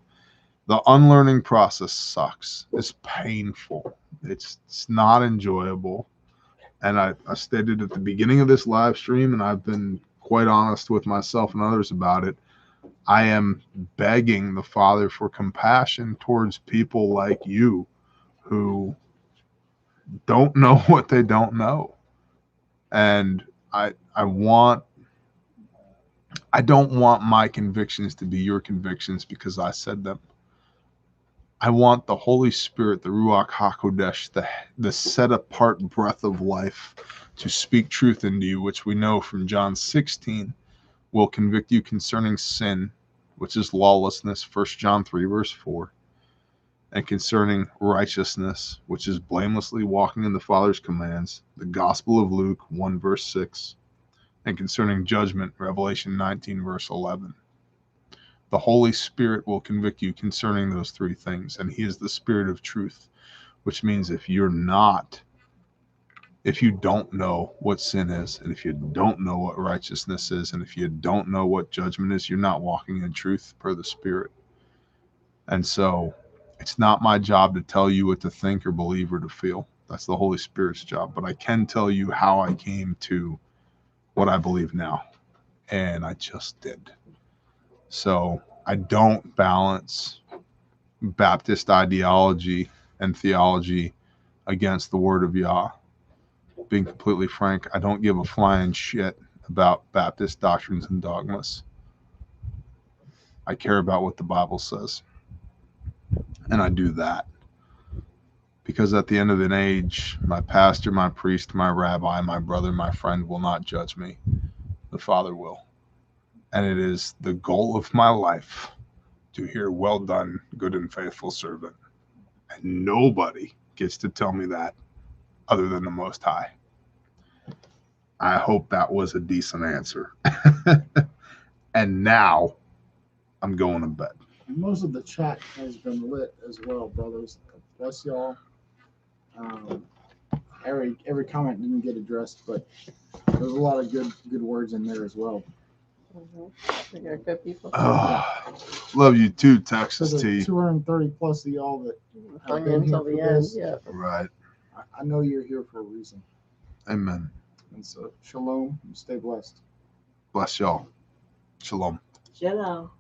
the unlearning process sucks. It's painful. It's not enjoyable. And I stated at the beginning of this live stream, and I've been quite honest with myself and others about it, I am begging the Father for compassion towards people like you who don't know what they don't know. And I don't want my convictions to be your convictions because I said them. I want the Holy Spirit, the Ruach HaKodesh, the set-apart breath of life to speak truth into you, which we know from John 16 will convict you concerning sin, which is lawlessness, 1 John 3, verse 4, and concerning righteousness, which is blamelessly walking in the Father's commands, the Gospel of Luke 1, verse 6, and concerning judgment, Revelation 19, verse 11. The Holy Spirit will convict you concerning those three things, and he is the Spirit of truth, which means if you don't know what sin is, and if you don't know what righteousness is, and if you don't know what judgment is, you're not walking in truth per the Spirit. And so it's not my job to tell you what to think or believe or to feel. That's the Holy Spirit's job. But I can tell you how I came to what I believe now. And I just did. So I don't balance Baptist ideology and theology against the Word of Yah. Being completely frank, I don't give a flying shit about Baptist doctrines and dogmas. I care about what the Bible says. And I do that. Because at the end of an age, my pastor, my priest, my rabbi, my brother, my friend will not judge me. The Father will. And it is the goal of my life to hear, well done, good and faithful servant. And nobody gets to tell me that other than the Most High. I hope that was a decent answer. And now I'm going to bed. And most of the chat has been lit as well, brothers. Bless y'all. Every comment didn't get addressed, but there's a lot of good words in there as well. We got good people. Love you too, So Texas the T. 230 plus of y'all that have Hung been here until for the end. this, Yeah. Right. I know you're here for a reason. Amen. And so, shalom. Stay blessed. Bless y'all. Shalom. Shalom.